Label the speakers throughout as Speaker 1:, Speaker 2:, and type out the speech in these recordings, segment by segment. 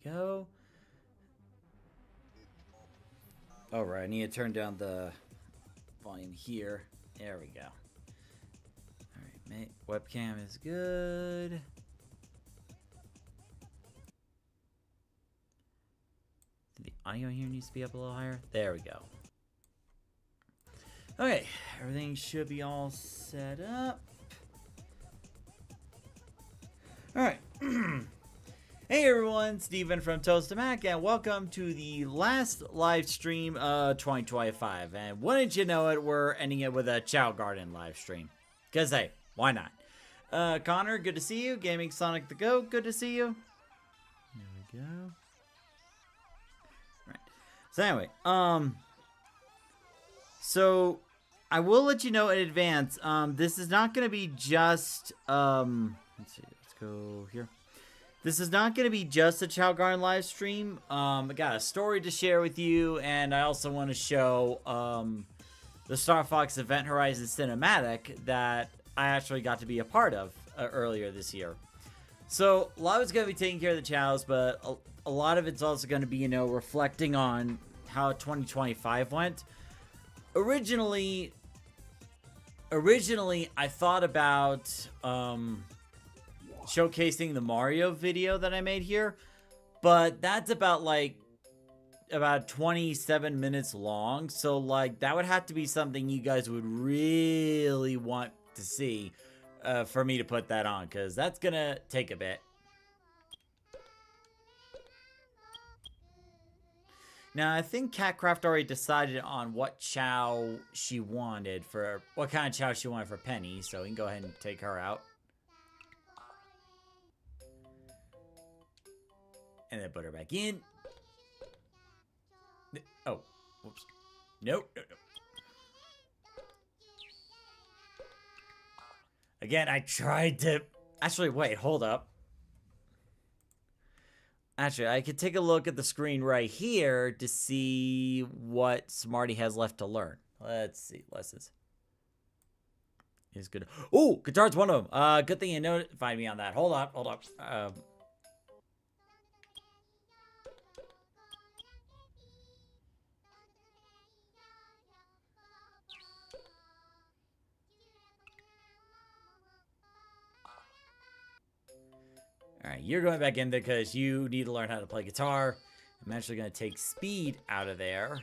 Speaker 1: go. Alright, I need to turn down the volume here. There we go. Alright, webcam is good. The audio here needs to be up a little higher. There we go. Okay, everything should be all set up. Alright. Hey everyone, Steven from Toast to Mac, and welcome to the last live stream of 2025. And wouldn't you know it, we're ending it with a Chao Garden live stream. Because hey, why not? Connor, good to see you. Gaming Sonic the Goat, good to see you. There we go. Right. So anyway, so I will let you know in advance, this is not going to be just, let's see, let's go here. This is not going to be just a Chao Garden live stream. I got a story to share with you, and I also want to show the Star Fox Event Horizon cinematic that I actually got to be a part of earlier this year. So a lot of it's going to be taking care of the Chaos, but a lot of it's also going to be, you know, reflecting on how 2025 went. Originally, I thought about showcasing the Mario video that I made here, but that's about 27 minutes long, so like that would have to be something you guys would really want to see for me to put that on, because that's gonna take a bit. Now I think Catcraft already decided on what Chao she wanted for what kind of Chao she wanted for Penny, so we can go ahead and take her out. And then put her back in. Oh, whoops. Nope. Again, I tried to... Actually, wait, hold up. Actually, I could take a look at the screen right here to see what Smarty has left to learn. Let's see. Lessons. Is good. Oh, guitar's one of them. Good thing you notified me on that. Hold up. Alright, you're going back in there because you need to learn how to play guitar. I'm actually going to take Speed out of there.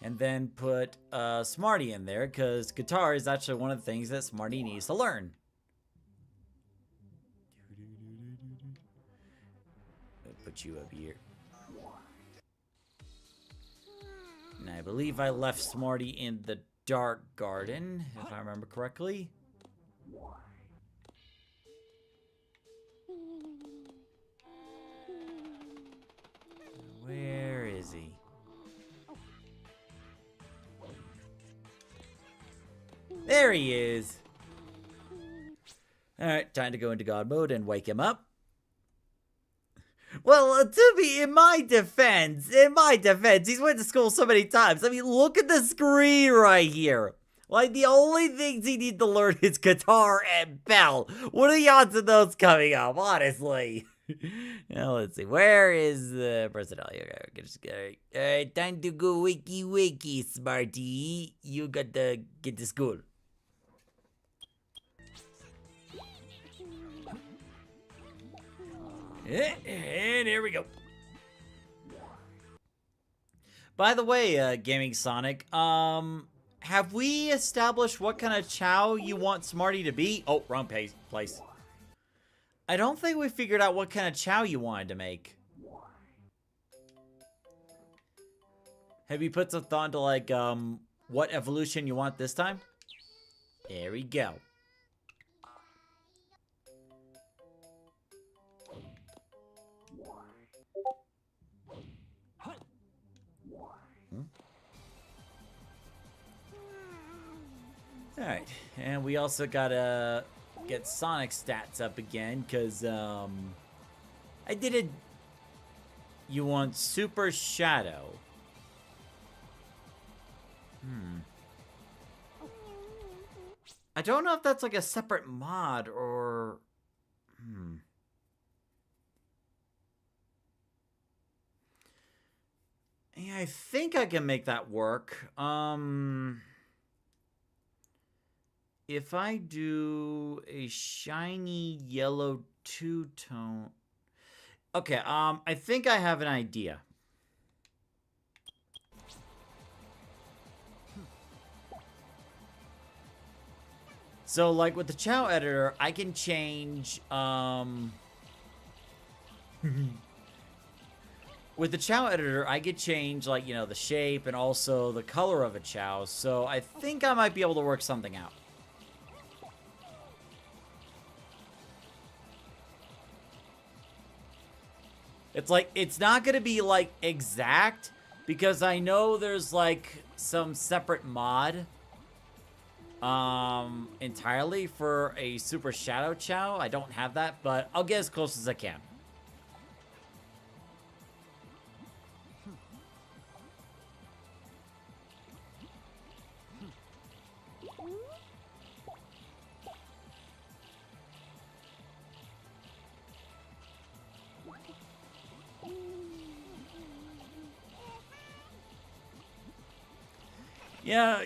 Speaker 1: And then put Smarty in there because guitar is actually one of the things that Smarty needs to learn. I'll put you up here. And I believe I left Smarty in the Dark Garden, if I remember correctly. Where is he? There he is. Alright, time to go into God mode and wake him up. Well, to be in my defense, he's went to school so many times. I mean, look at the screen right here. Like, the only things he needs to learn is guitar and bell. What are the odds of those coming up, honestly? Now, let's see. Where is the personality? Okay, alright, time to go wakey, Smarty. You gotta get to school. And here we go. By the way, Gaming Sonic, have we established what kind of Chao you want Smarty to be? Oh, wrong place. I don't think we figured out what kind of Chao you wanted to make. Have you put some thought into, like, what evolution you want this time? There we go. Alright, and we also gotta get Sonic stats up again, because, I did it. You want Super Shadow. I don't know if that's like a separate mod or... I think I can make that work. If I do a shiny yellow two-tone... Okay, I think I have an idea. So, like, with the Chao editor, I can change, with the Chao editor, I could change, like, you know, the shape and also the color of a Chao. So, I think I might be able to work something out. It's like, it's not going to be, like, exact, because I know there's, like, some separate mod entirely for a Super Shadow Chao. I don't have that, but I'll get as close as I can.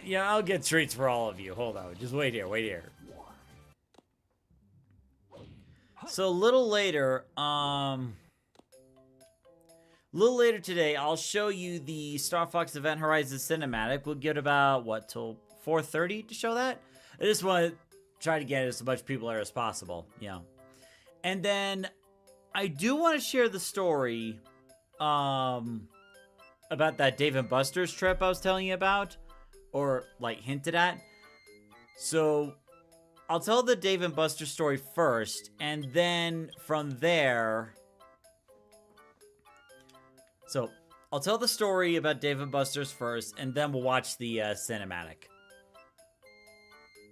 Speaker 1: Yeah, I'll get treats for all of you. Hold on, just wait here. So a little later today, I'll show you the Star Fox Event Horizon cinematic. We'll get about, what, till 4:30 to show that? I just want to try to get as much people there as possible, yeah. And then, I do want to share the story, about that Dave & Buster's trip I was telling you about. Or, like, hinted at. So, I'll tell the Dave & Buster's story first, and then from there... So, I'll tell the story about Dave & Buster's first, and then we'll watch the cinematic.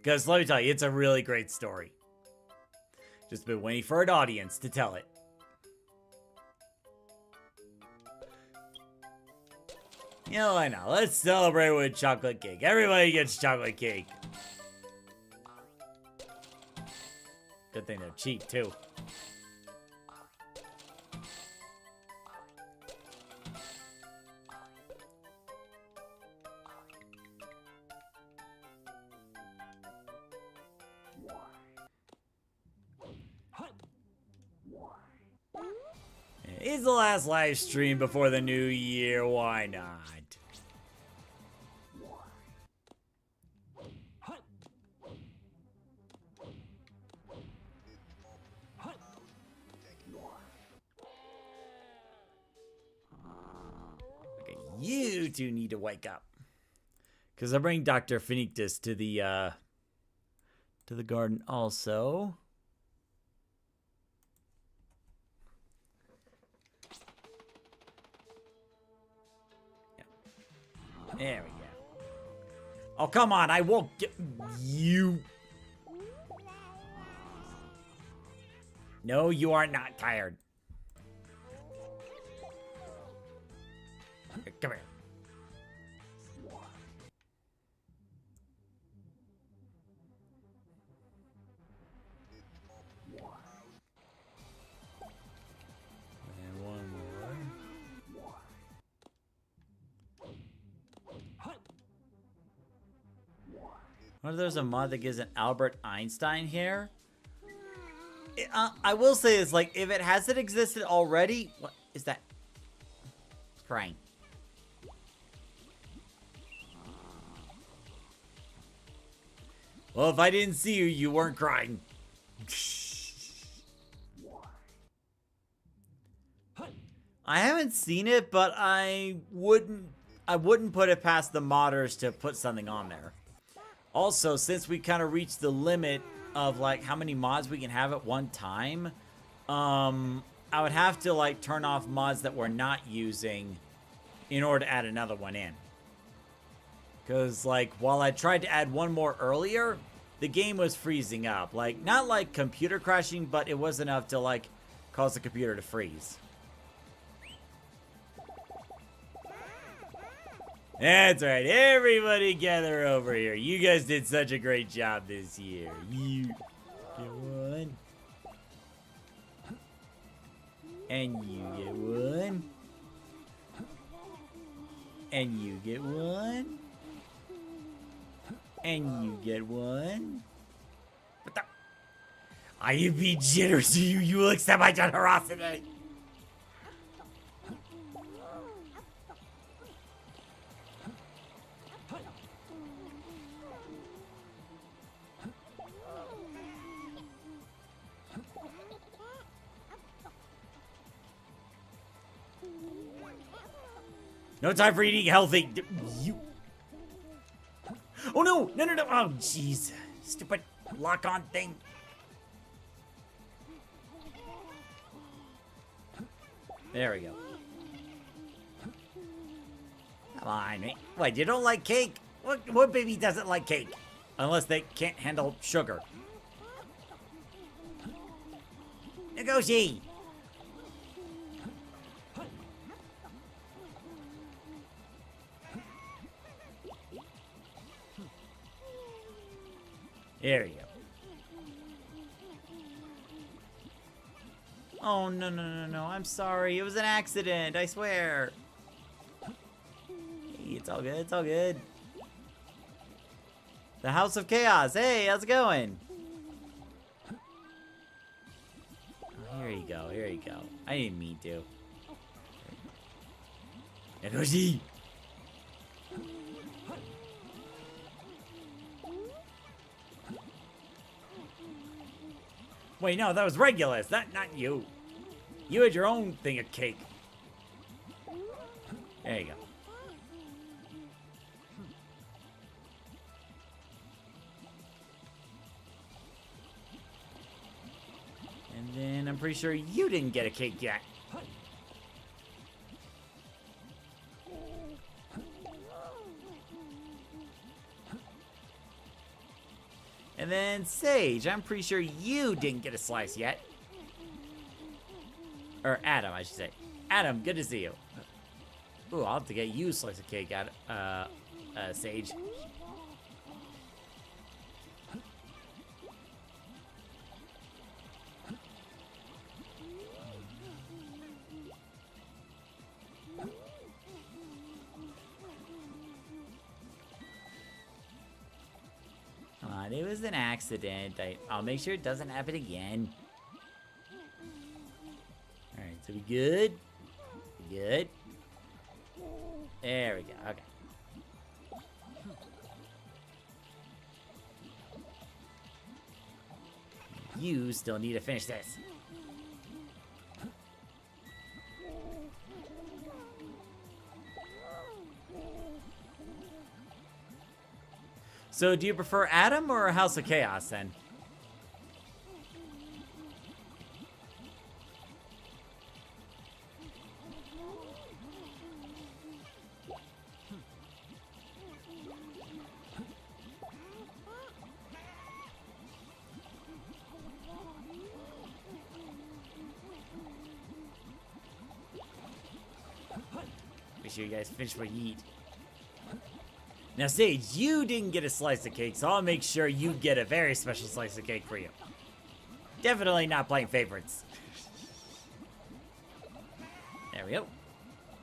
Speaker 1: Because, let me tell you, it's a really great story. Just been waiting for an audience to tell it. You know, why not? Let's celebrate with chocolate cake. Everybody gets chocolate cake. Good thing they're cheap, too. It's the last live stream before the new year. Why not? Okay, you two need to wake up. Because I bring Dr. Phoenictus to the garden also. There we go. Oh, come on. I won't get you. No, you are not tired. Come here. And one more. What if there's a mod that gives an Albert Einstein hair? I will say this, like, if it hasn't existed already... What is that? Crying. Well, if I didn't see you, you weren't crying. I haven't seen it, but I wouldn't put it past the modders to put something on there. Also, since we kind of reached the limit of, like, how many mods we can have at one time, I would have to, like, turn off mods that we're not using in order to add another one in. Because, like, while I tried to add one more earlier, the game was freezing up. Like, not like computer crashing, but it was enough to, like, cause the computer to freeze. That's right. Everybody gather over here. You guys did such a great job this year. You get one. And you get one. And you get one. And you get one. What the? I am being generous to you. You will accept my generosity. No time for eating healthy. You. Oh no! No, no, no! Oh, jeez. Stupid lock-on thing. There we go. Come on, mate. What, you don't like cake? What baby doesn't like cake? Unless they can't handle sugar. Negotiate! There you go. Oh, no, no, no, no. I'm sorry. It was an accident. I swear. Hey, it's all good. It's all good. The House of Chaos. Hey, how's it going? Oh, here you go. Here you go. I didn't mean to. Energy. Wait, no, that was Regulus. Not you. You had your own thing of cake. There you go. And then I'm pretty sure you didn't get a cake yet. And then Sage, I'm pretty sure you didn't get a slice yet. Or Adam, I should say. Adam, good to see you. Ooh, I'll have to get you a slice of cake out Sage. Come on, it was an accident. I'll make sure it doesn't happen again. Alright, so we good? We good? There we go, okay. You still need to finish this. So, do you prefer Adam or House of Chaos, then? Make sure you guys finish what you eat. Now, Sage, you didn't get a slice of cake, so I'll make sure you get a very special slice of cake for you. Definitely not playing favorites. There we go.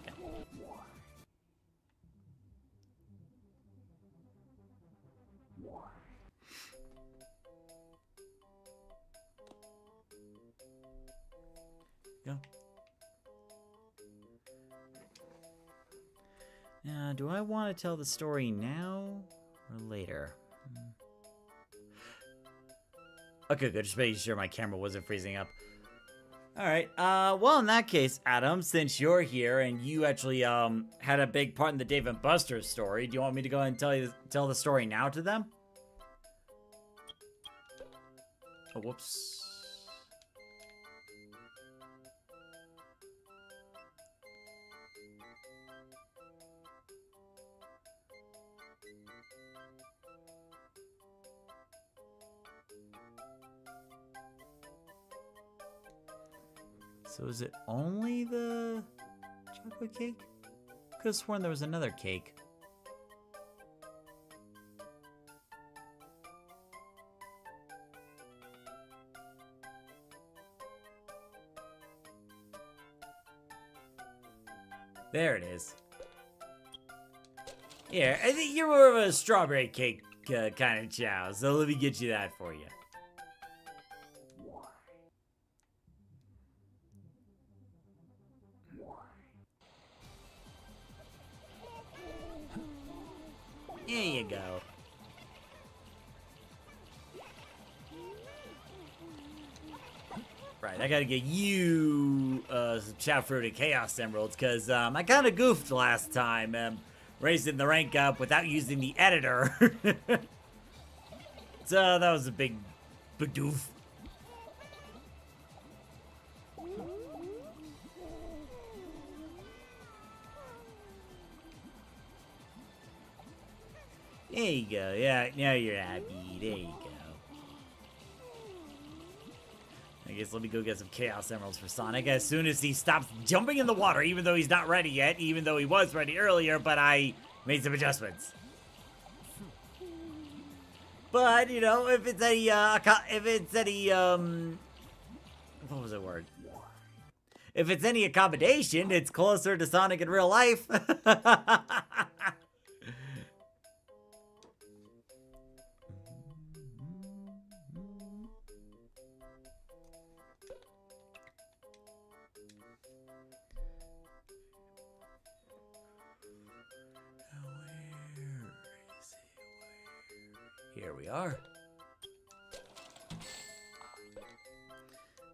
Speaker 1: Okay. Go. Now, do I want to tell the story now or later? Okay, good. Just making sure my camera wasn't freezing up. Alright, well, in that case, Adam, since you're here and you actually, had a big part in the Dave and Buster's story, do you want me to go ahead and tell the story now to them? Oh, whoops. So is it only the chocolate cake? Could have sworn there was another cake. There it is. Here, I think you're more of a strawberry cake kind of chow, so let me get you that for you. There you go. Right, I gotta get you some Chow Fruit and Chaos Emeralds, because I kind of goofed last time, raising the rank up without using the editor. So that was a big doof. There you go. Yeah, now you're happy. There you go. I guess let me go get some Chaos Emeralds for Sonic as soon as he stops jumping in the water, even though he's not ready yet, even though he was ready earlier, but I made some adjustments. But, you know, if it's any, what was the word? If it's any accommodation, it's closer to Sonic in real life. Here we are.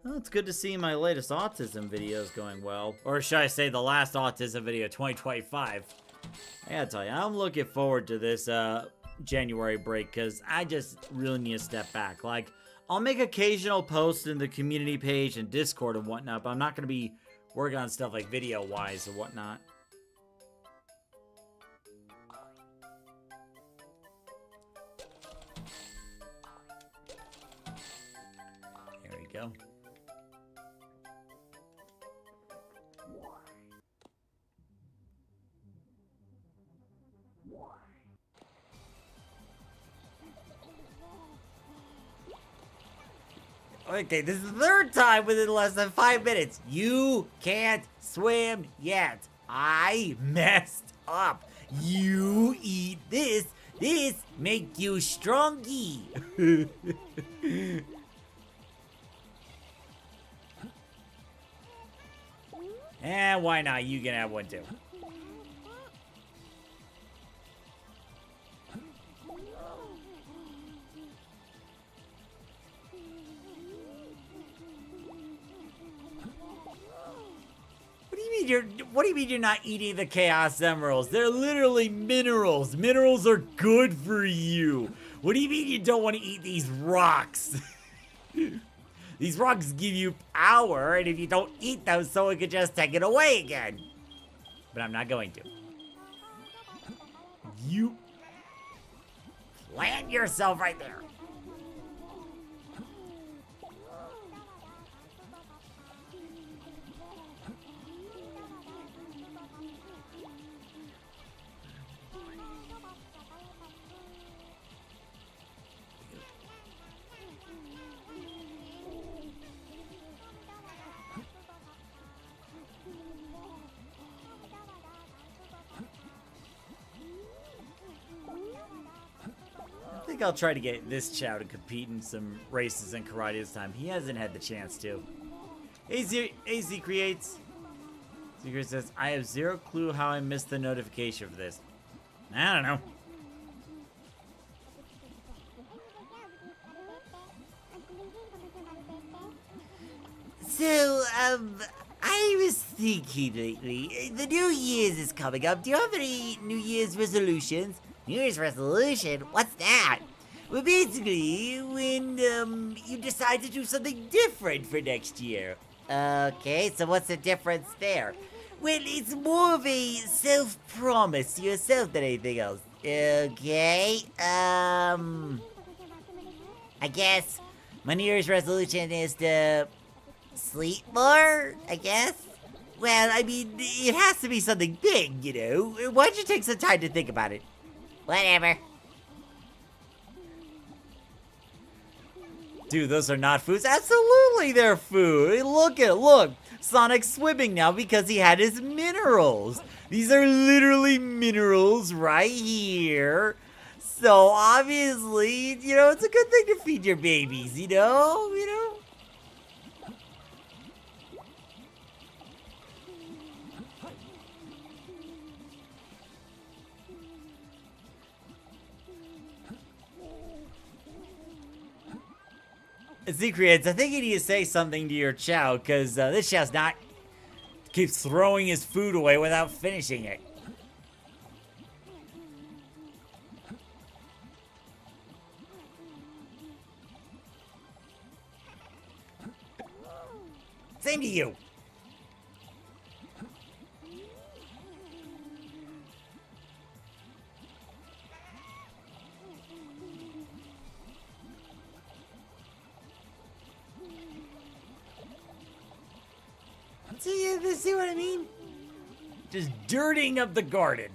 Speaker 1: Well, it's good to see my latest autism videos going well. Or should I say the last autism video, 2025. I gotta tell you, I'm looking forward to this January break, because I just really need to step back. Like, I'll make occasional posts in the community page and Discord and whatnot, but I'm not gonna be working on stuff like video-wise or whatnot. Go. Okay, this is the third time within less than 5 minutes. You can't swim yet. I messed up. You eat this. This make you strongy. And why not? You can have one too. What do you mean you're not eating the Chaos Emeralds? They're literally minerals. Minerals are good for you. What do you mean you don't want to eat these rocks? These rocks give you power, and if you don't eat them, someone could just take it away again. But I'm not going to. You plant yourself right there. I think I'll try to get this Chao to compete in some races in karate this time. He hasn't had the chance to. AZ Creates. Secret says, I have zero clue how I missed the notification for this. I don't know. So, I was thinking lately, the New Year's is coming up. Do you have any New Year's resolutions? New Year's resolution? What's that? Well, basically, when, you decide to do something different for next year. Okay, so what's the difference there? Well, it's more of a self-promise to yourself than anything else. Okay, I guess my New Year's resolution is to sleep more, I guess? Well, I mean, it has to be something big, you know? Why don't you take some time to think about it? Whatever. Dude, those are not foods. Absolutely, they're food. Look. Sonic swimming now because he had his minerals. These are literally minerals right here. So obviously, you know, it's a good thing to feed your babies, you know? Secrets, I think you need to say something to your Chao, because this Chao's not... keeps throwing his food away without finishing it. Same to you. See what I mean? Just dirtying up the garden.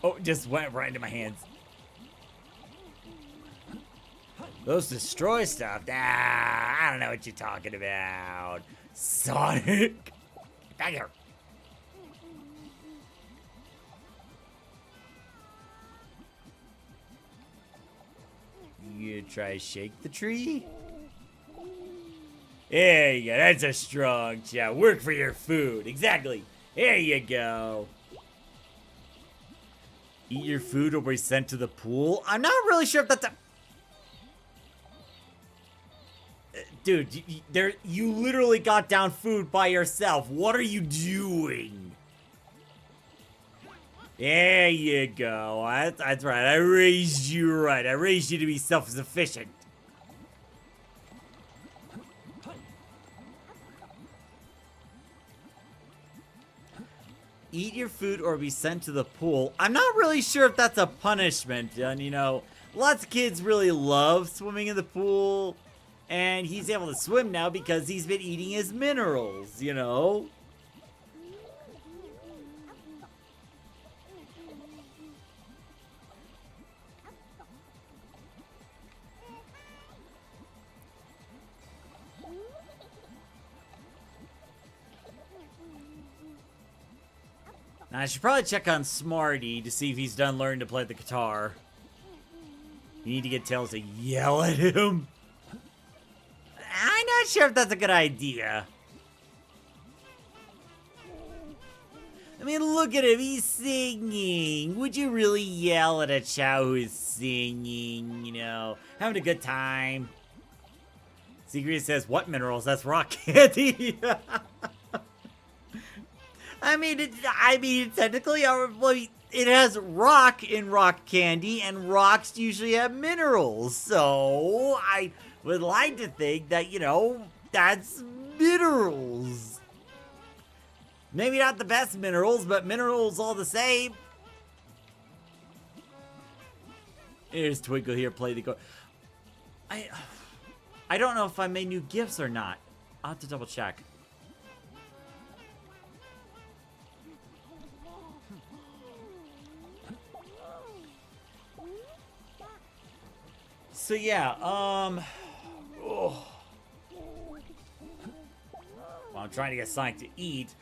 Speaker 1: Oh, just went right into my hands. Those destroy stuff. I don't know what you're talking about. Sonic. Get back here. You try to shake the tree? There you go. That's a strong Chao. Work for your food. Exactly. There you go. Eat your food or be sent to the pool? I'm not really sure if that's a... Dude, you literally got down food by yourself. What are you doing? There you go. That's right. I raised you right. I raised you to be self-sufficient. Eat your food or be sent to the pool. I'm not really sure if that's a punishment. And, you know, lots of kids really love swimming in the pool. And he's able to swim now because he's been eating his minerals, you know? Now, I should probably check on Smarty to see if he's done learning to play the guitar. You need to get Tails to yell at him. I'm not sure if that's a good idea. I mean, look at him. He's singing. Would you really yell at a Chao who is singing, you know, having a good time? Secret says, what minerals? That's rock candy. I mean, technically, it has rock in rock candy, and rocks usually have minerals. So, I would like to think that, you know, that's minerals. Maybe not the best minerals, but minerals all the same. Here's Twinkle here, play the go. I don't know if I made new gifts or not. I'll have to double check. So yeah, well, I'm trying to get Sonic to eat.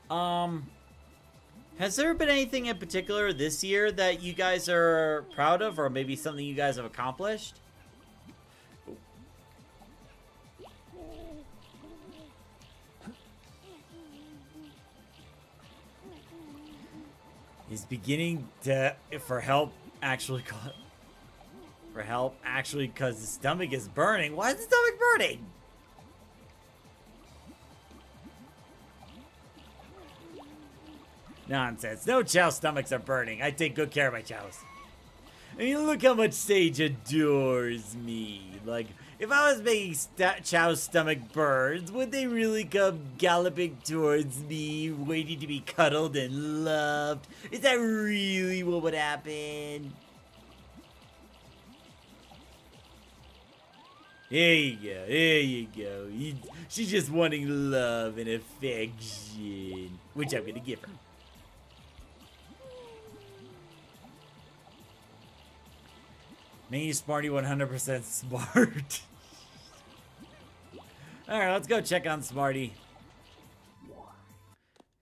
Speaker 1: Has there been anything in particular this year that you guys are proud of, or maybe something you guys have accomplished? He's beginning to, for help, actually because his stomach is burning. Why is his stomach burning? Nonsense. No Chao stomachs are burning. I take good care of my Chaos. I mean, look how much Sage adores me. Like, if I was making Chao's stomach burns, would they really come galloping towards me, waiting to be cuddled and loved? Is that really what would happen? There you go, there you go. She's just wanting love and affection, which I'm gonna give her. Main Smarty 100% smart. Alright, let's go check on Smarty.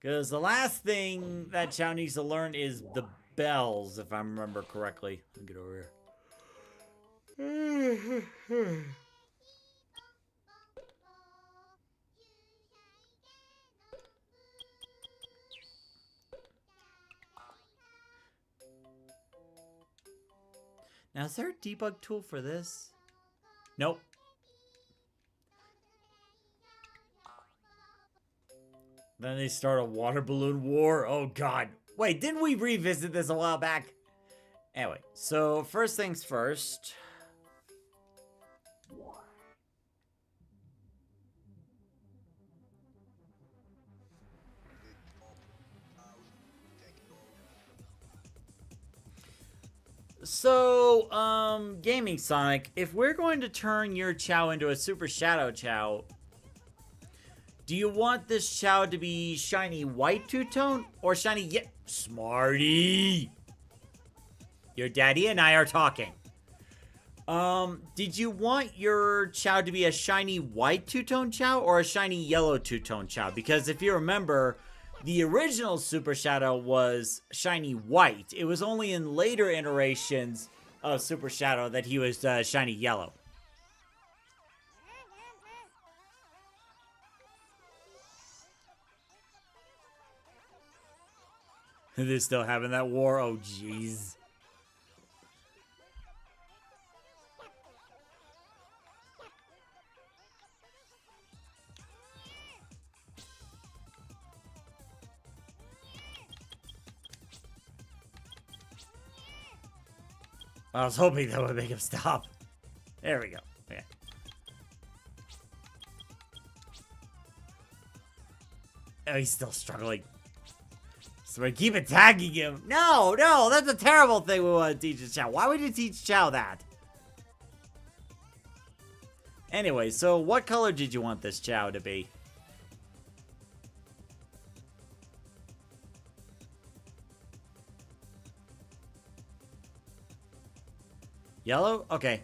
Speaker 1: Because the last thing that Chao needs to learn is the bells, if I remember correctly. Let me get over here. Now, is there a debug tool for this? Nope. Then they start a water balloon war. Oh, God. Wait, didn't we revisit this a while back? Anyway, so first things first. So, Gaming Sonic, if we're going to turn your Chao into a Super Shadow Chao, do you want this Chao to be shiny white two-tone or shiny Smarty! Your daddy and I are talking. Did you want your Chao to be a shiny white two-tone Chao or a shiny yellow two-tone Chao? Because if you remember, the original Super Shadow was shiny white. It was only in later iterations of Super Shadow that he was shiny yellow. They're still having that war? Oh, jeez. I was hoping that would make him stop. There we go. Okay. Oh, he's still struggling. So we keep attacking him. No, that's a terrible thing we want to teach Chao. Why would you teach Chao that? Anyway, so what color did you want this Chao to be? Yellow? Okay.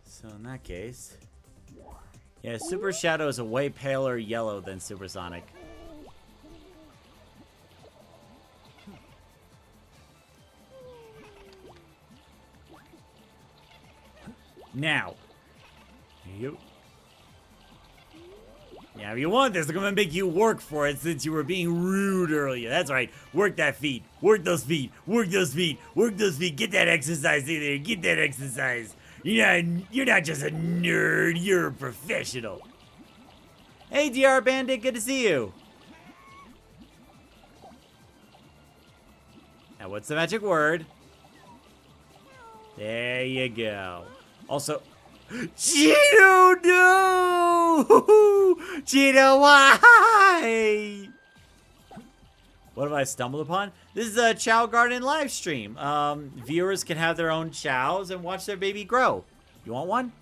Speaker 1: So in that case... yeah, Super Shadow is a way paler yellow than Supersonic. Now. You. Now, if you want this, I'm gonna make you work for it since you were being rude earlier. That's right. Work that feet. Work those feet. Work those feet. Work those feet. Get that exercise in there. Get that exercise. You're not just a nerd. You're a professional. Hey, DR Bandit. Good to see you. Now, what's the magic word? There you go. Also... Cheeto, no! Cheeto, why? What have I stumbled upon? This is a Chao Garden live stream. Viewers can have their own chows and watch their baby grow. You want one?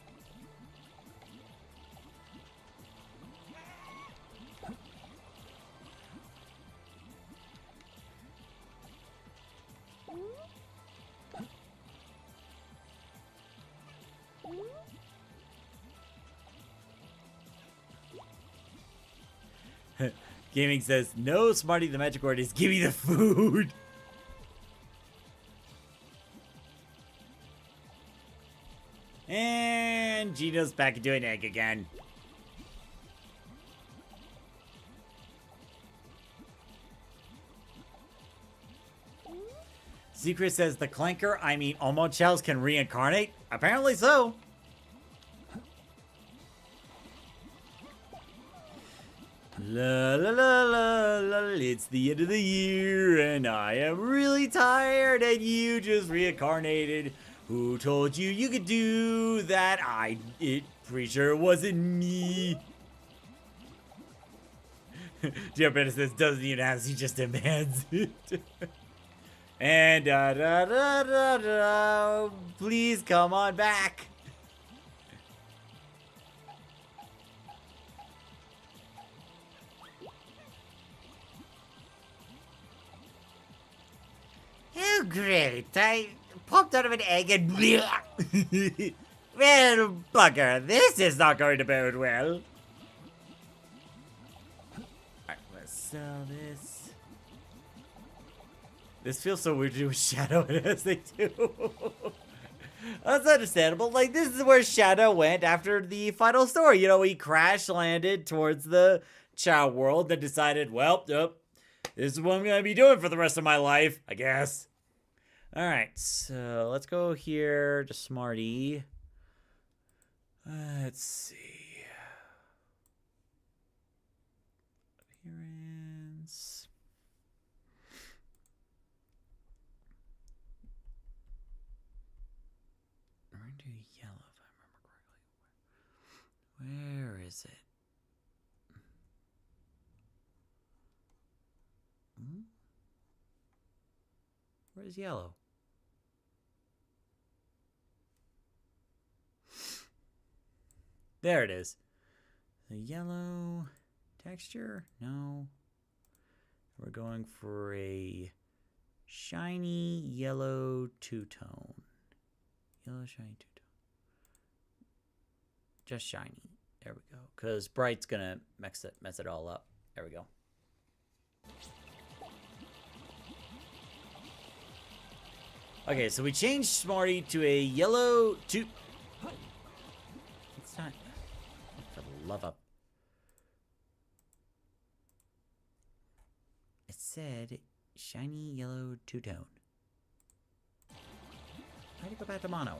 Speaker 1: Gaming says, no, Smarty, the magic word is give me the food. And Gino's back into an egg again. Secret says the Clanker, I mean Omo Chows can reincarnate? Apparently so. La la la la la, it's the end of the year and I am really tired and you just reincarnated. Who told you you could do that? Pretty sure it wasn't me. Jeff Bennett says doesn't even ask, he just demands it. And please come on back. Oh, great. I popped out of an egg and... Well, bugger, this is not going to bode well. Alright, let's sell this. This feels so weird to do with Shadow as they do. That's understandable. Like, this is where Shadow went after the final story. You know, he crash landed towards the Chao world and decided, well, yep, this is what I'm going to be doing for the rest of my life, I guess. Alright, so let's go here to Smarty. Let's see. Appearance. We're going to do yellow, if I remember correctly. Where is it? Where's yellow? There it is. The yellow texture? No. We're going for a shiny yellow two-tone. Yellow shiny two-tone. Just shiny. There we go. Because bright's gonna mess it all up. There we go. Okay, so we changed Smarty to a yellow two. It's not. For the love up. It said shiny yellow two-tone. Why'd you go back to mono?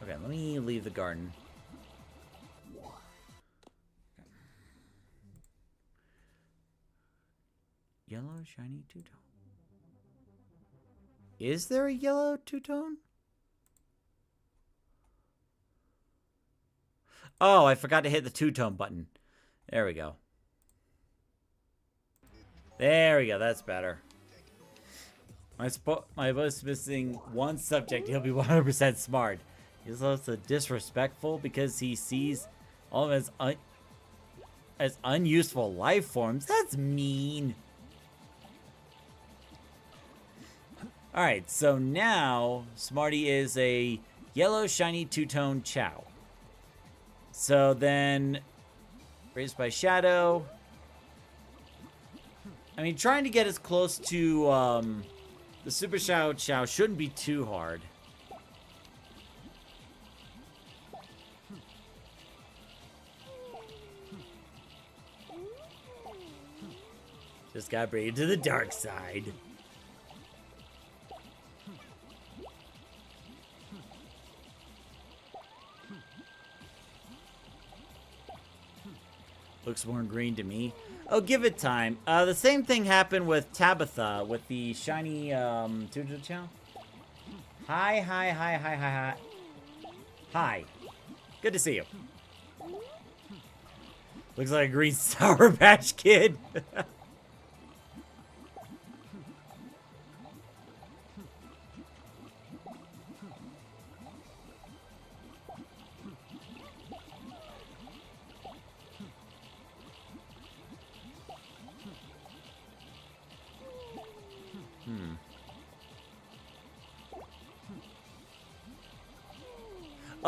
Speaker 1: Okay, let me leave the garden. Yellow shiny two-tone. Is there a yellow two-tone? Oh, I forgot to hit the two-tone button. There we go. There we go. That's better. My boss missing one subject. He'll be 100% smart. He's also disrespectful because he sees all of them as unuseful life forms. That's mean. Alright, so now Smarty is a yellow shiny two-tone Chao. So then, raised by Shadow. I mean, trying to get as close to the Super Chao shouldn't be too hard. Just gotta bring it to the dark side. Looks more green to me. Oh, give it time. The same thing happened with Tabitha with the shiny two-tone Chao. Hi. Hi. Good to see you. Looks like a green Sour Patch Kid.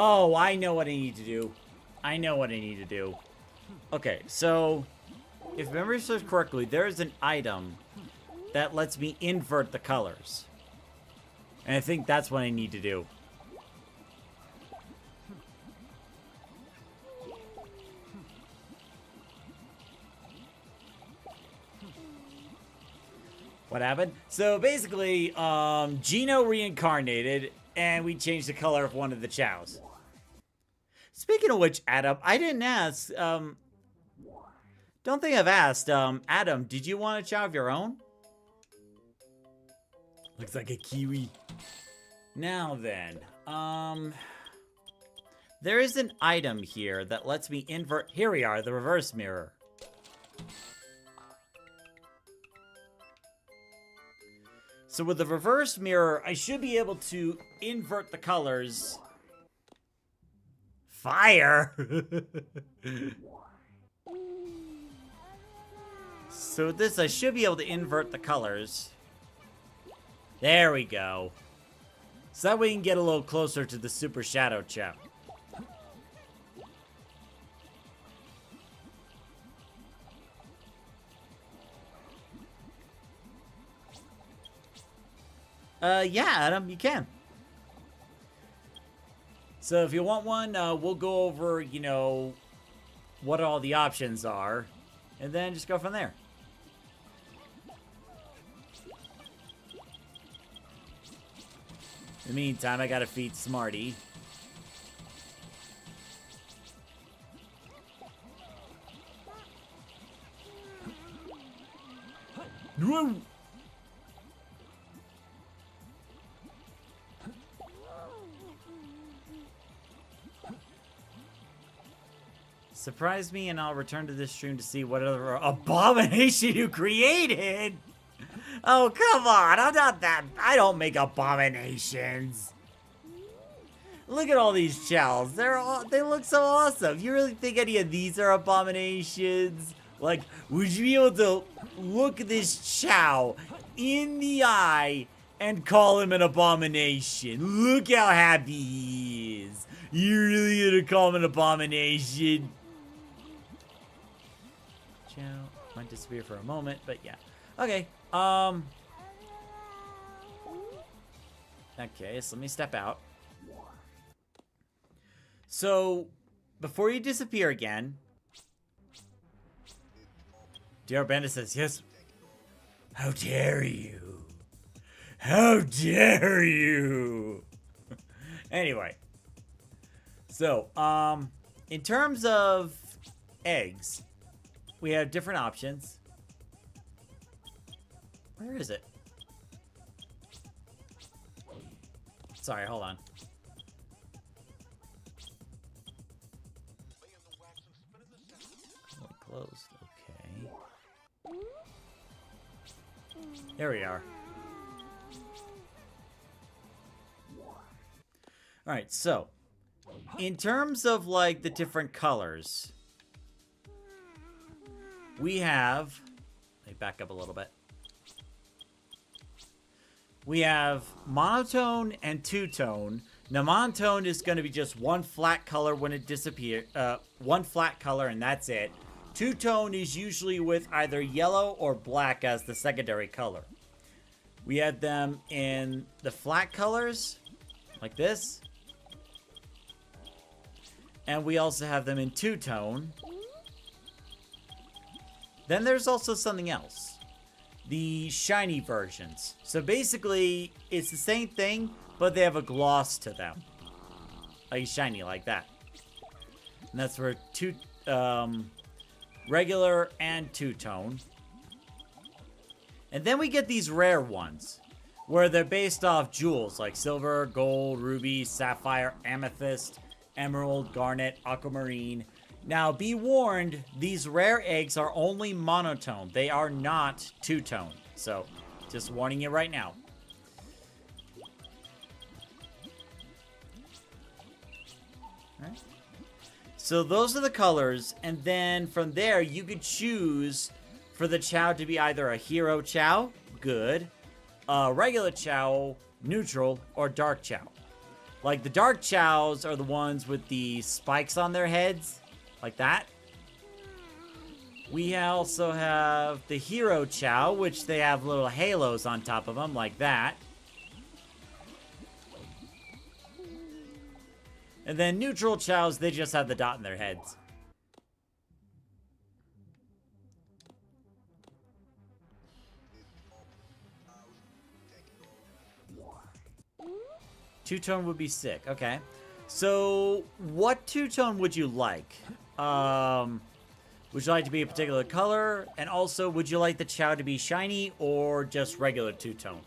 Speaker 1: Oh, I know what I need to do. Okay, so if memory serves correctly, there is an item that lets me invert the colors. And I think that's what I need to do. What happened? So basically, Gino reincarnated, and we changed the color of one of the Chaos. Speaking of which, Adam, I didn't ask. Don't think I've asked. Adam, did you want a Chao of your own? Looks like a kiwi. Now then, there is an item here that lets me invert. Here we are, the reverse mirror. So with the reverse mirror, I should be able to invert the colors. Fire! So with this, I should be able to invert the colors. There we go. So that way we can get a little closer to the Super Shadow Chao. Yeah, Adam, you can. So if you want one, we'll go over, you know, what all the options are, and then just go from there. In the meantime, I gotta feed Smarty. Whoa! Surprise me and I'll return to this stream to see what other abomination you created! Oh, come on, I'm not that... I don't make abominations! Look at all these chows. They look so awesome. You really think any of these are abominations? Like, would you be able to look this chow in the eye and call him an abomination? Look how happy he is. You really gonna call him an abomination? Chow might disappear for a moment, but yeah. Okay, okay, so let me step out. So, before you disappear again, DR Bandit says, yes. How dare you? How dare you? Anyway. So, in terms of eggs, we have different options. Where is it? Sorry, hold on. Closed. Okay. There we are. Alright, so in terms of like the different colors, we have, let me back up a little bit. We have monotone and two-tone. Now, monotone is going to be just one flat color when it disappears. One flat color and that's it. Two-tone is usually with either yellow or black as the secondary color. We have them in the flat colors, like this. And we also have them in two-tone. Then there's also something else. The shiny versions. So basically, it's the same thing, but they have a gloss to them. Like shiny, like that. And that's where regular and two-tone. And then we get these rare ones, where they're based off jewels, like silver, gold, ruby, sapphire, amethyst, emerald, garnet, aquamarine. Now, be warned, these rare eggs are only monotone. They are not two-tone. So, just warning you right now. Alright. So, those are the colors. And then from there, you could choose for the Chao to be either a hero Chao, good, a regular Chao, neutral, or dark Chao. Like, the dark Chows are the ones with the spikes on their heads. Like that. We also have the hero Chao, which they have little halos on top of them, like that. And then neutral Chows, they just have the dot in their heads. Two-tone would be sick. Okay. So, what two-tone would you like? Would you like to be a particular color? And also, would you like the Chao to be shiny or just regular two-tone?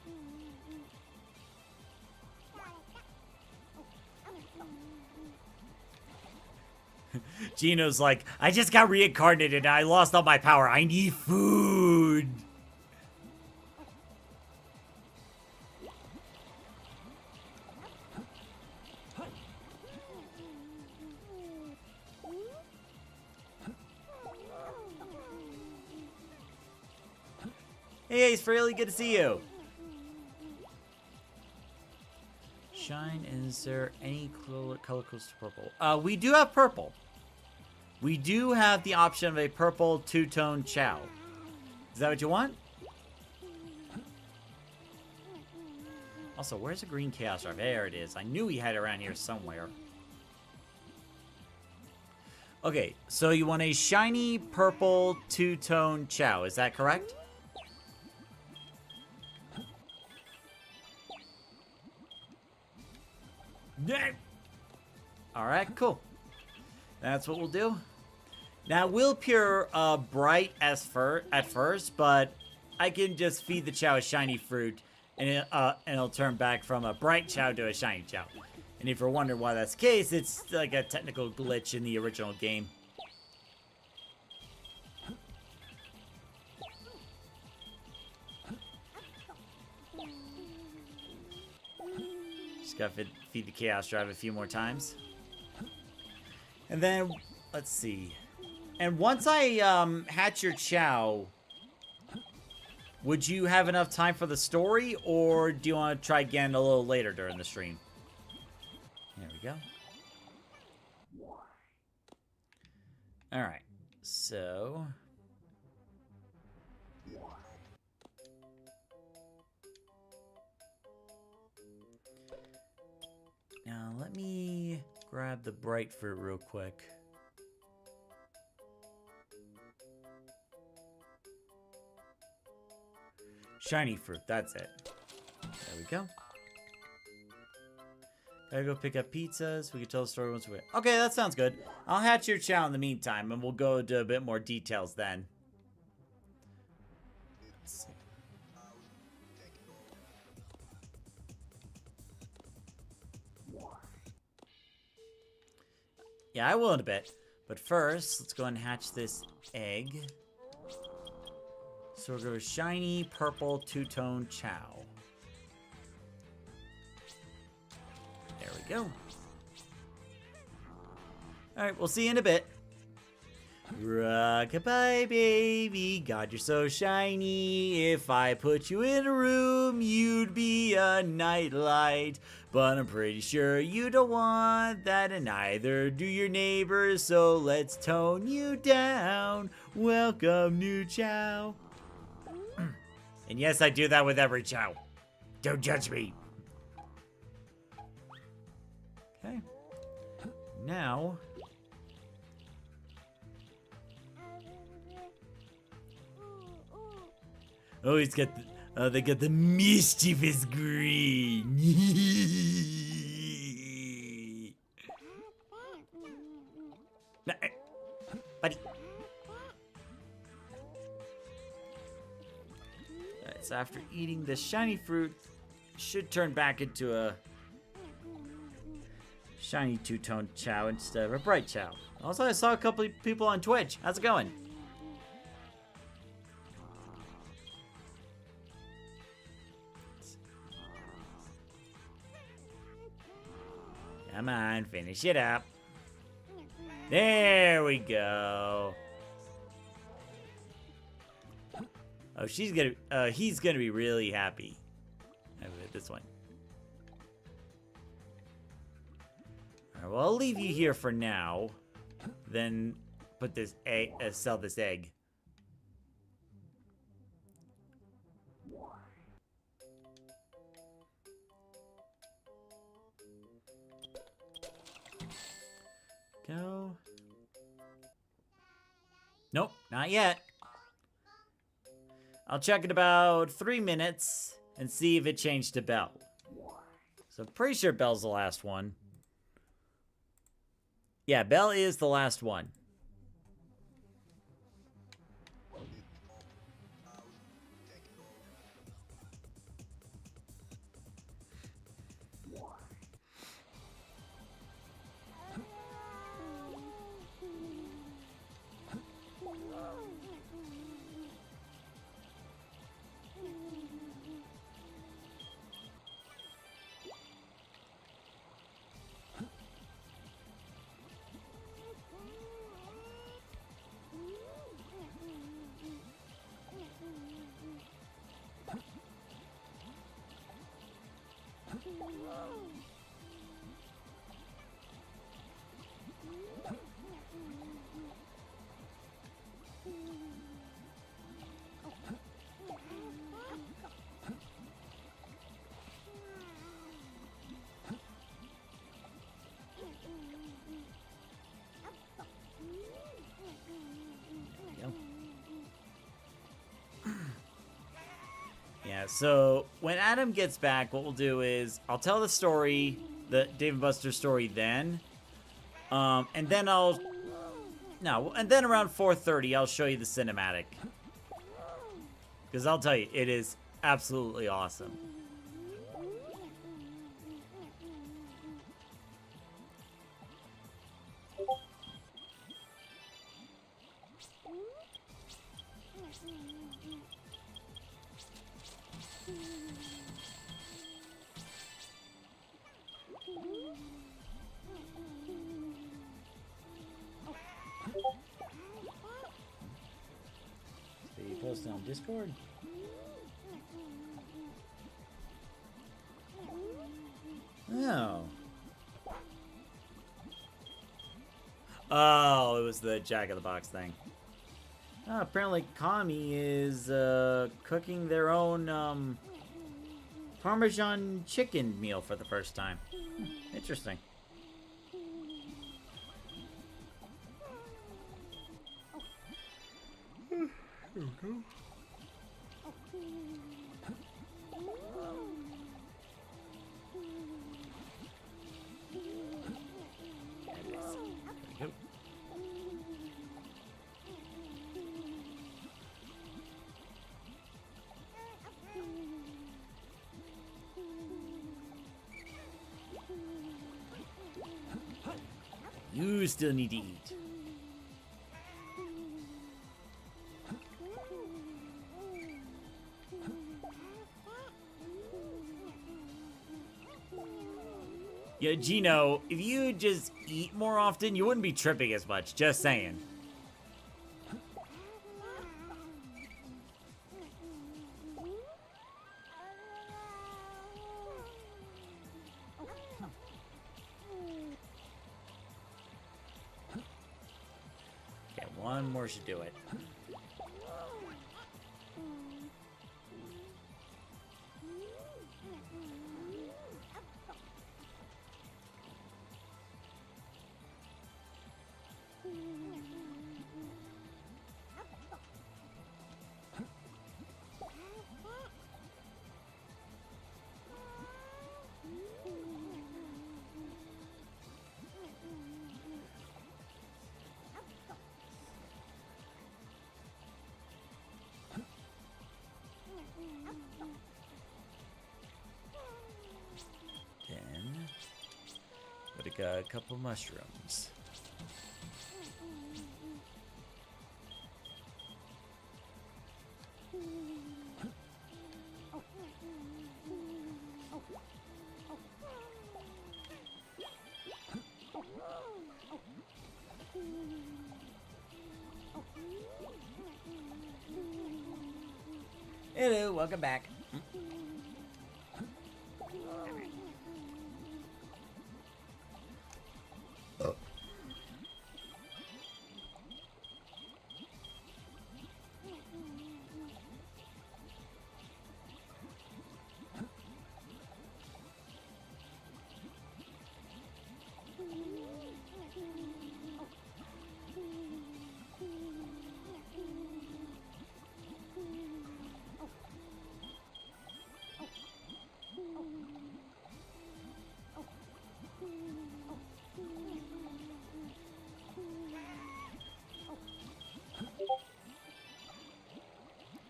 Speaker 1: Gino's like, I just got reincarnated and I lost all my power. I need food. Hey, it's really good to see you. Shine, is there any color close to purple? We do have purple. We do have the option of a purple two-tone Chao. Is that what you want? Also, where's the green Chaos Drive? There it is. I knew he had it around here somewhere. Okay, so you want a shiny purple two-tone Chao, is that correct? Alright, cool. That's what we'll do. Now, we'll appear bright at first, but I can just feed the Chao a shiny fruit, and it'll turn back from a bright Chao to a shiny Chao. And if you're wondering why that's the case, it's like a technical glitch in the original game. Just gotta feed the Chaos Drive a few more times. And then, let's see. And once I hatch your Chao, would you have enough time for the story, or do you want to try again a little later during the stream? There we go. Alright, so... now, let me grab the bright fruit real quick. Shiny fruit, that's it. There we go. Gotta go pick up pizzas. We can tell the story once we... okay, that sounds good. I'll hatch your Chao in the meantime, and we'll go into a bit more details then. Let's see. Yeah, I will in a bit. But first, let's go and hatch this egg. So we'll go shiny purple two-tone Chao. There we go. Alright, we'll see you in a bit. Rockabye, baby. God, you're so shiny. If I put you in a room, you'd be a nightlight. But I'm pretty sure you don't want that, and neither do your neighbors. So let's tone you down. Welcome, new Chao. And yes, I do that with every Chao. Don't judge me. Okay. Now... oh, he's got the, they got the mischievous green. Buddy. Alright, so after eating the shiny fruit, should turn back into a shiny two-tone Chao instead of a bright Chao. Also, I saw a couple of people on Twitch. How's it going? Come on, finish it up. There we go. Oh, he's gonna be really happy. I with this one. Alright, well, I'll leave you here for now. Then put this egg, sell this egg. Go. Nope, not yet. I'll check in about 3 minutes and see if it changed to Belle. So I'm pretty sure Belle's the last one. Yeah, Belle is the last one. Yeah, so when Adam gets back, what we'll do is I'll tell the story, the Dave and Buster's story then. And then and then around 4:30 I'll show you the cinematic. Because I'll tell you, it is absolutely awesome. Post on Discord. Oh. Oh, it was the Jack in the Box thing. Apparently Kami is cooking their own Parmesan chicken meal for the first time. Interesting. There we go. You still need to eat. Yeah, Gino, if you just eat more often, you wouldn't be tripping as much. Just saying. Okay, one more should do it. But I got a couple mushrooms. Hello, welcome back.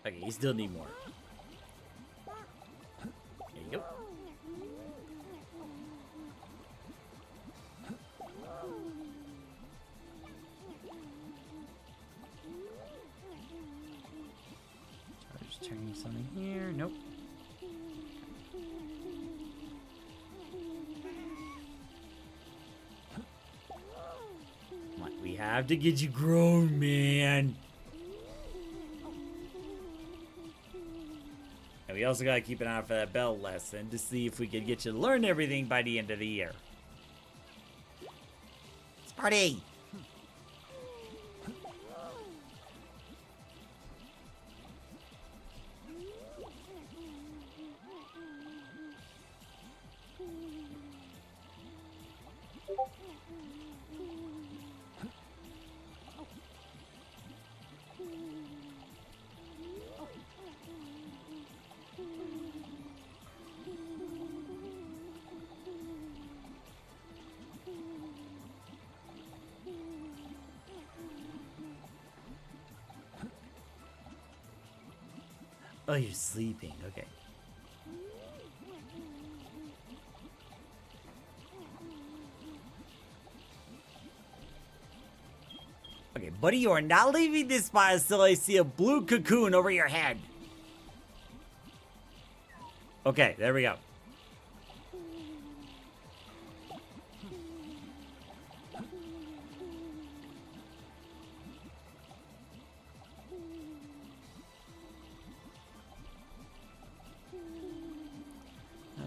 Speaker 1: Okay, you still need more. There you go. Just turning something here. Nope. Come on, we have to get you grown, man. And we also gotta keep an eye out for that bell lesson to see if we can get you to learn everything by the end of the year. Let's party! Oh, you're sleeping. Okay. Okay, buddy, you are not leaving this spot until I see a blue cocoon over your head. Okay, there we go.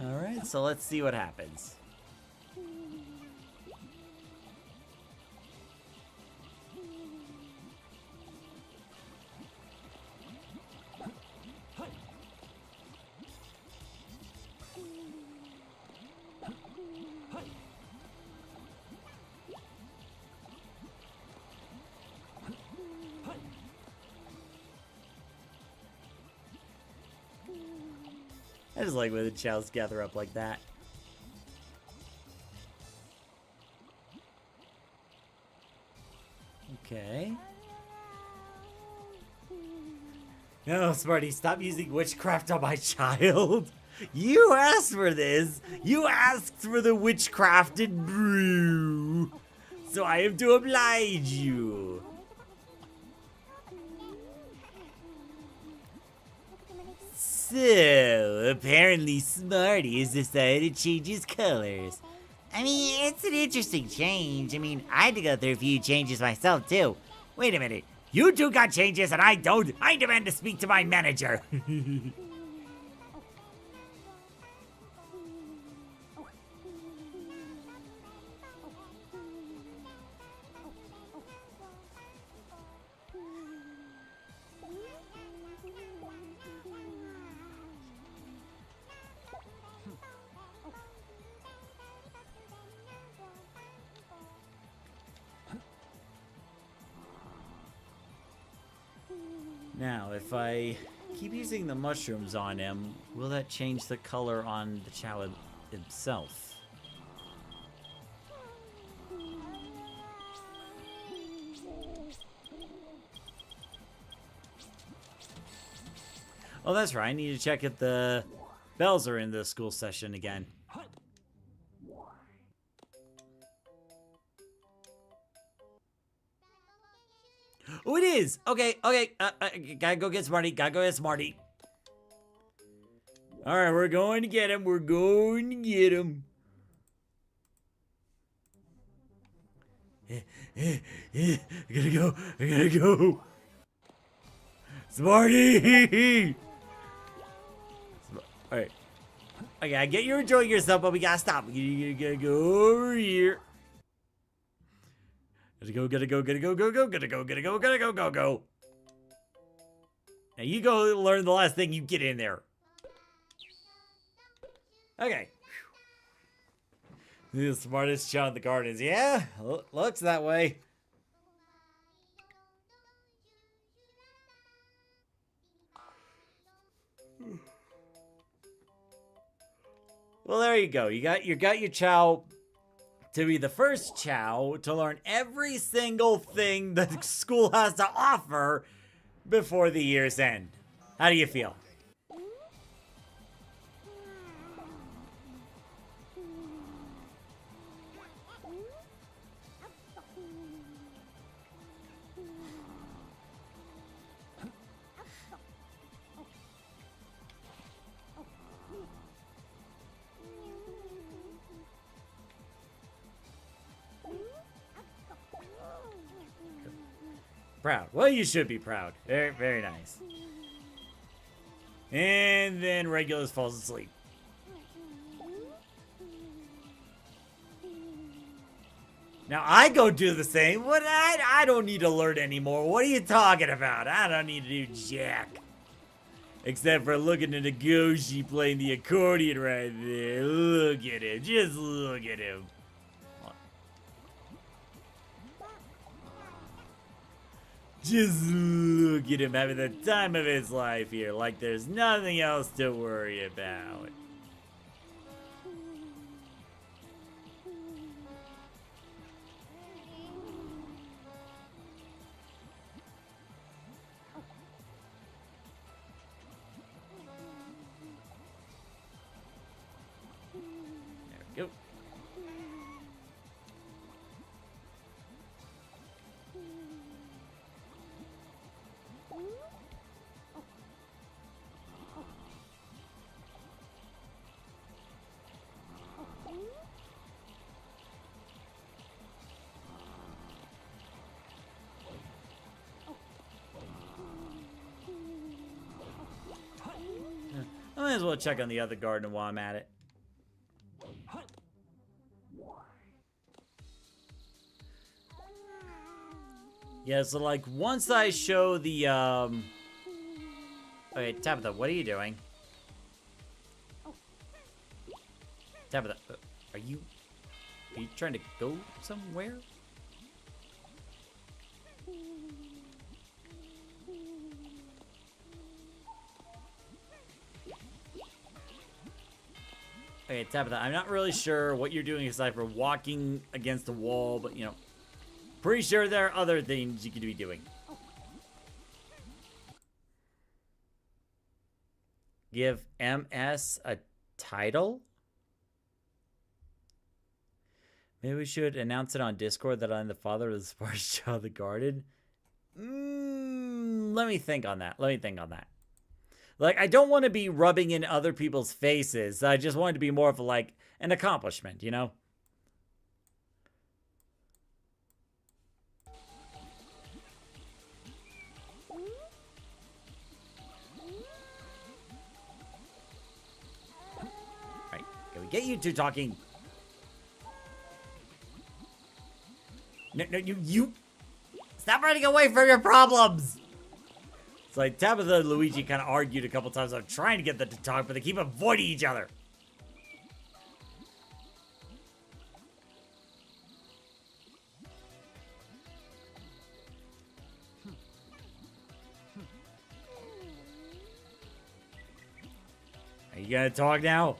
Speaker 1: Alright, so let's see what happens. I just like when the chows gather up like that. Okay. No, Smarty, stop using witchcraft on my child. You asked for this. You asked for the witchcrafted brew. So I have to oblige you. So, apparently Smarty has decided to change his colors. I mean, it's an interesting change. I mean, I had to go through a few changes myself, too. Wait a minute. You two got changes and I don't? I demand to speak to my manager. Now, if I keep using the mushrooms on him, will that change the color on the Chao himself? Oh, that's right. I need to check if the bells are in the school session again. Oh, it is! Okay, okay. Gotta go get Smarty. Gotta go get Smarty. Alright, we're going to get him. We're going to get him. I gotta go. I gotta go. Smarty! Alright. Okay, I get you enjoying yourself, but we gotta stop. You gotta go over here. Gotta go, gotta go, gotta go, go, go, gotta go, gotta go, gotta go, go, go. Now you go learn the last thing you get in there. Okay. The smartest Chao in the gardens. Yeah, looks that way. Well, there you go. You got your Chao to be the first Chao to learn every single thing the school has to offer before the year's end. How do you feel? Proud. Well, you should be proud. Very, very nice. And then Regulus falls asleep. Now I go do the same. What? I don't need to learn anymore. What are you talking about? I don't need to do jack. Except for looking at Nagoshi playing the accordion right there. Look at him. Just look at him. Just look at him having the time of his life here, like there's nothing else to worry about. go. I might as well check on the other garden while I'm at it. Yeah, so like once I show the okay, Tabitha, what are you doing? Tabitha, are you trying to go somewhere? Okay, Tabitha, I'm not really sure what you're doing aside from walking against the wall, but, you know, pretty sure there are other things you could be doing. Give MS a title? Maybe we should announce it on Discord that I'm the father of the smartest child of the garden. Let me think on that. Like, I don't want to be rubbing in other people's faces. I just want it to be more of like an accomplishment, you know? Right, can we get you two talking? No, you stop running away from your problems. It's like Tabitha and Luigi kind of argued a couple times. I'm trying to get them to talk, but they keep avoiding each other. Are you gonna talk now?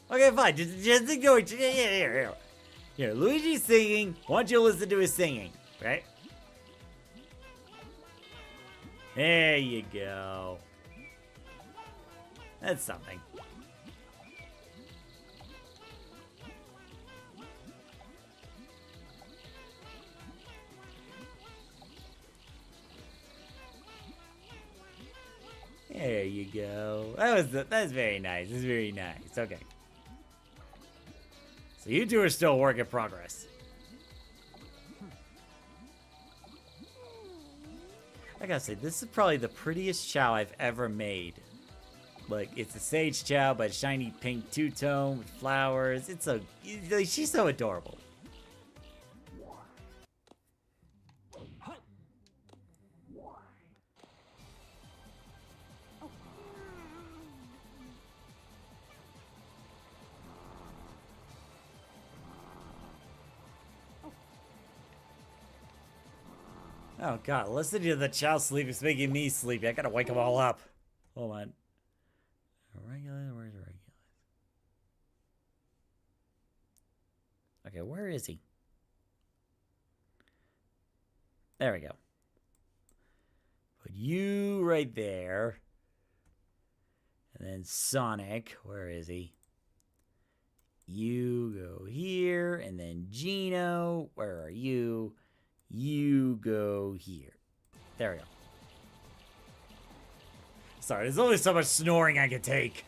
Speaker 1: Okay, fine. Just ignore it. Here, Luigi's singing. Why don't you listen to his singing, right? There you go. That's something. There you go. That's very nice. That's very nice. Okay. So you two are still a work in progress. I gotta say, this is probably the prettiest Chao I've ever made. Like, it's a sage Chao, but shiny pink two-tone with flowers. It's so... she's so adorable. Oh god, listening to the Chao sleep is making me sleepy. I gotta wake them all up. Hold on. Regular, where's Regulus? Okay, where is he? There we go. Put you right there. And then Sonic, where is he? You go here, and then Gino, where are you? You go here. There we go. Sorry, there's only so much snoring I can take.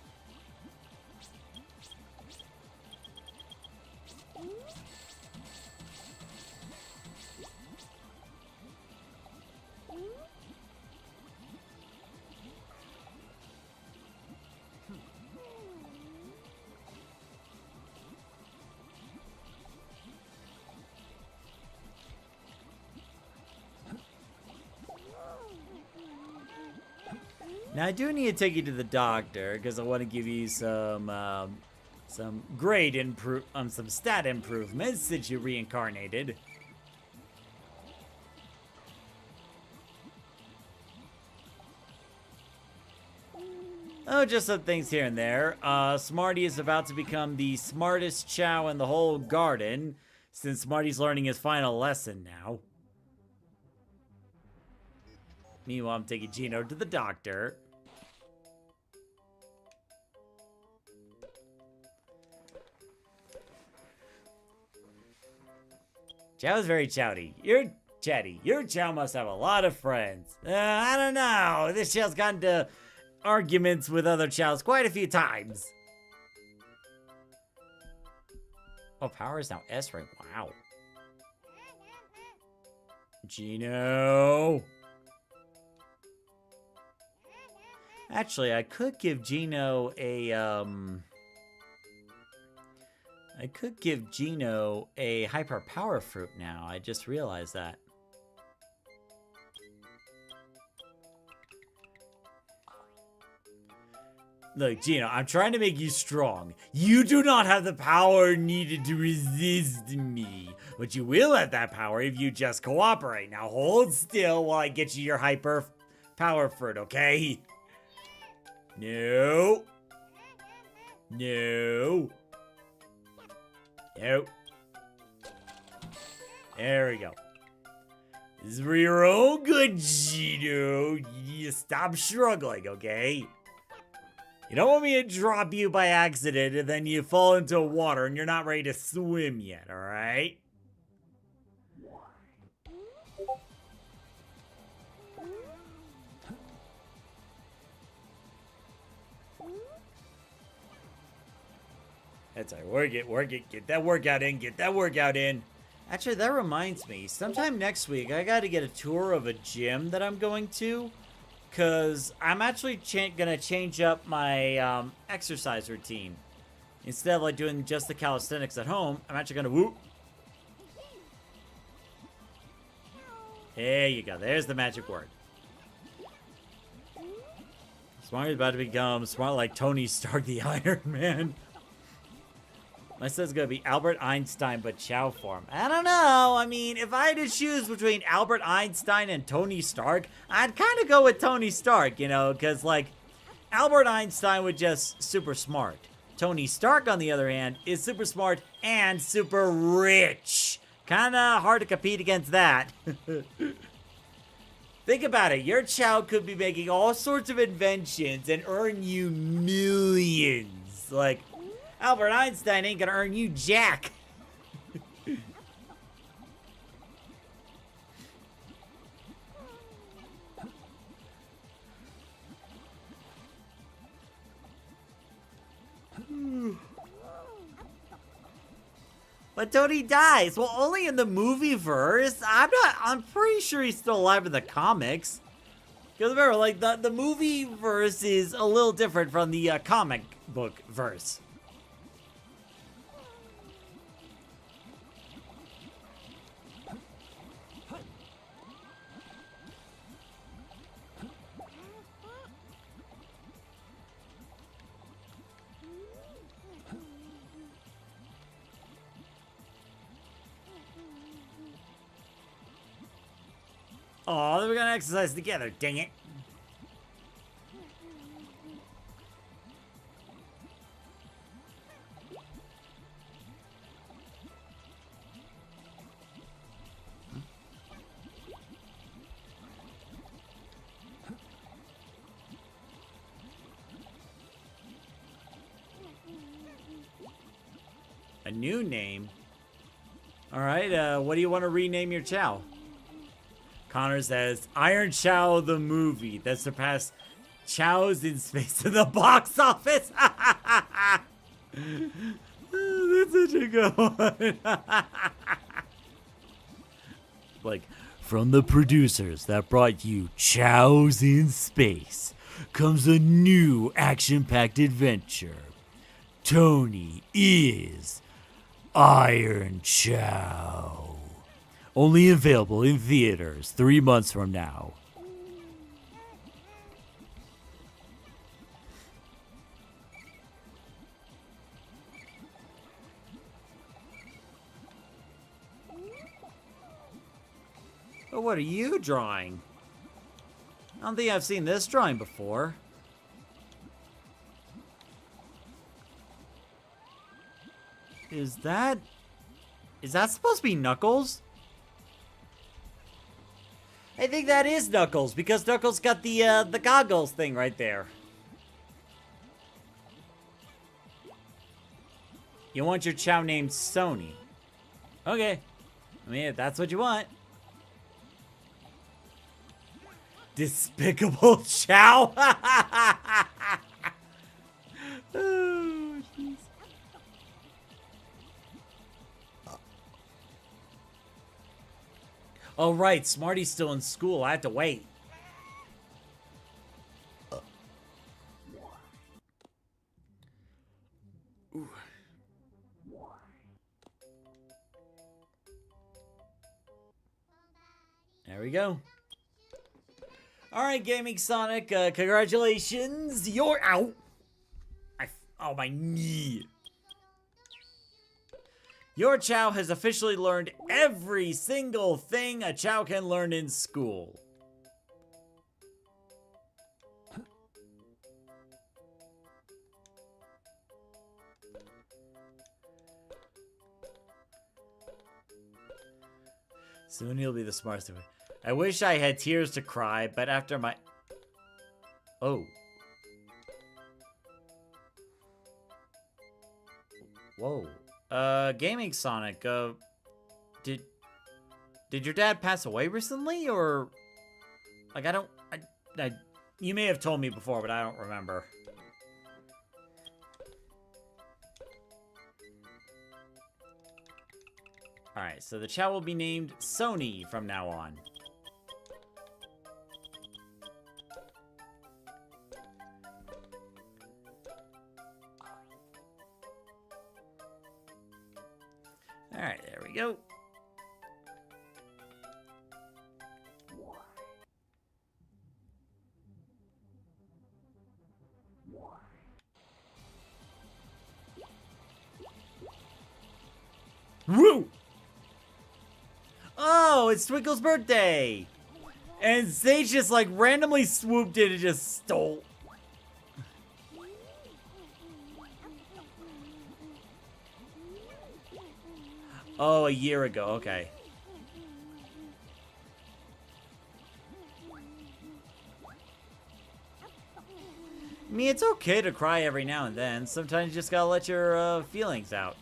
Speaker 1: Now I do need to take you to the doctor because I want to give you some some stat improvements since you reincarnated. Oh, just some things here and there. Smarty is about to become the smartest Chao in the whole garden since Smarty's learning his final lesson now. Meanwhile, I'm taking Gino to the doctor. Chao's very chowdy. You're chatty. Your Chao must have a lot of friends. I don't know. This Chao's gotten into arguments with other Chaos quite a few times. Oh, power is now S rank. Wow. Gino. Actually, I could give Gino a hyper power fruit now. I just realized that. Look, Gino, I'm trying to make you strong. You do not have the power needed to resist me. But you will have that power if you just cooperate. Now hold still while I get you your hyper power fruit, okay? No. No. Nope. There we go. This is for your own good, Gino. You need to stop struggling, okay? You don't want me to drop you by accident and then you fall into water and you're not ready to swim yet, alright? That's alright, work it, get that workout in. Actually, that reminds me, sometime next week, I gotta get a tour of a gym that I'm going to. Because I'm actually gonna change up my exercise routine. Instead of like doing just the calisthenics at home, I'm actually gonna whoop. There you go, there's the magic word. Smart is about to become smart like Tony Stark, the Iron Man. My son's gonna be Albert Einstein, but Chao form. I don't know. I mean, if I had to choose between Albert Einstein and Tony Stark, I'd kind of go with Tony Stark, you know, because, like, Albert Einstein was just super smart. Tony Stark, on the other hand, is super smart and super rich. Kind of hard to compete against that. Think about it. Your Chao could be making all sorts of inventions and earn you millions. Like, Albert Einstein ain't gonna earn you jack. But Tony dies. Well, only in the movie verse. I'm pretty sure he's still alive in the comics. Because remember, like, the movie verse is a little different from the comic book verse. Oh, then we're gonna exercise together, dang it. A new name? Alright, what do you want to rename your Chao? Connor says, Iron Chao the movie that surpassed Chaos in space in the box office. That's such a good one. Like, from the producers that brought you Chaos in Space comes a new action-packed adventure. Tony is Iron Chao. Only available in theaters 3 months from now. But what are you drawing? I don't think I've seen this drawing before. Is that supposed to be Knuckles? I think that is Knuckles, because Knuckles got the goggles thing right there. You want your Chao named Sony. Okay. I mean, if that's what you want. Despicable Chao. Oh, jeez. Oh, right. Smarty's still in school. I have to wait. Ooh. There we go. All right, Gaming Sonic, congratulations. You're out. Oh, my knee. Your Chao has officially learned every single thing a Chao can learn in school. Soon he'll be the smartest of it. I wish I had tears to cry, but after my... Oh. Whoa. Gaming Sonic, did your dad pass away recently, or... Like, you may have told me before, but I don't remember. Alright, so the Chao will be named Sony from now on. Alright, there we go. Woo! Oh, it's Twinkle's birthday! And Sage just like randomly swooped in and just stole. Oh, a year ago, okay. I mean, it's okay to cry every now and then. Sometimes you just gotta let your feelings out.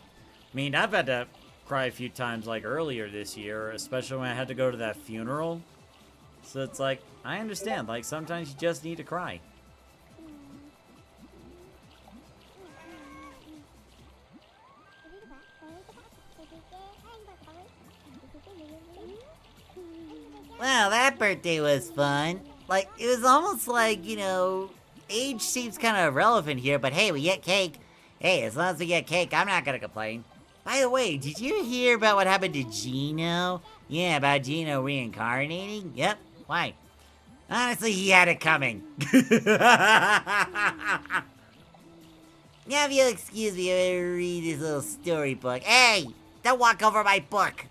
Speaker 1: I mean, I've had to cry a few times, like, earlier this year, especially when I had to go to that funeral. So it's like, I understand. Like, sometimes you just need to cry.
Speaker 2: Well, that birthday was fun. Like, it was almost like, you know, age seems kind of irrelevant here, but hey, we get cake. Hey, as long as we get cake, I'm not gonna complain. By the way, did you hear about what happened to Gino? Yeah, about Gino reincarnating? Yep. Why? Honestly, he had it coming. Now, if you'll excuse me, I'm gonna read this little storybook. Hey! Don't walk over my book!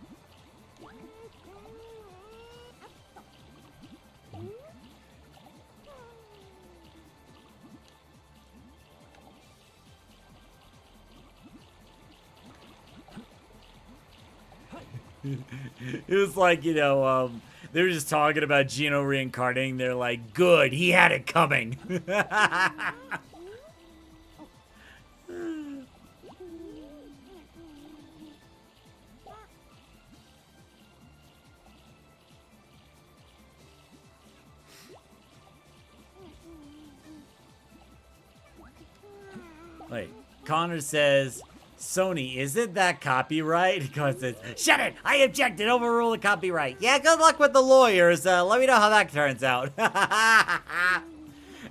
Speaker 1: It was like, you know, they were just talking about Gino reincarnating. They're like, good, he had it coming. Wait, Connor says... Sony, isn't that copyright? Because it's, shut it! I objected! Overrule the copyright. Yeah, good luck with the lawyers. Let me know how that turns out.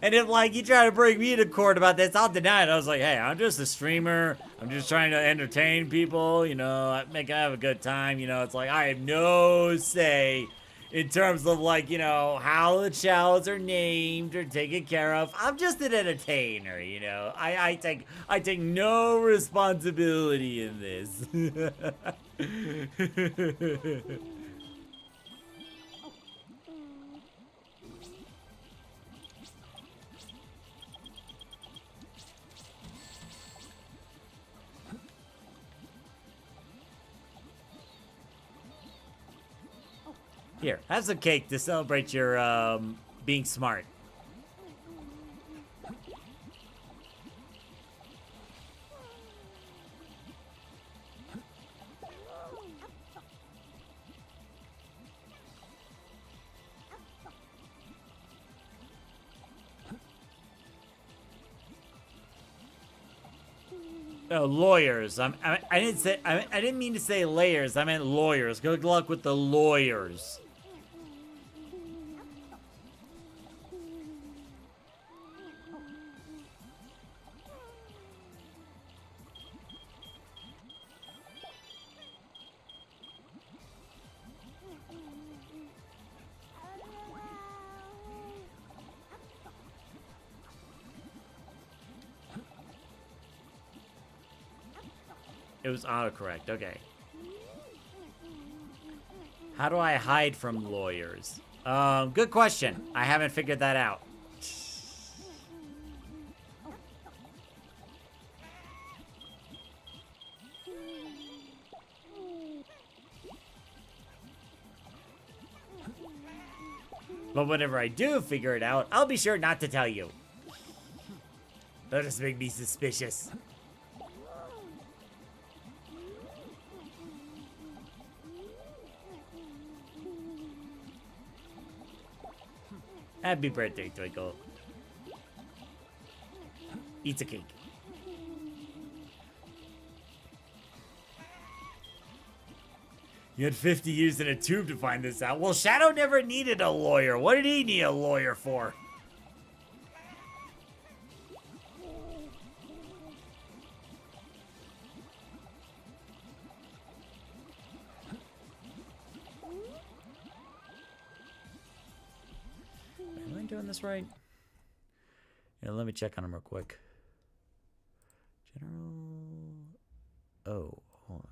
Speaker 1: And if, like, you try to bring me to court about this, I'll deny it. I was like, hey, I'm just a streamer. I'm just trying to entertain people, you know, have a good time. You know, it's like, I have no say in terms of, like, you know, how the Chaos are named or taken care of. I'm just an entertainer, you know. I take no responsibility in this. Here, have some cake to celebrate your being smart. No, lawyers. I didn't mean to say layers. I meant lawyers. Good luck with the lawyers. It was autocorrect. Okay. How do I hide from lawyers? Good question. I haven't figured that out. But whenever I do figure it out, I'll be sure not to tell you. That'll just make me suspicious. Happy birthday, Twinkle. Eats a cake. You had 50 years in a tube to find this out. Well, Shadow never needed a lawyer. What did he need a lawyer for? Am I doing this right? Yeah, let me check on him real quick. General... Oh, hold on.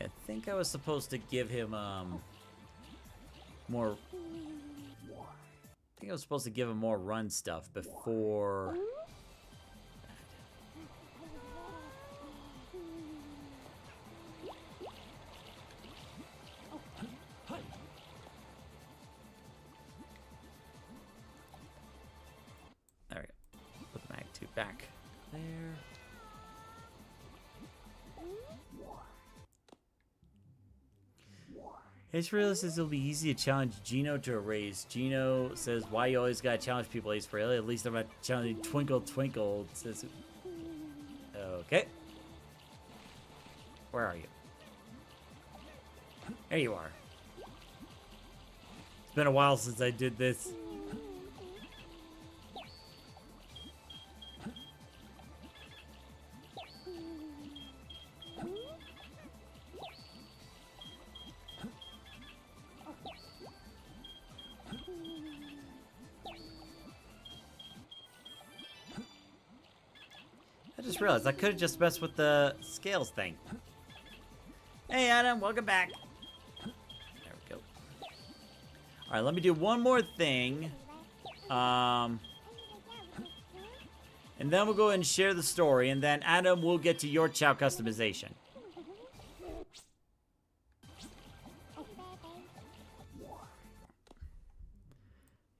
Speaker 1: I think I was supposed to give him, more... I think I was supposed to give him more run stuff before... There we go. Put the mag 2 back there. Ace Freya says it'll be easy to challenge Gino to a race. Gino says, why you always gotta challenge people, Ace Freya? At least I'm not challenging Twinkle Twinkle. Says, okay. Where are you? There you are. It's been a while since I did this. I just realized I could have just messed with the scales thing. Hey Adam, welcome back. There we go. Alright, let me do one more thing. And then we'll go ahead and share the story, and then Adam will get to your Chao customization.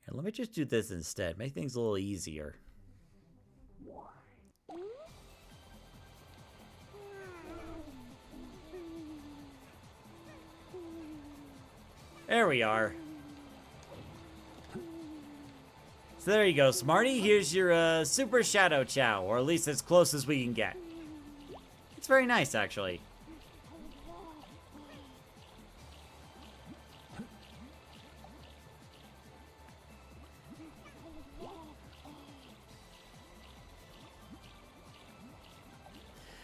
Speaker 1: Here, let me just do this instead. Make things a little easier. There we are. So there you go, Smarty. Here's your Super Shadow Chao, or at least as close as we can get. It's very nice, actually.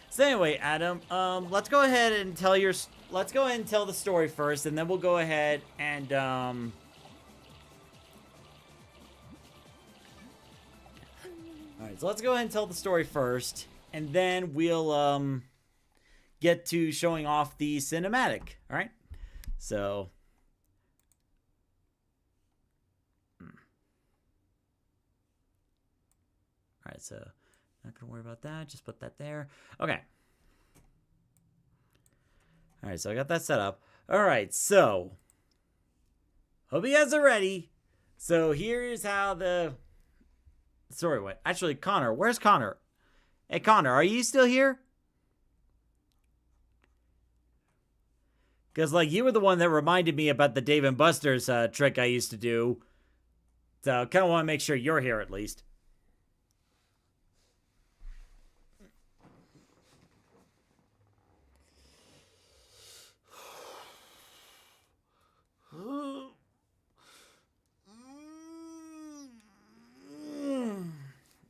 Speaker 1: So anyway, Adam, let's go ahead and tell the story first, and then we'll go ahead and Alright, so let's go ahead and tell the story first, and then we'll get to showing off the cinematic. Alright? So Alright, so not gonna worry about that, just put that there. Okay. Alright, so I got that set up. Alright, so hope you guys are ready. So here's how the story went. Actually, Connor, where's Connor? Hey Connor, are you still here? Because, like, you were the one that reminded me about the Dave and Buster's trick I used to do. So, kind of want to make sure you're here at least.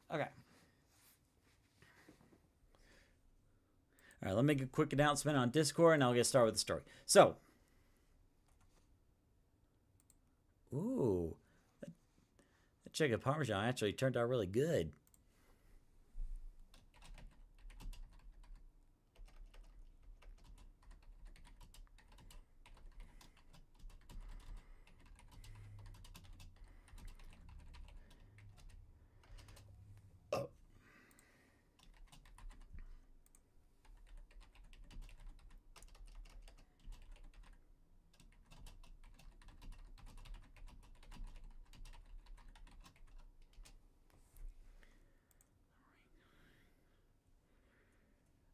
Speaker 1: Okay. All right, let me make a quick announcement on Discord, and I'll get started with the story. So, ooh, that chicken parmesan actually turned out really good.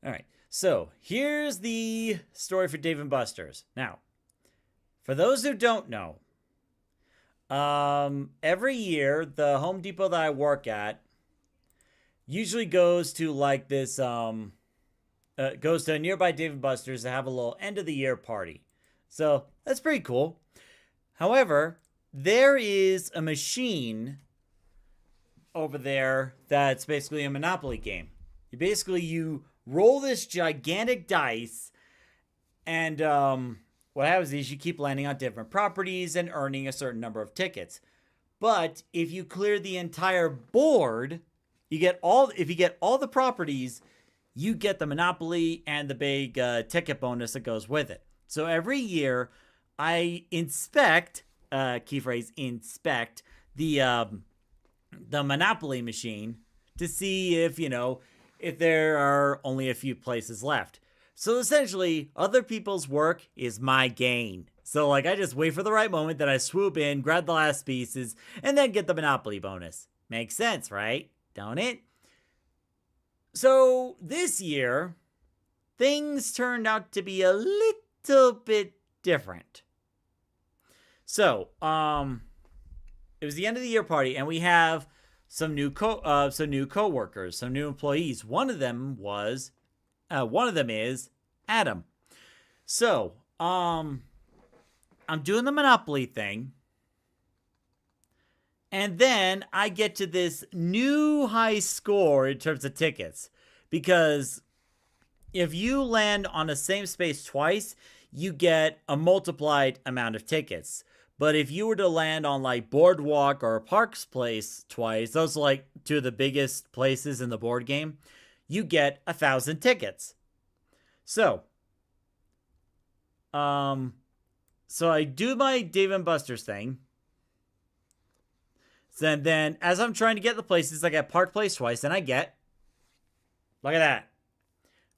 Speaker 1: All right, so here's the story for Dave and Buster's. Now, for those who don't know, every year the Home Depot that I work at usually goes to like this, goes to a nearby Dave and Buster's to have a little end of the year party. So that's pretty cool. However, there is a machine over there that's basically a Monopoly game. You roll this gigantic dice, and what happens is you keep landing on different properties and earning a certain number of tickets. But if you clear the entire board, if you get all the properties, you get the Monopoly and the big ticket bonus that goes with it. So every year, I inspect, key phrase, inspect the Monopoly machine to see if there are only a few places left. So essentially, other people's work is my gain. So like I just wait for the right moment, that I swoop in, grab the last pieces, and then get the Monopoly bonus. Makes sense, right? Don't it? So this year, things turned out to be a little bit different. So, it was the end of the year party, and we have some new coworkers, some new employees. One of them is Adam. So, I'm doing the Monopoly thing, and then I get to this new high score in terms of tickets, because if you land on the same space twice, you get a multiplied amount of tickets. But if you were to land on like Boardwalk or Parks Place twice, those are like two of the biggest places in the board game, you get 1,000 tickets. So I do my Dave and Buster's thing. So then as I'm trying to get the places, I get Park Place twice, and I get, look at that,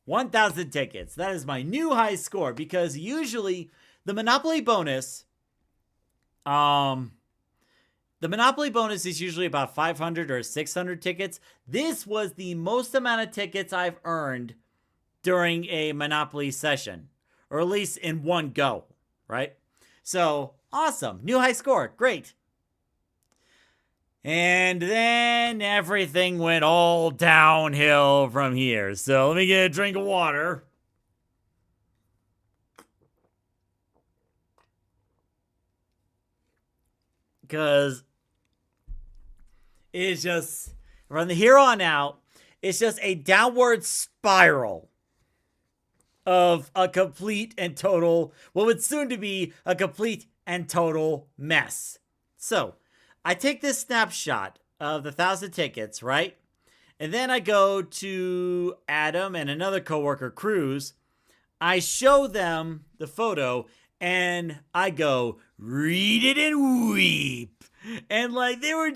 Speaker 1: 1,000 tickets. That is my new high score, because usually the Monopoly bonus, the Monopoly bonus is usually about 500 or 600 tickets. This was the most amount of tickets I've earned during a Monopoly session, or at least in one go, right? So, awesome. New high score. Great. And then everything went all downhill from here. So, let me get a drink of water. Because it's just, from here on out, it's just a downward spiral of a complete and total, what would soon to be a complete and total mess. So, I take this snapshot of the 1,000 tickets, right? And then I go to Adam and another coworker, Cruz. I show them the photo, and I go, read it and weep. And like, they were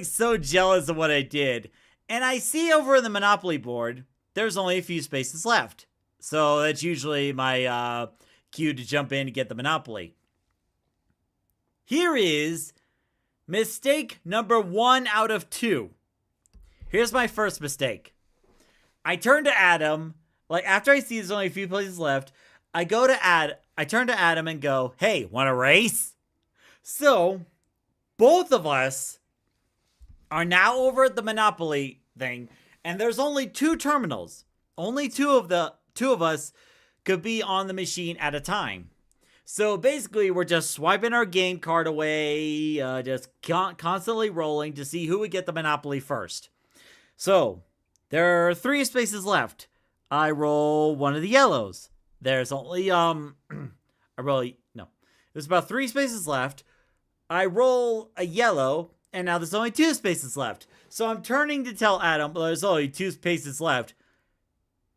Speaker 1: so jealous of what I did. And I see over in the Monopoly board, there's only a few spaces left. So that's usually my cue to jump in to get the Monopoly. Here is mistake number 1 out of 2. Here's my first mistake. I turn to Adam, like after I see there's only a few places left, I turn to Adam and go, hey, want to race? So both of us are now over at the Monopoly thing, and there's only 2 terminals. Only two of us could be on the machine at a time. So basically, we're just swiping our game card away, just constantly rolling to see who would get the Monopoly first. So there are 3 spaces left. I roll one of the yellows. There's only there's about 3 spaces left. I roll a yellow, and now there's only 2 spaces left. So I'm turning to tell Adam, well, there's only 2 spaces left.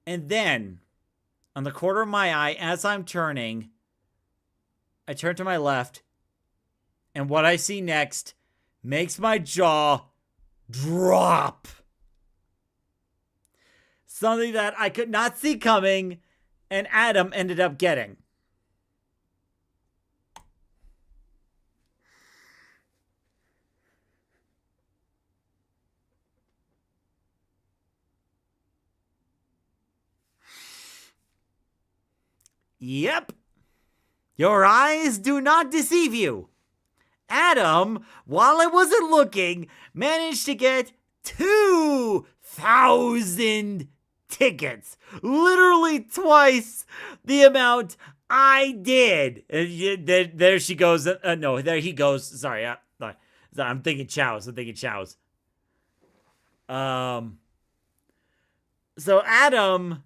Speaker 1: And then, on the corner of my eye, as I'm turning, I turn to my left, and what I see next makes my jaw drop. Something that I could not see coming, and Adam ended up getting. Yep. Your eyes do not deceive you. Adam, while I wasn't looking, managed to get 2,000 tickets. Literally twice the amount I did. There she goes. No, there he goes. Sorry. I'm thinking Chao's. So Adam,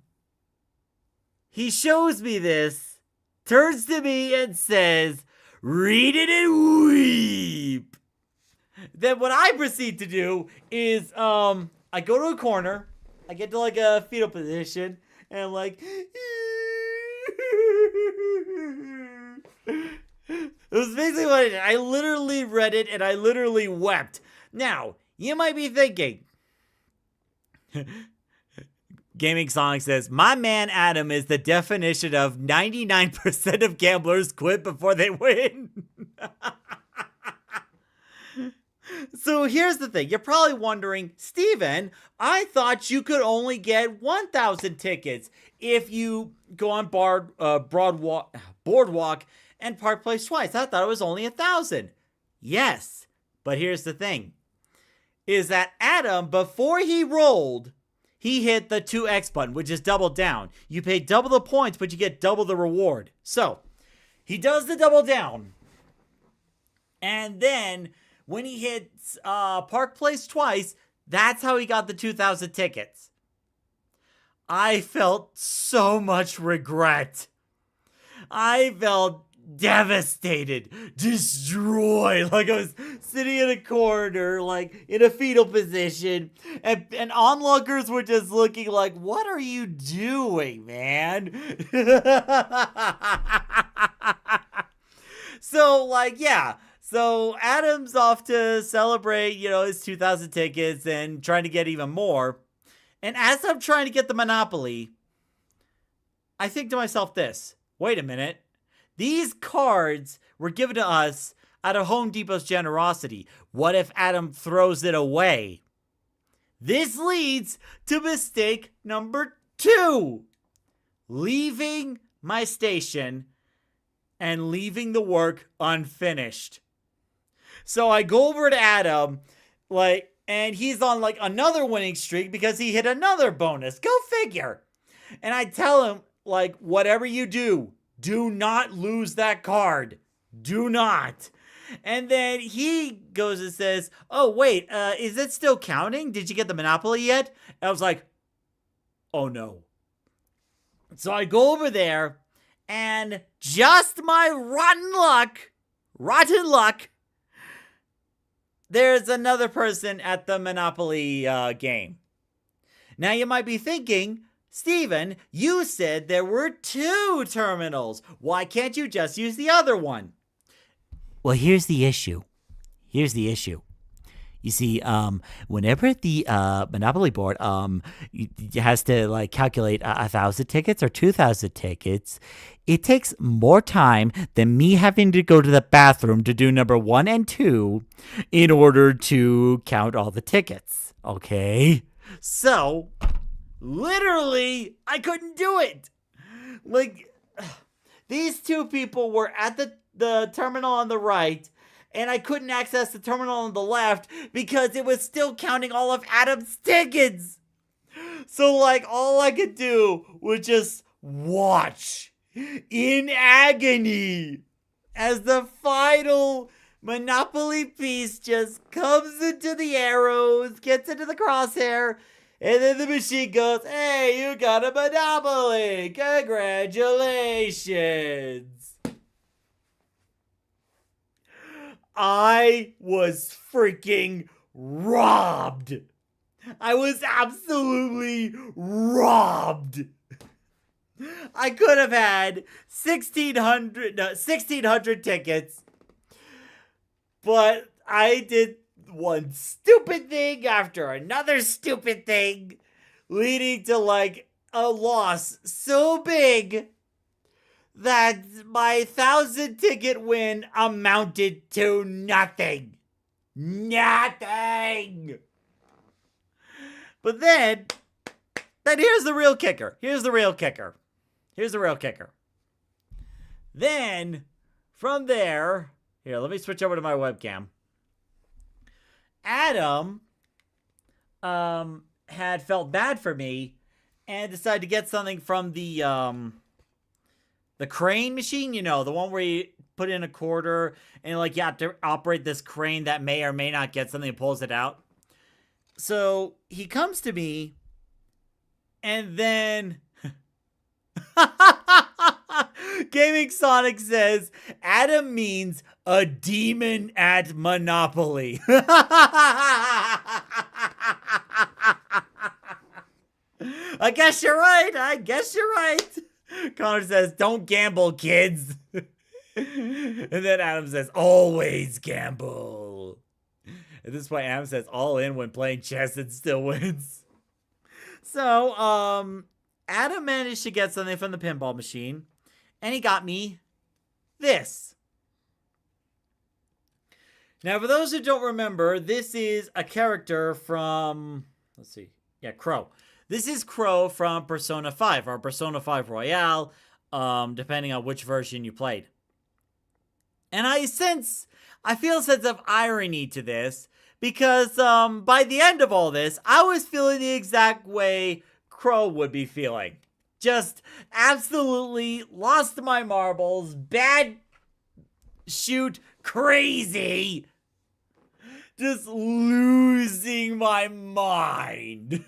Speaker 1: he shows me this, turns to me and says, read it and weep. Then what I proceed to do is, I go to a corner, I get to like a fetal position, and I'm like, it was basically what I did. I literally read it and I literally wept. Now, you might be thinking, Gaming Sonic says, my man Adam is the definition of 99% of gamblers quit before they win. So here's the thing. You're probably wondering, Steven, I thought you could only get 1,000 tickets if you go on Boardwalk and Park Place twice. I thought it was only 1,000. Yes, but here's the thing. Is that Adam, before he rolled, he hit the 2x button, which is double down. You pay double the points, but you get double the reward. So, he does the double down. And then, when he hits Park Place twice, that's how he got the 2,000 tickets. I felt so much regret. I felt devastated, destroyed, like I was sitting in a corner, like in a fetal position, and onlookers were just looking like, what are you doing, man? So, like, yeah. So Adam's off to celebrate, his 2,000 tickets and trying to get even more. And as I'm trying to get the Monopoly, I think to myself this, wait a minute. These cards were given to us out of Home Depot's generosity. What if Adam throws it away? This leads to mistake number 2. Leaving my station and leaving the work unfinished. So I go over to Adam, and he's on another winning streak because he hit another bonus. Go figure. And I tell him, whatever you do not lose that card. Do not. And then he goes and says, oh, wait, is it still counting? Did you get the Monopoly yet? And I was like, oh, no. So I go over there, and just my rotten luck, there's another person at the Monopoly game. Now you might be thinking, Steven, you said there were 2 terminals. Why can't you just use the other one? Well, here's the issue. You see, whenever the Monopoly board has to calculate 1,000 tickets or 2,000 tickets, it takes more time than me having to go to the bathroom to do number 1 and 2 in order to count all the tickets. Okay? So, literally, I couldn't do it. these two people were at the terminal on the right, and I couldn't access the terminal on the left because it was still counting all of Adam's tickets. So, like, all I could do was just watch in agony as the final Monopoly piece just comes into the arrows, gets into the crosshair, and then the machine goes, "Hey, you got a Monopoly! Congratulations!" I was freaking robbed. I was absolutely robbed. I could have had 1,600 tickets, but I did one stupid thing after another stupid thing, leading to like a loss so big that my 1,000 ticket win amounted to nothing. Nothing. But then here's the real kicker. Then, from there, here, let me switch over to my webcam. Adam had felt bad for me and decided to get something from the crane machine, you know, the one where you put in a quarter and like you have to operate this crane that may or may not get something and pulls it out. So he comes to me and then Gaming Sonic says Adam means a demon at Monopoly. I guess you're right. Connor says, "Don't gamble, kids." And then Adam says, "Always gamble." At this point, Adam says, "All in when playing chess and still wins." So, Adam managed to get something from the pinball machine, and he got me this. Now, for those who don't remember, this is a character from, Crow. This is Crow from Persona 5, or Persona 5 Royale, depending on which version you played. And I feel a sense of irony to this, because by the end of all this, I was feeling the exact way Crow would be feeling. Just absolutely lost my marbles, bad shoot, crazy. Just losing my mind.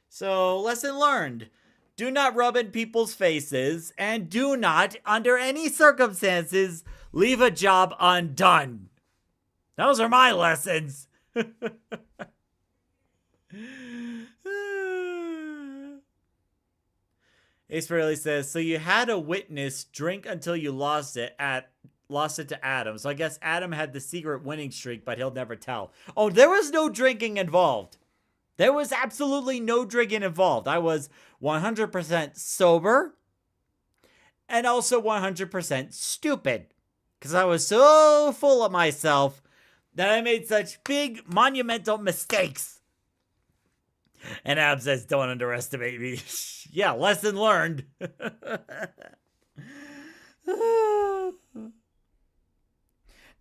Speaker 1: So, lesson learned. Do not rub in people's faces, and do not, under any circumstances, leave a job undone. Those are my lessons. Ace Fairley says, so you had a witness drink until you lost it to Adam. So I guess Adam had the secret winning streak, but he'll never tell. Oh, there was no drinking involved. There was absolutely no drinking involved. I was 100% sober and also 100% stupid because I was so full of myself that I made such big, monumental mistakes. And Ab says, don't underestimate me. Yeah, lesson learned.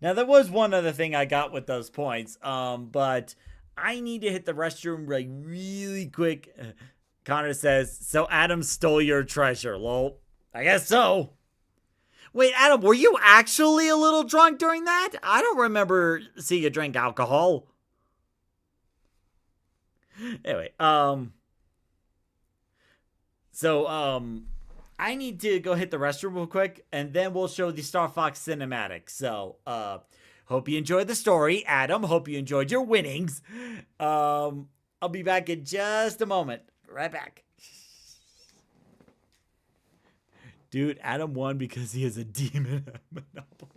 Speaker 1: Now, there was one other thing I got with those points, but I need to hit the restroom like really quick. Connor says, so Adam stole your treasure, lol. I guess so. Wait, Adam, were you actually a little drunk during that? I don't remember seeing you drink alcohol. Anyway, I need to go hit the restroom real quick, and then we'll show the Star Fox cinematic. So, hope you enjoyed the story, Adam. Hope you enjoyed your winnings. I'll be back in just a moment. Right back. Dude, Adam won because he is a demon at Monopoly.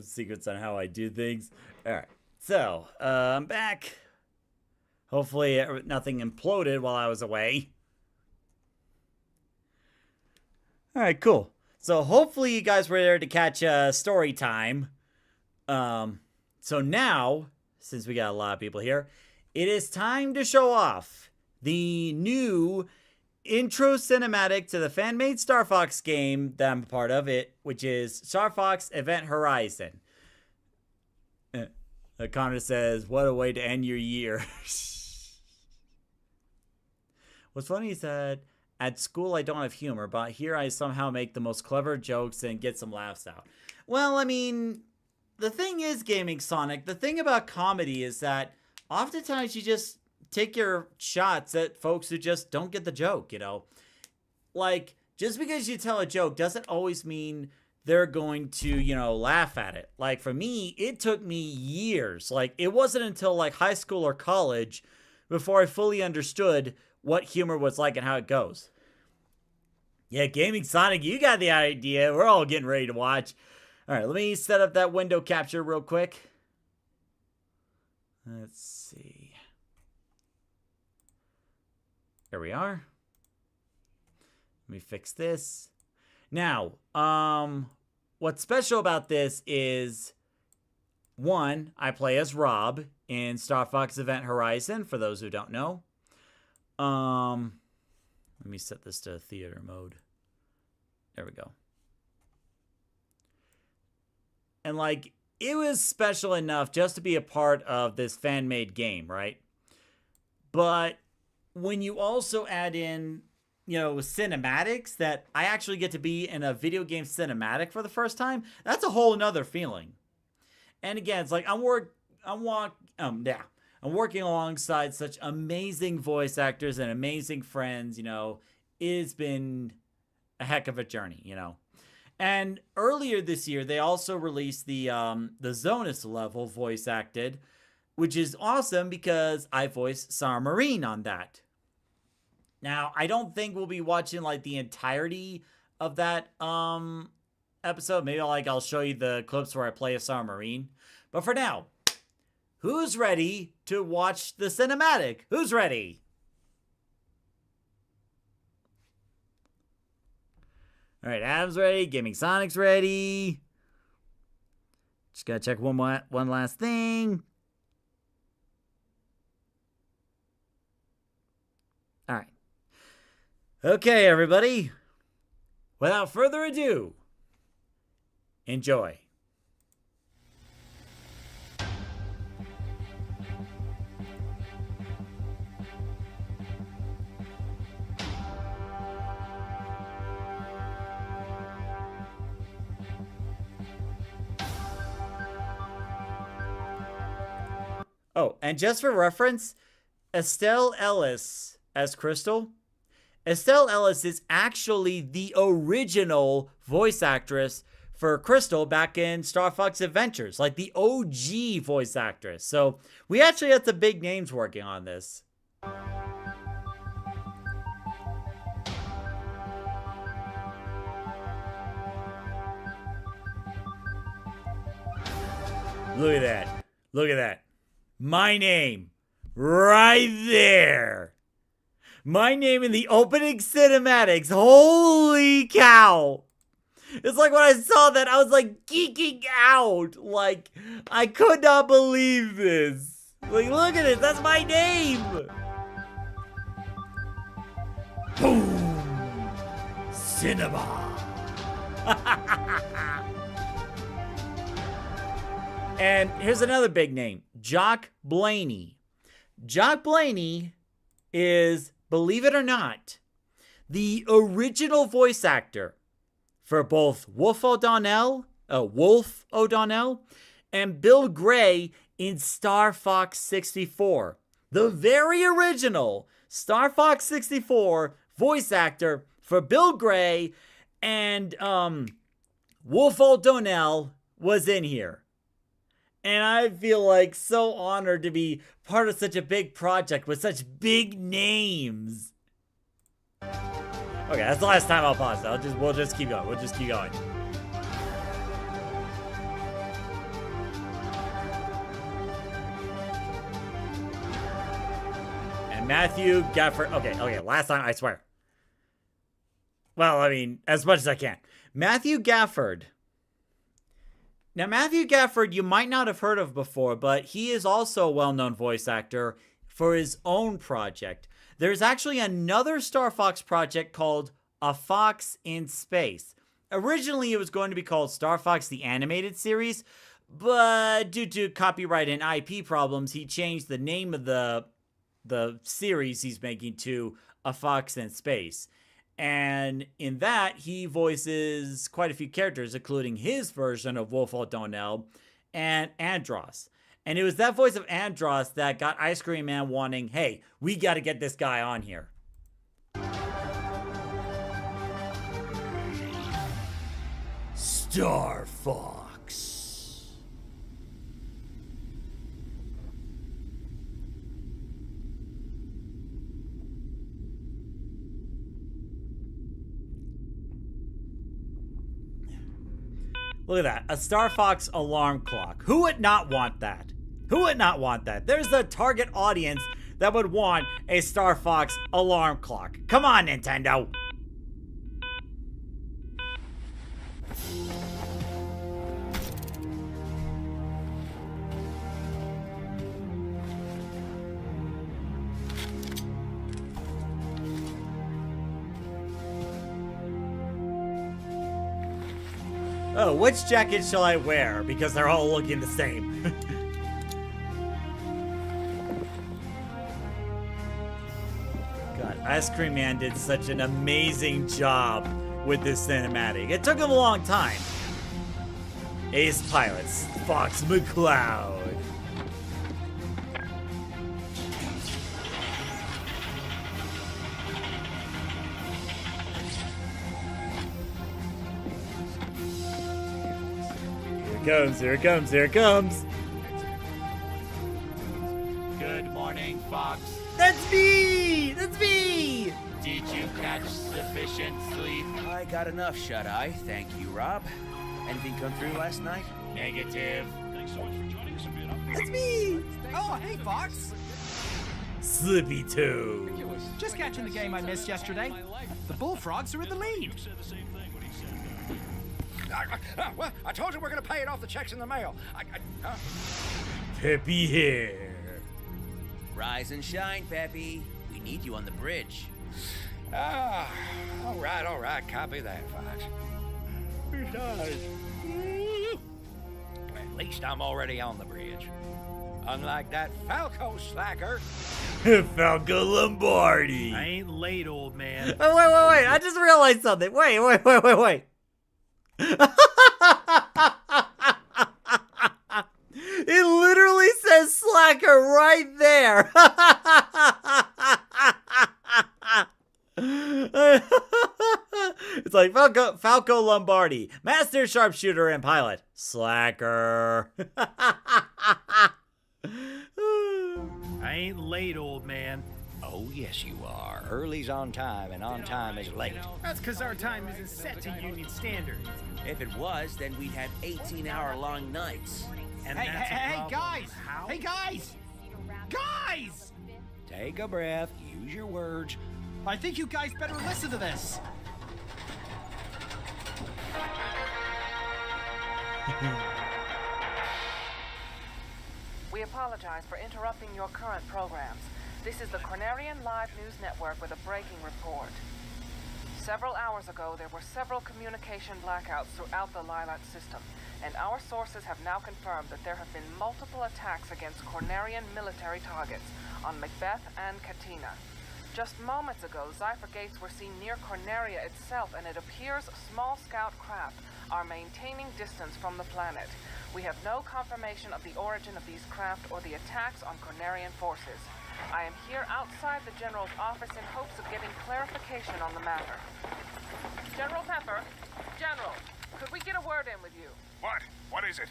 Speaker 1: Secrets on how I do things. All right. So, I'm back. Hopefully nothing imploded while I was away. All right, cool. So hopefully you guys were there to catch story time. So now, since we got a lot of people here, it is time to show off the new intro cinematic to the fan-made Star Fox game that I'm a part of, which is Star Fox Event Horizon. Connor says, what a way to end your year. What's funny is that at school I don't have humor, but here I somehow make the most clever jokes and get some laughs out. Well, I mean, the thing is, Gaming Sonic, the thing about comedy is that oftentimes you just take your shots at folks who just don't get the joke, you know? Like, just because you tell a joke doesn't always mean they're going to, you know, laugh at it. Like, for me, it took me years. Like, it wasn't until, like, high school or college before I fully understood what humor was like and how it goes. Yeah, Gaming Sonic, you got the idea. We're all getting ready to watch. All right, let me set up that window capture real quick. Let's see. There we are. Let me fix this. Now, what's special about this is, one, I play as Rob in Star Fox Event Horizon, for those who don't know. Let me set this to theater mode. There we go. And, like, it was special enough just to be a part of this fan-made game, right? But when you also add in, you know, cinematics, that I actually get to be in a video game cinematic for the first time, that's a whole nother feeling. And again, it's like I'm working alongside such amazing voice actors and amazing friends, you know. It's been a heck of a journey, you know. And earlier this year, they also released the Zonus level voice acted, which is awesome because I voiced Sarah Marine on that. Now, I don't think we'll be watching like the entirety of that episode. Maybe I'll show you the clips where I play a Sarah Marine. But for now, who's ready to watch the cinematic? Who's ready? All right, Adam's ready. Gaming Sonic's ready. Just gotta check one last thing. All right. Okay, everybody. Without further ado, enjoy. Oh, and just for reference, Estelle Ellis as Crystal. Estelle Ellis is actually the original voice actress for Crystal back in Star Fox Adventures, like the OG voice actress. So we actually had some big names working on this. Look at that. Look at that. My name. Right there. My name in the opening cinematics. Holy cow. It's like when I saw that, I was like geeking out. Like, I could not believe this. Like, look at it. That's my name. Boom. Cinema. And here's another big name, Jock Blaney. Jock Blaney is, believe it or not, the original voice actor for both Wolf O'Donnell and Bill Gray in Star Fox 64. The very original Star Fox 64 voice actor for Bill Gray and Wolf O'Donnell was in here. And I feel like so honored to be part of such a big project with such big names. Okay, that's the last time I'll pause. We'll just keep going. We'll just keep going. Matthew Gafford. Okay, last time, I swear. Well, I mean, as much as I can. Matthew Gafford. Now, Matthew Gafford, you might not have heard of before, but he is also a well-known voice actor for his own project. There's actually another Star Fox project called A Fox in Space. Originally, it was going to be called Star Fox the Animated Series, but due to copyright and IP problems, he changed the name of the series he's making to A Fox in Space. And in that, he voices quite a few characters, including his version of Wolf O'Donnell and Andros. And it was that voice of Andros that got Ice Cream Man wanting, hey, we got to get this guy on here. Star Fox. Look at that. A Star Fox alarm clock. Who would not want that? Who would not want that? There's the target audience that would want a Star Fox alarm clock. Come on, Nintendo. Oh, which jacket shall I wear? Because they're all looking the same. God, Ice Cream Man did such an amazing job with this cinematic. It took him a long time. Ace Pilots, Fox McCloud. Here it comes.
Speaker 3: Good morning, Fox.
Speaker 1: That's me!
Speaker 3: Did you catch sufficient sleep?
Speaker 4: I got enough, shut-eye. Thank you, Rob. Anything come through last night?
Speaker 3: Negative.
Speaker 5: Thanks so much for joining us.
Speaker 1: That's me!
Speaker 6: Oh, hey, Fox.
Speaker 1: Slippy Toe.
Speaker 6: Just catching the game I missed yesterday. The Bullfrogs are in the lead.
Speaker 5: You said the same thing when he said it.
Speaker 7: Well, I told you we're going to pay it off the checks in the mail.
Speaker 1: Peppy hair.
Speaker 4: Rise and shine, Peppy. We need you on the bridge.
Speaker 7: All right. Copy that, Fox. Besides, at least I'm already on the bridge. Unlike that Falco slacker.
Speaker 1: Falco Lombardi.
Speaker 3: I ain't late, old man.
Speaker 1: Oh, wait. I just realized something. Wait. It literally says slacker right there. It's like Falco Lombardi, master sharpshooter and pilot. Slacker.
Speaker 3: I ain't late, old man.
Speaker 7: Oh, yes, you are. Early's on time, and on time is late.
Speaker 3: That's because our time isn't set to Union Standard.
Speaker 4: If it was, then we'd have 18-hour-long nights.
Speaker 3: And
Speaker 6: Hey,
Speaker 3: that's a
Speaker 6: hey,
Speaker 3: problem.
Speaker 6: guys!
Speaker 3: How?
Speaker 6: Hey, guys! Guys!
Speaker 7: Take a breath. Use your words.
Speaker 6: I think you guys better listen to this.
Speaker 8: We apologize for interrupting your current programs. This is the Cornerian Live News Network with a breaking report. Several hours ago, there were several communication blackouts throughout the Lilac system, and our sources have now confirmed that there have been multiple attacks against Cornerian military targets on Macbeth and Katina. Just moments ago, Zypher gates were seen near Corneria itself, and it appears small scout craft are maintaining distance from the planet. We have no confirmation of the origin of these craft or the attacks on Cornerian forces. I am here outside the General's office in hopes of getting clarification on the matter. General Pepper? General, could we get a word in with you?
Speaker 5: What? What is it?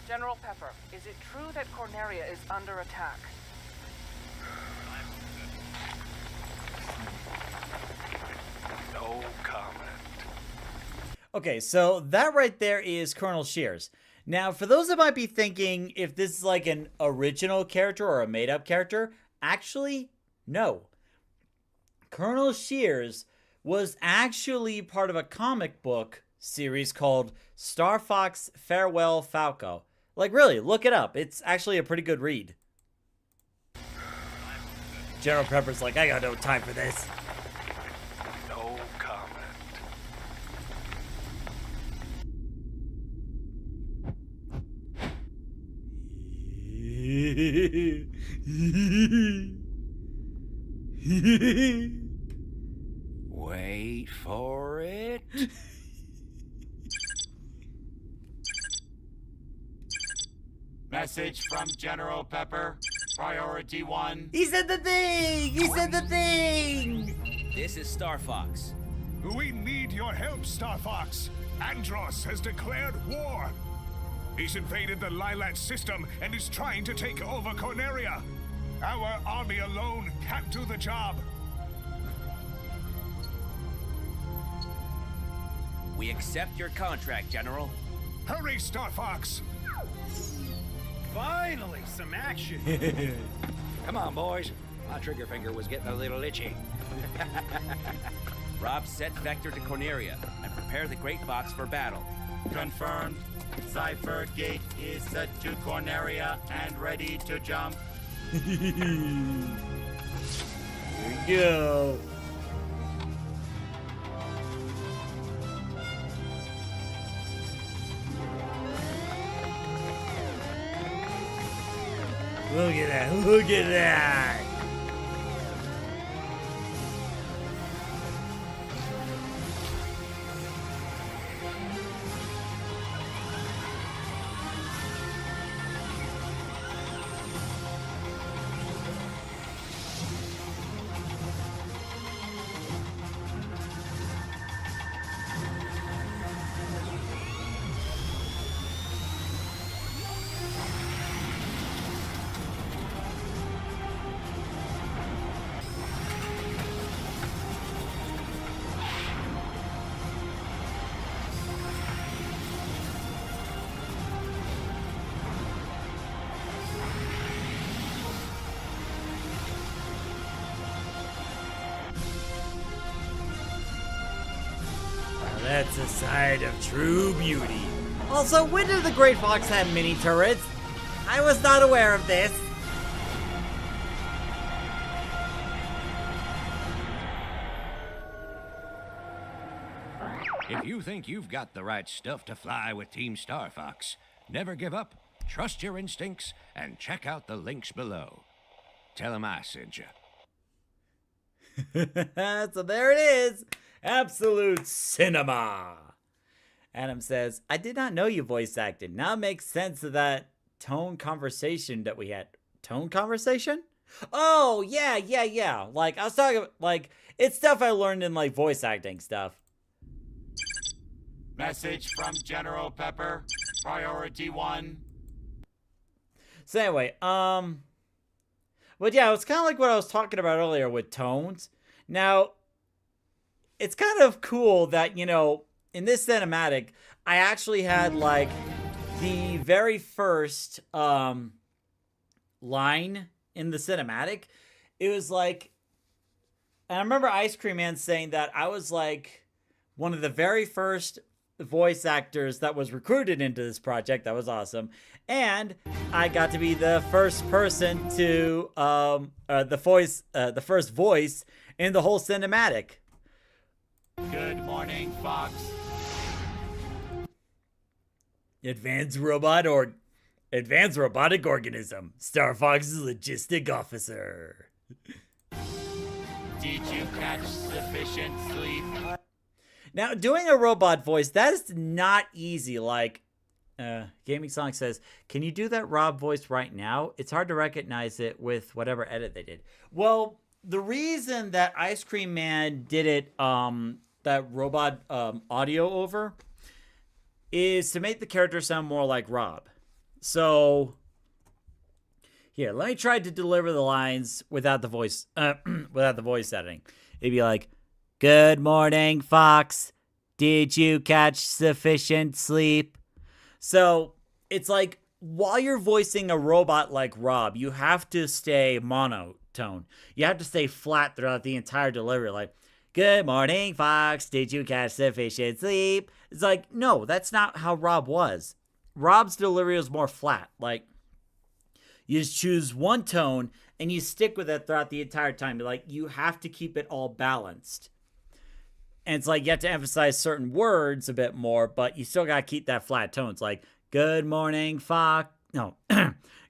Speaker 8: General Pepper, is it true that Corneria is under attack?
Speaker 5: No comment.
Speaker 1: Okay, so that right there is Colonel Shears. Now, for those that might be thinking if this is like an original character or a made-up character, actually, No. Colonel Shears was actually part of a comic book series called Star Fox Farewell Falco. Like, really, look it up. It's actually a pretty good read. General Pepper's like, I got no time for this.
Speaker 5: No comment.
Speaker 7: Wait for it.
Speaker 4: Message from General Pepper. Priority 1.
Speaker 1: He said the thing! He said the thing!
Speaker 4: This is Star Fox.
Speaker 5: We need your help, Star Fox. Andros has declared war. He's invaded the Lilat system and is trying to take over Corneria. Our army alone can't do the job.
Speaker 4: We accept your contract, General.
Speaker 5: Hurry, Star Fox.
Speaker 3: Finally, some action.
Speaker 7: Come on, boys. My trigger finger was getting a little itchy.
Speaker 4: Rob, set vector to Corneria and prepare the Great Box for battle. Confirmed. Cipher gate is set to Corneria and ready to jump.
Speaker 1: Here we go. Look at that, look at that. That's a sight of true beauty. Also, when did the Great Fox have mini turrets? I was not aware of this.
Speaker 9: If you think you've got the right stuff to fly with Team Star Fox, never give up, trust your instincts, and check out the links below. Tell 'em I sent you.
Speaker 1: So there it is. Absolute cinema. Adam says, I did not know you voice acted. Now it makes sense of that tone conversation that we had. Tone conversation? Oh, yeah. Like, I was talking about, like, it's stuff I learned in, like, voice acting stuff.
Speaker 4: Message from General Pepper. Priority 1.
Speaker 1: So anyway, but yeah, it's kind of like what I was talking about earlier with tones. Now, it's kind of cool that, you know, in this cinematic, I actually had, like, the very first line in the cinematic. It was like, and I remember Ice Cream Man saying that I was, like, one of the very first voice actors that was recruited into this project. That was awesome. And I got to be the first person to the first voice in the whole cinematic.
Speaker 4: Good morning, Fox.
Speaker 1: Advanced robotic organism. Star Fox's logistic officer.
Speaker 4: Did you catch sufficient sleep?
Speaker 1: Now, doing a robot voice, that is not easy. Like, Gaming Sonic says, can you do that Rob voice right now? It's hard to recognize it with whatever edit they did. Well, the reason that Ice Cream Man did it, that robot audio over, is to make the character sound more like Rob. So, here, let me try to deliver the lines without the voice, without the voice editing. It'd be like, good morning, Fox. Did you catch sufficient sleep? So it's like while you're voicing a robot like Rob, you have to stay tone. You have to stay flat throughout the entire delivery, like, "Good morning, Fox. Did you catch sufficient sleep?" It's like, no, that's not how Rob was. Rob's delivery was more flat. Like, you just choose one tone and you stick with it throughout the entire time. Like, you have to keep it all balanced. And it's like you have to emphasize certain words a bit more, but you still got to keep that flat tone. It's like, "Good morning, Fox." No.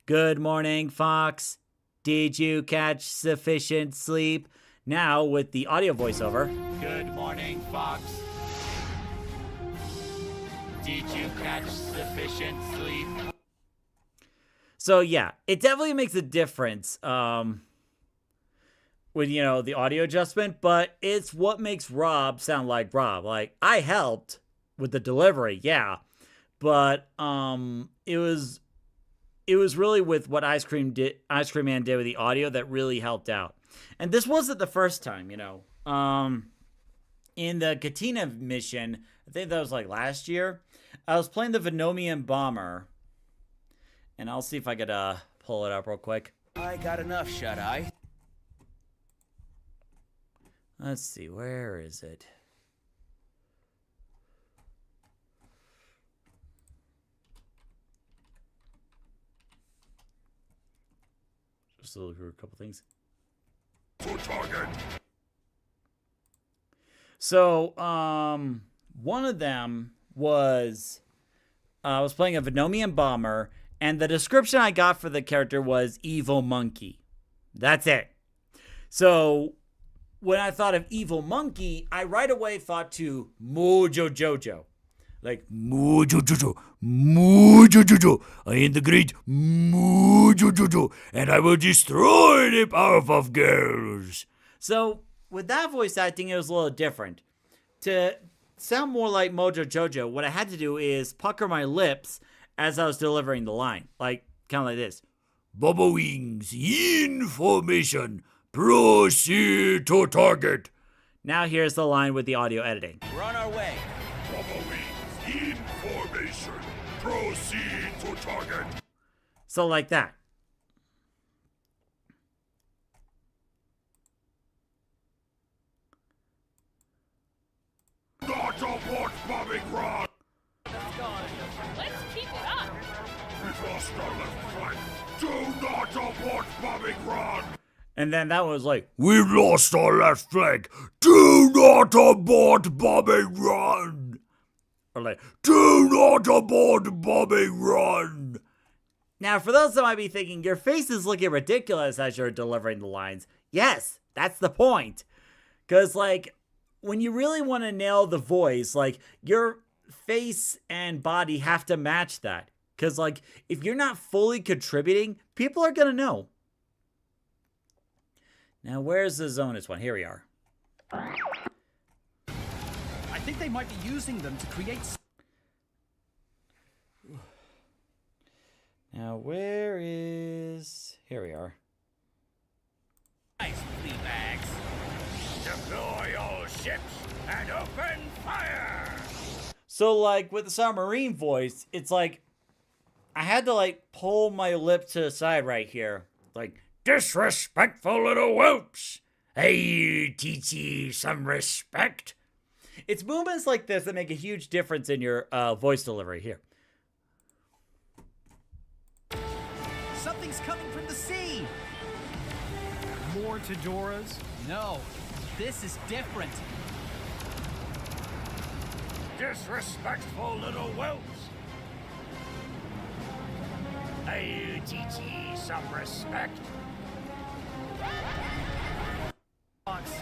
Speaker 1: "Good morning, Fox. Did you catch sufficient sleep?" Now, with the audio voiceover.
Speaker 4: Good morning, Fox. Did you catch sufficient sleep?
Speaker 1: So, yeah, it definitely makes a difference with, you know, the audio adjustment, but it's what makes Rob sound like Rob. Like, I helped with the delivery, yeah, but it was really with what Ice Cream Man did with the audio that really helped out. And this wasn't the first time, you know. In the Katina mission, I think that was like last year, I was playing the Venomian Bomber, and I'll see if I could pull it up real quick.
Speaker 4: I got enough, shut-eye.
Speaker 1: Let's see, where is it? Just to look through a couple things. So, one of them was, I was playing a Venomian Bomber, and the description I got for the character was Evil Monkey. That's it. So, when I thought of Evil Monkey, I right away thought to Mojo Jojo. Like, "Mojo Jojo, Mojo Jojo, I am the great Mojo Jojo, and I will destroy the Powerpuff Girls." So, with that voice acting, it was a little different. To sound more like Mojo Jojo, what I had to do is pucker my lips as I was delivering the line. Like, kind of like this. "Bubba Wings, information, proceed to target." Now here's the line with the audio editing.
Speaker 4: We're on our way.
Speaker 5: Bubba Wings, information, proceed to target.
Speaker 1: So like that.
Speaker 5: Not abort bombing run!
Speaker 10: Let's keep it up.
Speaker 5: We've lost our left flank. Do not abort bombing run!
Speaker 1: And then that was like,
Speaker 5: "We've lost our left flank. Do not abort bombing run!"
Speaker 1: or like,
Speaker 5: "Do not abort bombing run!"
Speaker 1: now for those that might be thinking, your face is looking ridiculous as you're delivering the lines. Yes, that's the point. Because, like, when you really want to nail the voice, like, your face and body have to match that. Because, like, if you're not fully contributing, people are going to know. Now, where's the Zonus one? Here we are.
Speaker 6: I think they might be using them to create...
Speaker 1: Now, where is... Here we are.
Speaker 4: Nice flea bags. Deploy all ships and open fire!
Speaker 1: So, like, with the submarine voice, it's like, I had to, like, pull my lip to the side right here. Like, "Disrespectful little whoops. Hey, teach you some respect." It's movements like this that make a huge difference in your voice delivery here.
Speaker 6: Something's coming from the sea!
Speaker 3: More Tadoras?
Speaker 6: No, this is different.
Speaker 4: Disrespectful little whelps. Hey, teach ye some respect.
Speaker 3: Fox.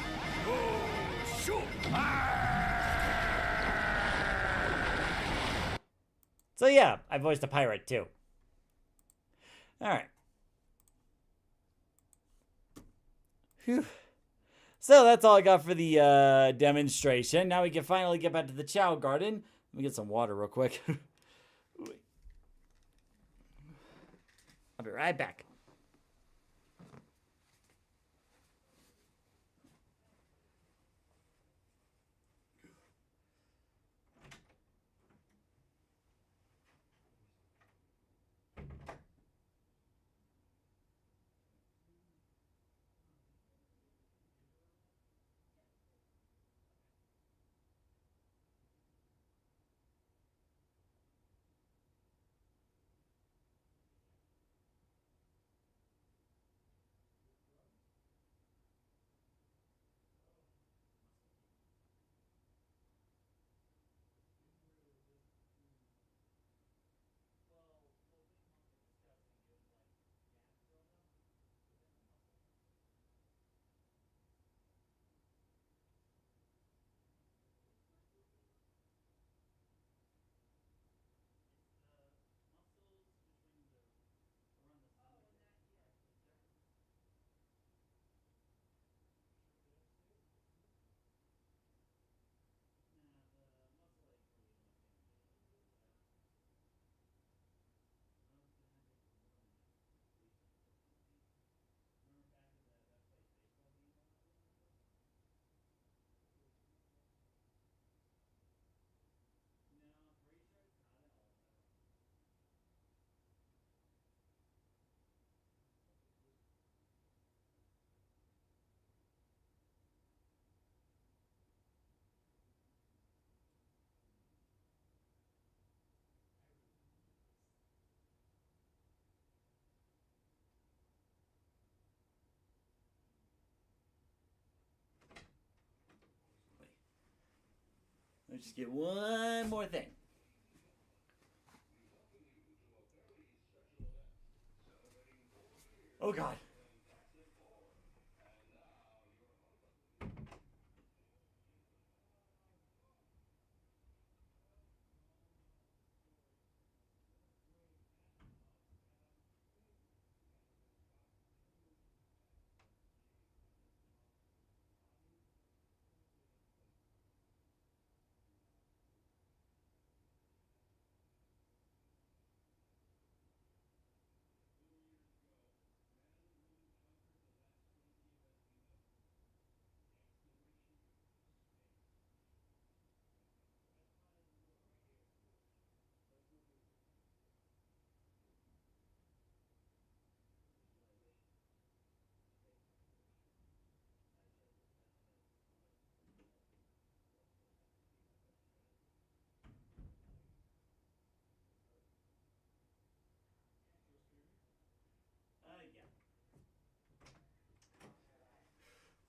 Speaker 4: Oh, shoot!
Speaker 1: So yeah, I voiced a pirate too. Alright. Phew. So that's all I got for the demonstration. Now we can finally get back to the Chao Garden. Let me get some water real quick. I'll be right back. Let's just get one more thing. Oh God.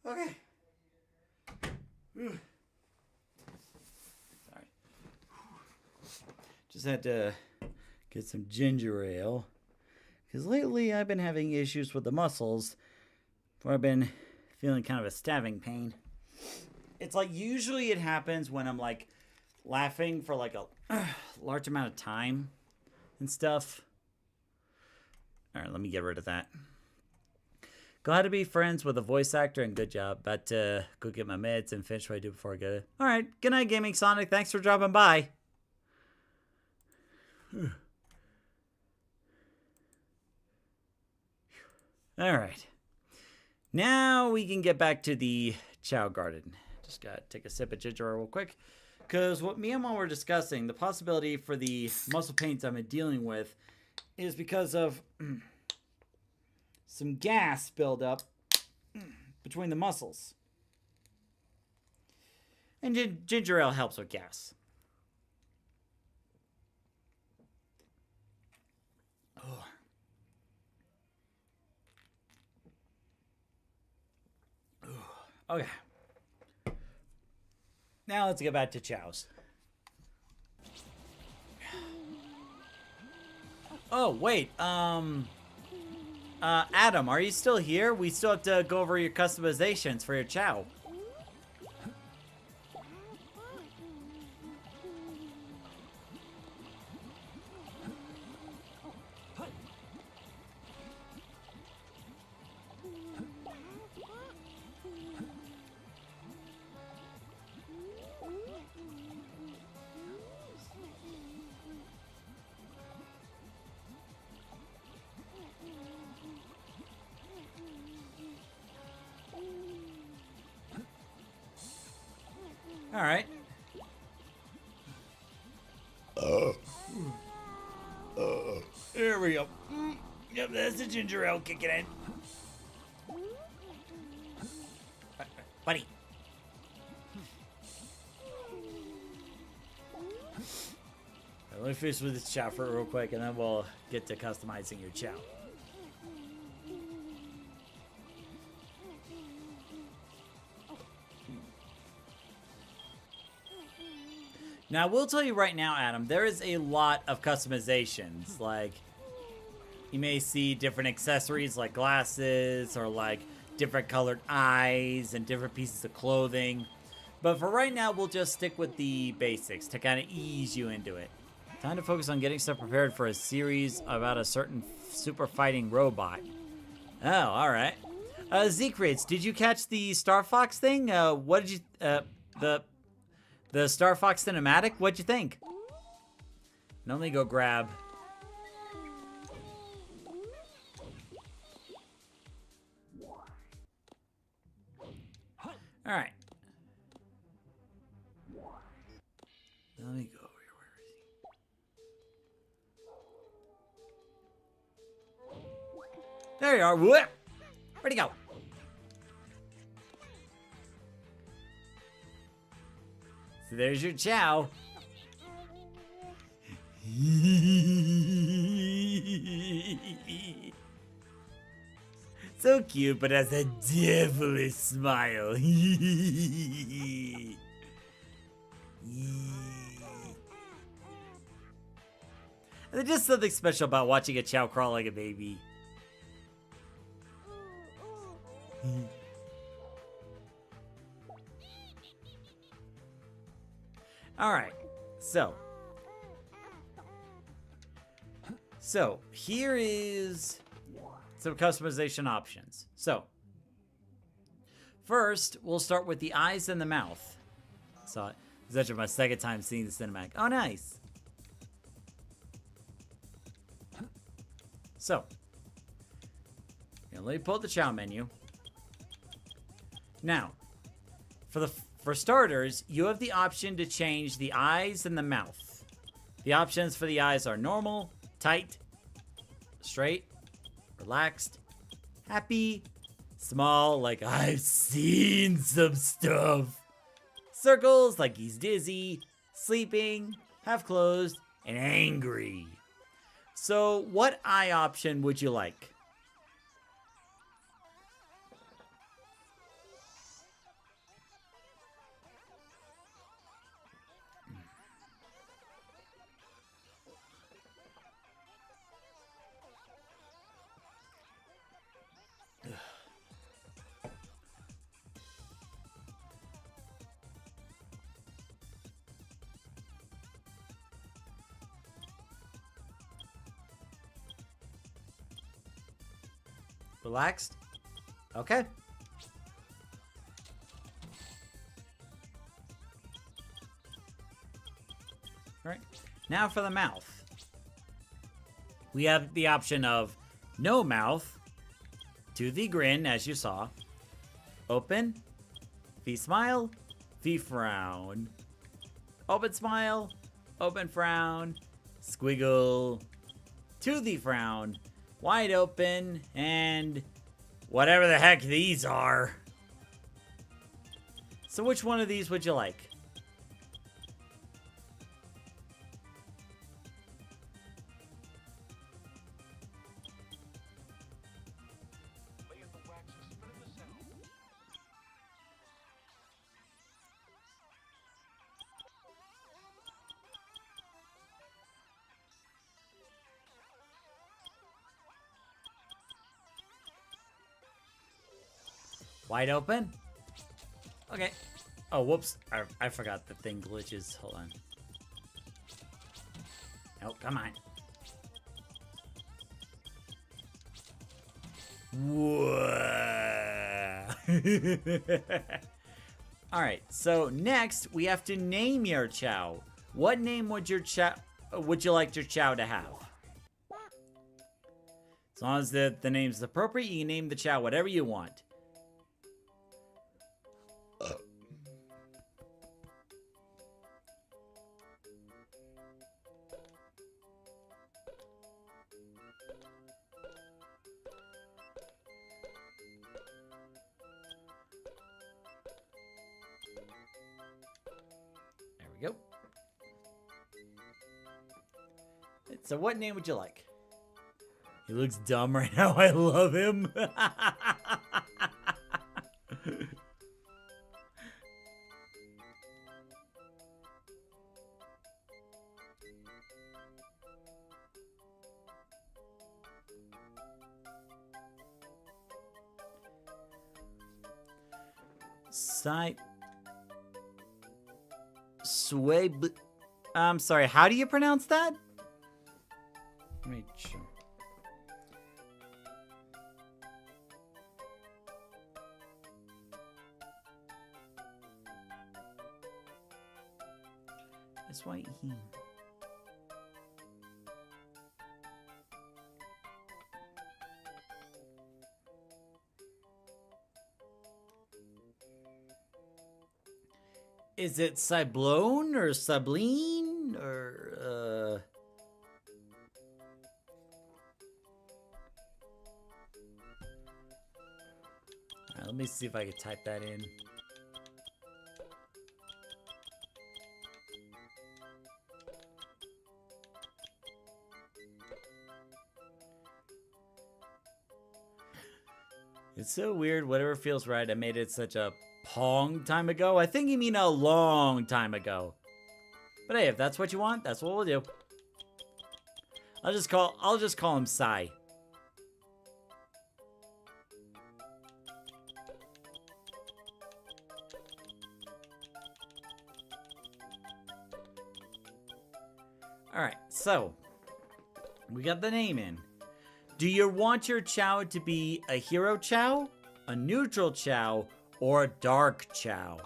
Speaker 1: Okay. Sorry. Just had to get some ginger ale. Because lately I've been having issues with the muscles. Where I've been feeling kind of a stabbing pain. It's like usually it happens when I'm like laughing for like a large amount of time and stuff. Alright, let me get rid of that. Glad to be friends with a voice actor and good job. About to go get my meds and finish what I do before I go. Alright, good night, Gaming Sonic. Thanks for dropping by. Alright. Now we can get back to the Chao Garden. Just gotta take a sip of ginger ale real quick. Because what me and Mom were discussing, the possibility for the muscle pains I've been dealing with is because of some gas buildup between the muscles. And ginger ale helps with gas. Oh. Okay. Now let's get back to Chao's. Oh, wait. Adam, are you still here? We still have to go over your customizations for your Chao. All right. There we go. Yep, that's the ginger ale kicking in. Buddy. Let me finish with this Chao fruit real quick, and then we'll get to customizing your Chao. Now, I will tell you right now, Adam, there is a lot of customizations. Like, you may see different accessories like glasses or like different colored eyes and different pieces of clothing. But for right now, we'll just stick with the basics to kind of ease you into it. Time to focus on getting stuff prepared for a series about a certain super fighting robot. Oh, all right. Zekrids, did you catch the Star Fox thing? What did you, the Star Fox cinematic? What'd you think? And let me go grab. All right. Let me go over here. Where is he? There you are. Whoop. Where'd he go? So there's your Chao. So cute, but has a devilish smile. There's just something special about watching a Chao crawl like a baby. Alright, so here is some customization options. So first, we'll start with the eyes and the mouth. Saw it. This is actually my second time seeing the cinematic. Oh, nice. So, let me pull up the Chao menu. Now, for starters, you have the option to change the eyes and the mouth. The options for the eyes are normal, tight, straight, relaxed, happy, small, like I've seen some stuff, circles, like he's dizzy, sleeping, half closed, and angry. So, what eye option would you like? Relaxed? Okay. All right. Now for the mouth. We have the option of no mouth, to the grin, as you saw, open, V smile, V frown, open smile, open frown, squiggle, to the frown, wide open, and whatever the heck these are. So which one of these would you like? Wide open? Okay. Oh, whoops. I forgot the thing glitches. Hold on. Oh, come on. Whoa. Alright, so next we have to name your Chao. What name would you like your Chao to have? As long as the name's appropriate, you can name the Chao whatever you want. Go. So what name would you like? He looks dumb right now. I love him. I'm sorry, how do you pronounce that? Let me check. That's why he... Is it Cyblone or Sabline or Alright, let me see if I can type that in. It's so weird. Whatever feels right. I made it such a long time ago. I think you mean a long time ago. But hey, if that's what you want, that's what we'll do. I'll just call him Sai. Alright, so we got the name in. Do you want your Chao to be a hero Chao, a neutral Chao, or a dark Chao?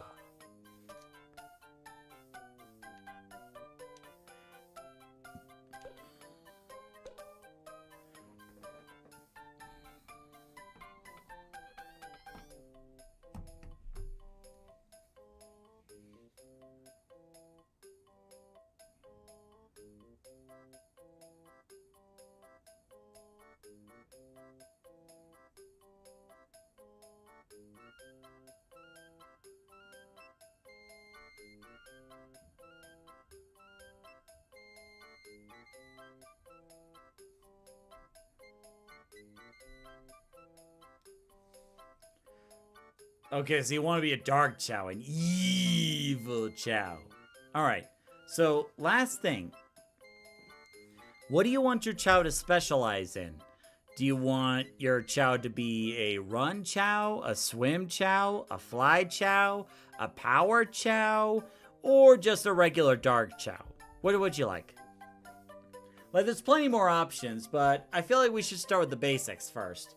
Speaker 1: Okay, so you want to be a dark Chao, an evil Chao. All right, so last thing. What do you want your Chao to specialize in? Do you want your Chao to be a run Chao, a swim Chao, a fly Chao, a power Chao, or just a regular dark Chao? What would you like? Like, there's plenty more options, but I feel like we should start with the basics first.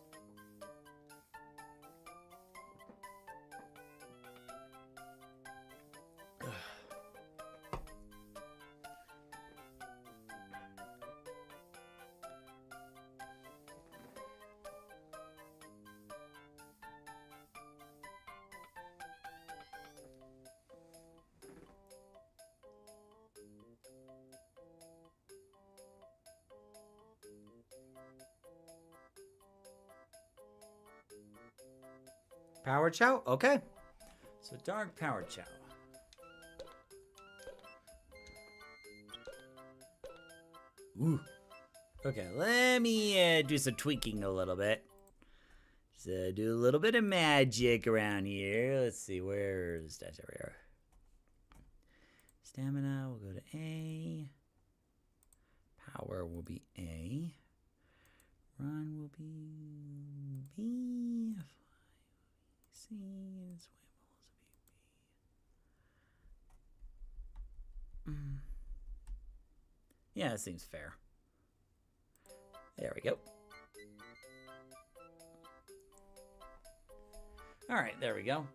Speaker 1: Power Chao? Okay. So dark Power Chao. Ooh. Okay, let me do some tweaking a little bit. So do a little bit of magic around here. Let's see, where's that? There we are. Stamina will go to A. Power will be A. Run will be B. C. And swim will also be B. Yeah, that seems fair. There we go. All right, there we go.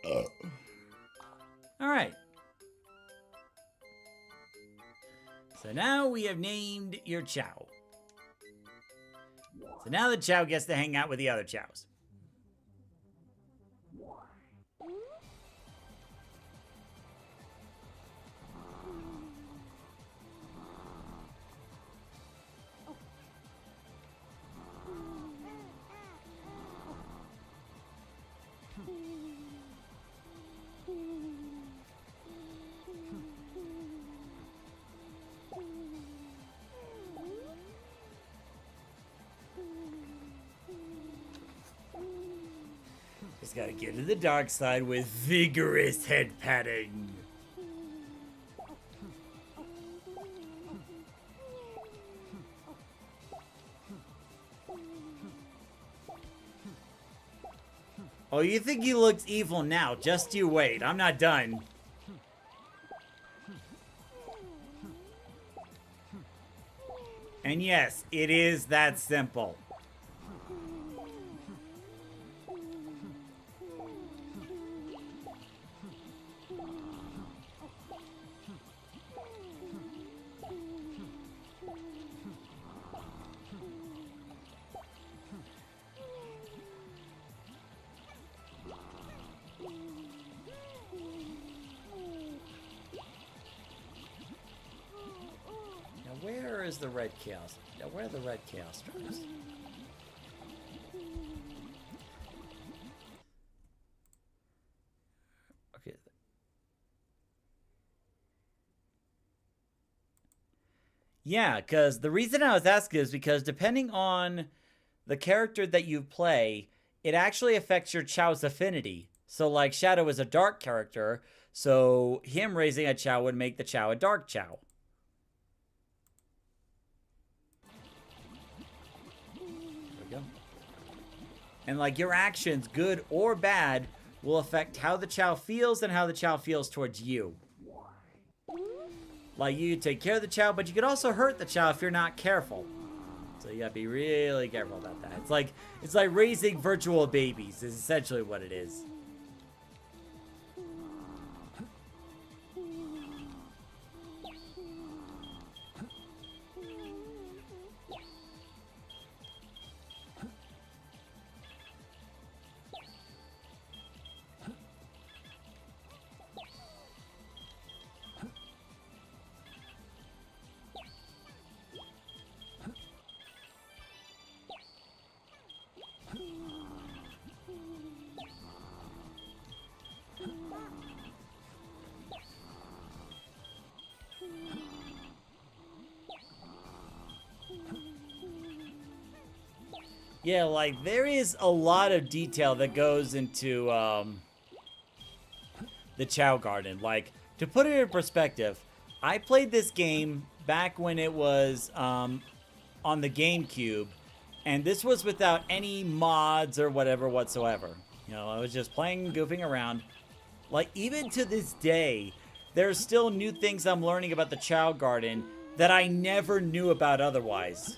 Speaker 1: All right. So now we have named your Chao. So now the Chao gets to hang out with the other Chaos. Just gotta get to the dark side with vigorous head patting. Oh, you think he looks evil now? Just you wait. I'm not done. And yes, it is that simple. Where is the red chaos? Now, where are the red chaos drops? Okay. Yeah, because the reason I was asking is because depending on the character that you play, it actually affects your Chao's affinity. So, like, Shadow is a dark character, So him raising a Chao would make the Chao a dark Chao. There we go. And like your actions, good or bad, will affect how the Chao feels and how the Chao feels towards you. Like you take care of the Chao, but you could also hurt the Chao if you're not careful. So you gotta be really careful about that. It's like raising virtual babies is essentially what it is. Yeah, like, there is a lot of detail that goes into, the Chao Garden. Like, to put it in perspective, I played this game back when it was, on the GameCube, and this was without any mods or whatever whatsoever. You know, I was just playing, goofing around. Like, even to this day, there's still new things I'm learning about the Chao Garden that I never knew about otherwise.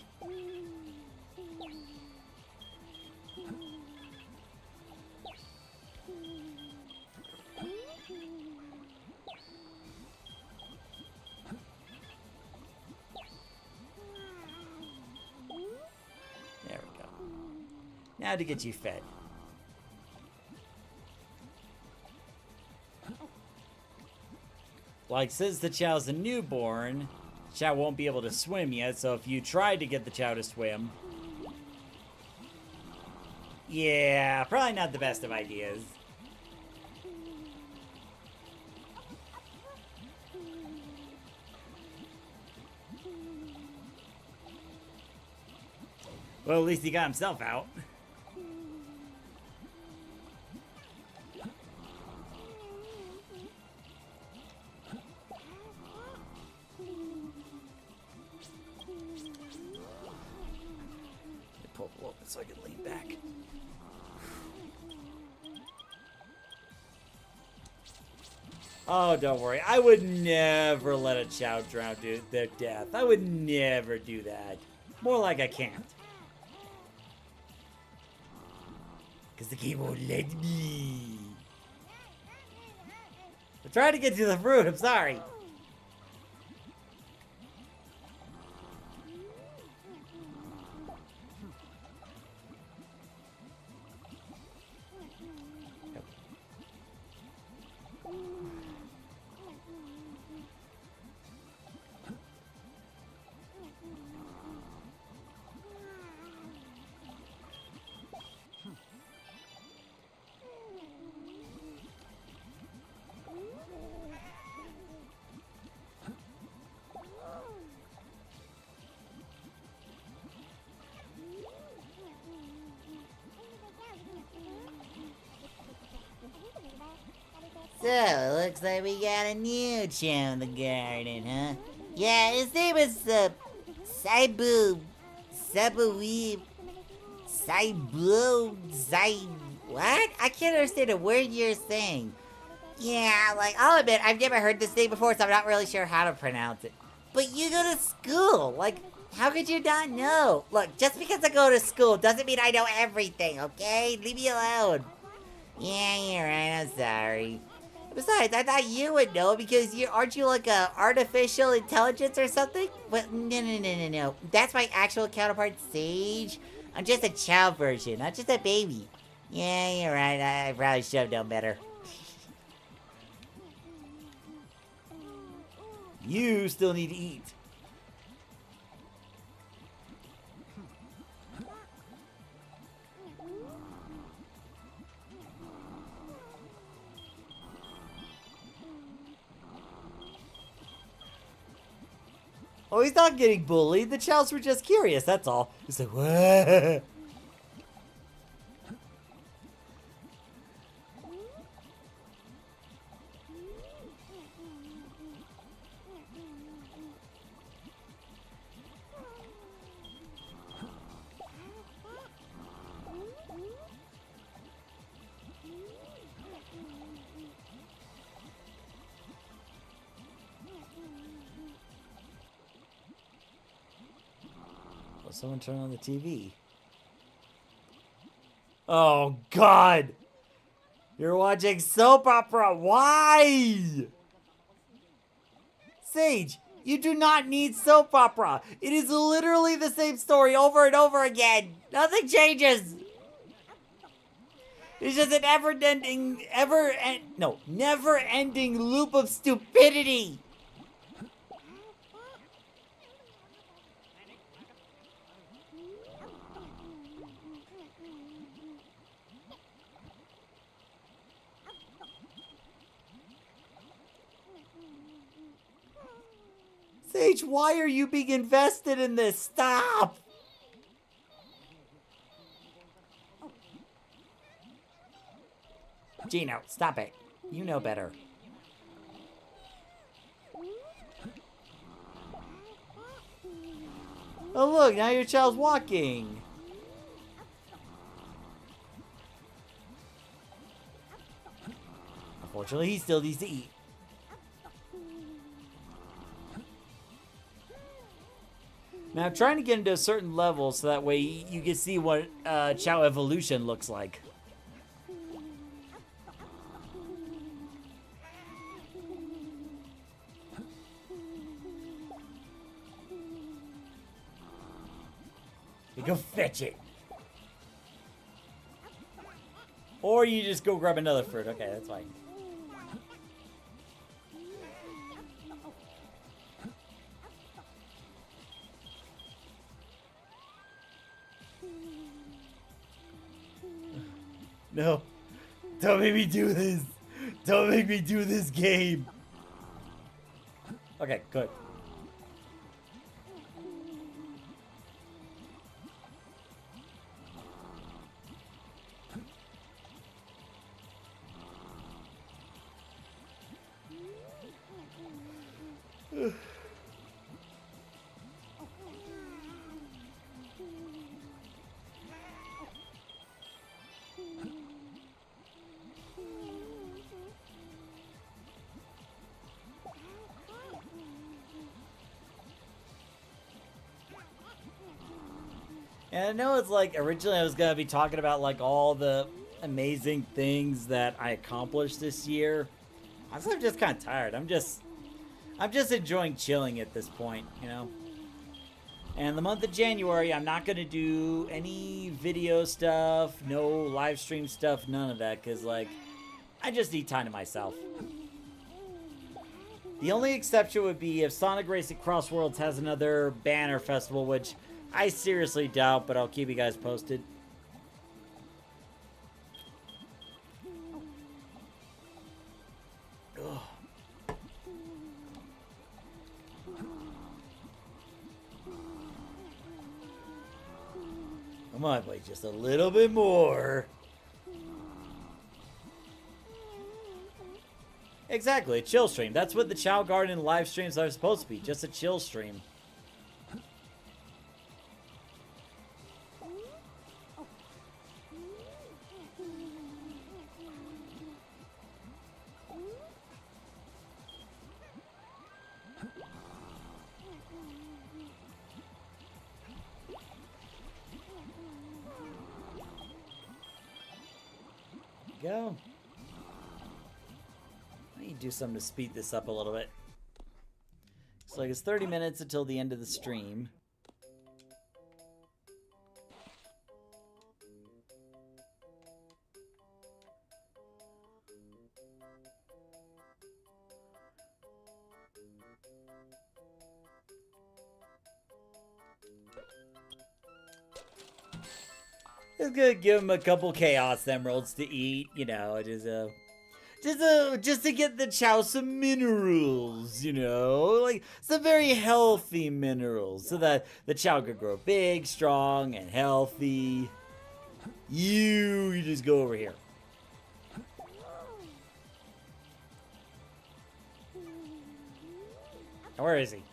Speaker 1: There we go. Now to get you fed. Like, since the Chao's a newborn, Chao won't be able to swim yet, so if you tried to get the Chao to swim... Yeah, probably not the best of ideas. Well, at least he got himself out. Pull a little bit so I can lean back. Oh, don't worry. I would never let a Chao drown to their death. I would never do that. More like I can't. Because the game won't let me. I'm trying to get to the fruit. I'm sorry.
Speaker 2: So, it looks like we got a new Chao in the garden, huh? Yeah, his name is, Saibu... What? I can't understand a word you're saying. Yeah, like, I'll admit, I've never heard this name before, so I'm not really sure how to pronounce it. But you go to school, like, how could you not know? Look, just because I go to school doesn't mean I know everything, okay? Leave me alone. Yeah, you're right, I'm sorry. Besides, I thought you would know because aren't you like a artificial intelligence or something? But no. That's my actual counterpart, Sage. I'm just a Chao version, not just a baby. Yeah, you're right. I probably should have known better.
Speaker 1: You still need to eat. Oh, he's not getting bullied. The Chaos were just curious, that's all. He's like, what? Will someone turn on the TV? Oh, God! You're watching soap opera. Why? Sage, you do not need soap opera. It is literally the same story over and over again. Nothing changes. It's just an never-ending loop of stupidity. Sage, why are you being invested in this? Stop! Gino, stop it. You know better. Oh look, now your child's walking. Unfortunately, he still needs to eat. Now, I'm trying to get into a certain level so that way you can see what Chao evolution looks like. You go fetch it. Or you just go grab another fruit. Okay, that's fine. No. Don't make me do this. Don't make me do this game. Okay, good. And I know it's like originally I was gonna be talking about like all the amazing things that I accomplished this year. I'm just kind of tired. I'm just enjoying chilling at this point, you know. And the month of January, I'm not gonna do any video stuff, no live stream stuff, none of that, cause like I just need time to myself. The only exception would be if Sonic Racing Cross Worlds has another banner festival, which I seriously doubt, but I'll keep you guys posted. Ugh. Come on, wait just a little bit more. Exactly, a chill stream. That's what the Chao Garden live streams are supposed to be, just a chill stream. Go. I need to do something to speed this up a little bit. Looks like it's 30 minutes until the end of the stream. It's gonna give him a couple Chaos Emeralds to eat, you know, just to get the Chao some minerals, you know, like some very healthy minerals, so that the Chao could grow big, strong, and healthy. You just go over here. Now, where is he?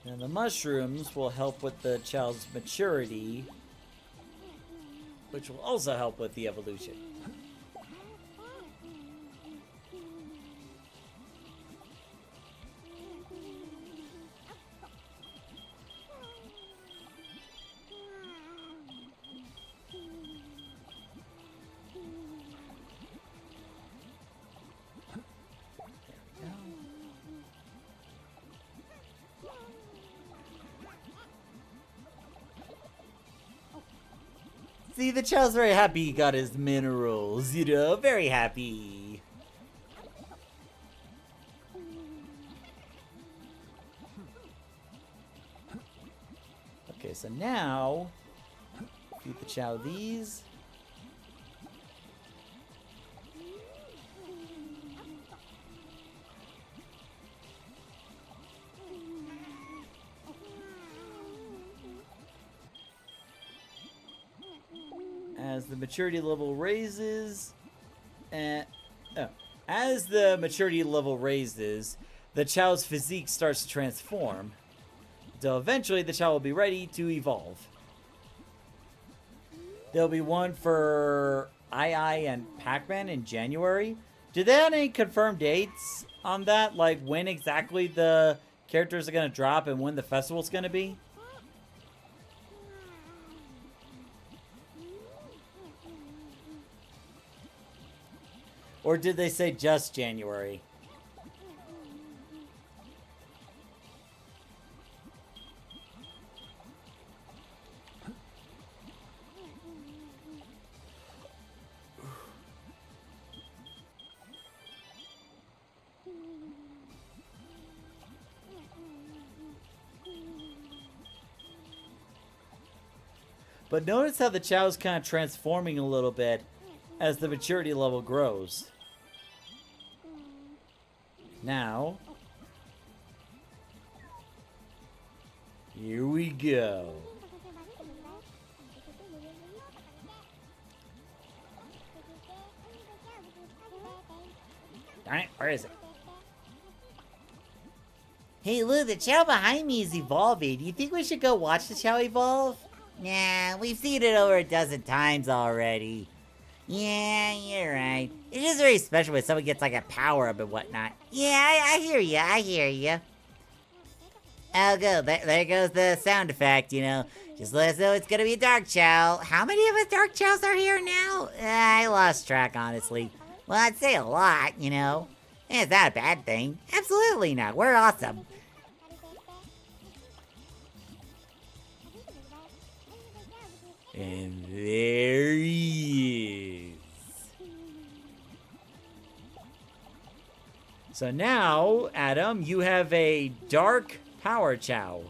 Speaker 1: And the mushrooms will help with the Chao's maturity, which will also help with the evolution. See, the Chao's very happy he got his minerals, you know, very happy. Okay, so now, feed the Chao these. As the maturity level raises, as the maturity level raises, the Chao's physique starts to transform. Until eventually the Chao will be ready to evolve. There'll be one for II and Pac-Man in January. Do they have any confirmed dates on that? Like when exactly the characters are going to drop and when the festival's going to be? Or did they say just January? But notice how the Chao's kind of transforming a little bit as the maturity level grows. Now, here we go. Darn it, where is it?
Speaker 2: Hey, look, the Chao behind me is evolving. Do you think we should go watch the Chao evolve? Nah, we've seen it over a dozen times already. Yeah, you're right. It is very special when someone gets like a power-up and whatnot. Yeah, I hear ya, I hear ya. Oh, go. There goes the sound effect, you know. Just let us know it's gonna be a Dark Chao. How many of us Dark Chaos are here now? I lost track, honestly. Well, I'd say a lot, you know. And it's not a bad thing. Absolutely not. We're awesome.
Speaker 1: And there he is. So now, Adam, you have a Dark Power Chao.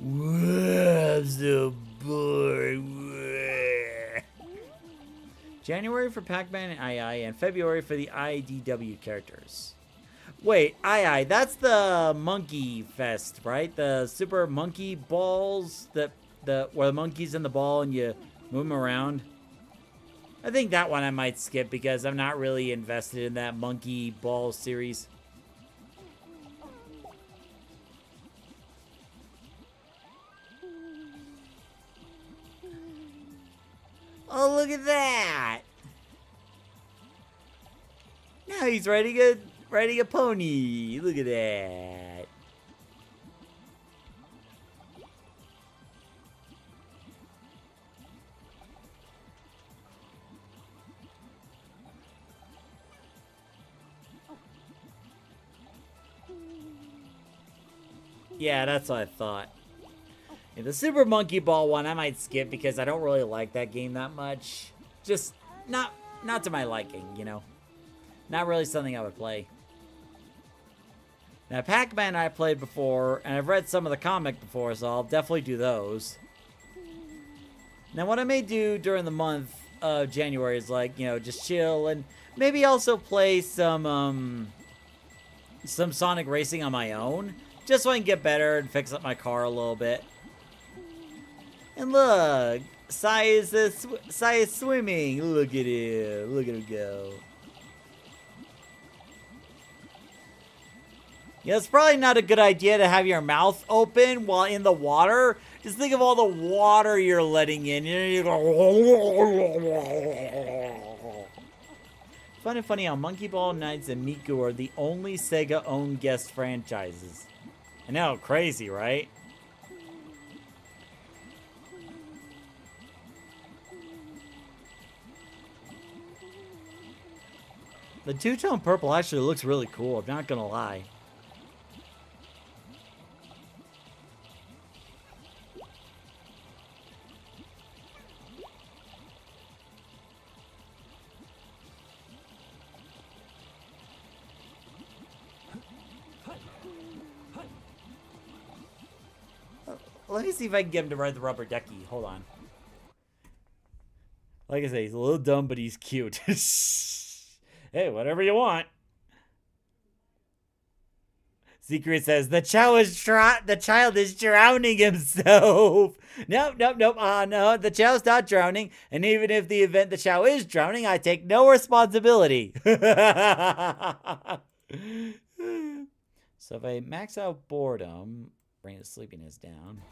Speaker 1: I'm so bored. January for Pac-Man and II, and February for the IDW characters. Wait, that's the Monkey Fest, right? The Super Monkey Balls that where the monkey's in the ball and you move them around. I think that one I might skip because I'm not really invested in that Monkey Ball series.
Speaker 2: Oh, look at that!
Speaker 1: Now he's riding a pony. Look at that. Yeah, that's what I thought. Yeah, the Super Monkey Ball one I might skip because I don't really like that game that much. Just not to my liking, you know. Not really something I would play. Now, Pac-Man I played before, and I've read some of the comic before, so I'll definitely do those. Now, what I may do during the month of January is, like, you know, just chill and maybe also play some Sonic Racing on my own, just so I can get better and fix up my car a little bit. And look, Sai is swimming. Look at him. Look at him go. Yeah, it's probably not a good idea to have your mouth open while in the water. Just think of all the water you're letting in. You go. Funny how Monkey Ball Knights and Miku are the only Sega-owned guest franchises. I know, crazy, right? The two-tone purple actually looks really cool, I'm not gonna lie. Let me see if I can get him to ride the rubber ducky. Hold on. Like I say, he's a little dumb, but he's cute. Hey, whatever you want. Secret says the child is drowning himself. Nope. No, the child's not drowning. And even if the event the child is drowning, I take no responsibility. So if I max out boredom, bring the sleepiness down.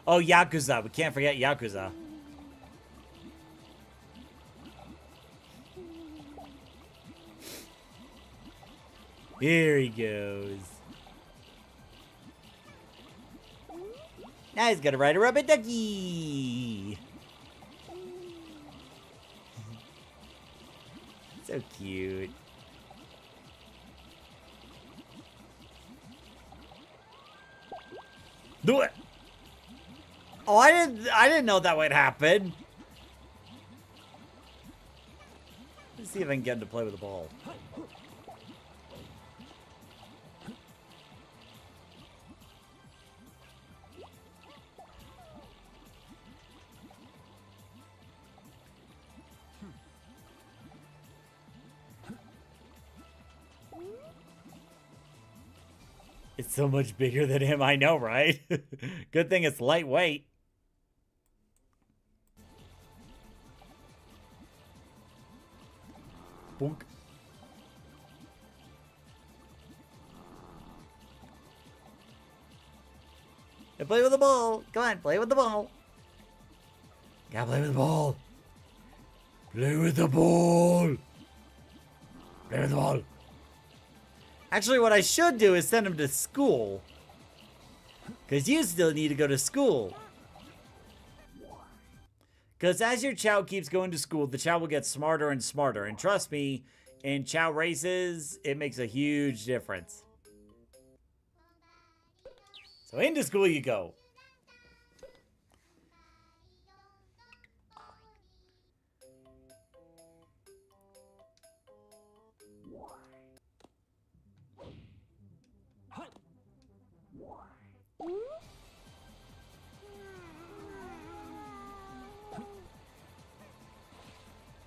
Speaker 1: Oh, Yakuza. We can't forget Yakuza. Here he goes. Now he's gonna ride a rubber ducky. So cute. Do it. Oh, I didn't know that would happen. Let's see if I can get him to play with the ball. It's so much bigger than him, I know, right? Good thing it's lightweight. Boink. Now play with the ball. Come on, play with the ball. Gotta play with the ball. Play with the ball. Play with the ball. Actually, what I should do is send him to school. Because you still need to go to school. Because as your Chao keeps going to school, the Chao will get smarter and smarter. And trust me, in Chao races, it makes a huge difference. So into school you go.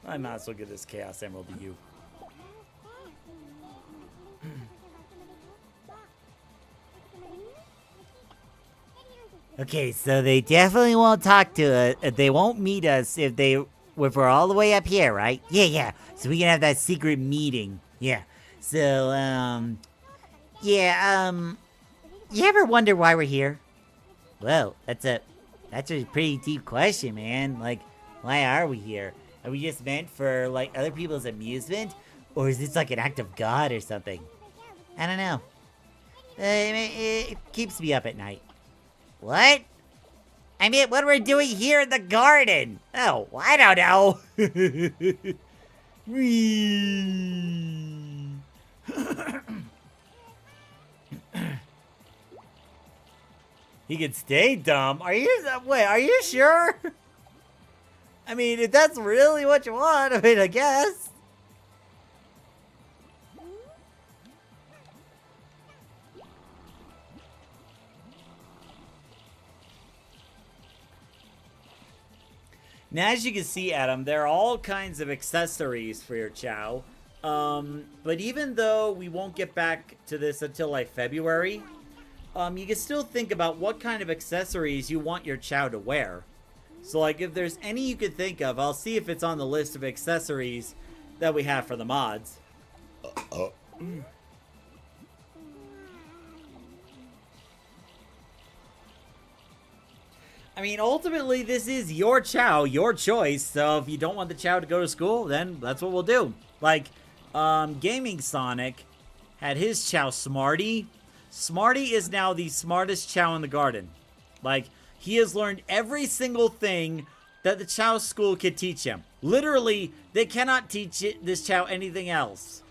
Speaker 1: I might as well give this Chaos Emerald to you.
Speaker 2: Okay, so they definitely won't talk to us. They won't meet us if we're all the way up here, right? Yeah. So we can have that secret meeting. Yeah. So, you ever wonder why we're here? Well, that's a pretty deep question, man. Like, why are we here? Are we just meant for, like, other people's amusement? Or is this like an act of God or something? I don't know. It keeps me up at night. What? I mean, what are we doing here in the garden? Oh, I don't know.
Speaker 1: He could stay dumb. Are you sure? I mean, if that's really what you want, I mean, I guess. Now, as you can see, Adam, there are all kinds of accessories for your Chao. But even though we won't get back to this until, like, February, you can still think about what kind of accessories you want your Chao to wear. So, like, if there's any you could think of, I'll see if it's on the list of accessories that we have for the mods. I mean, ultimately, this is your Chao, your choice. So if you don't want the Chao to go to school, then that's what we'll do. Like, Gaming Sonic had his Chao Smarty. Smarty is now the smartest Chao in the garden. Like, he has learned every single thing that the Chao school could teach him. Literally, they cannot teach this Chao anything else.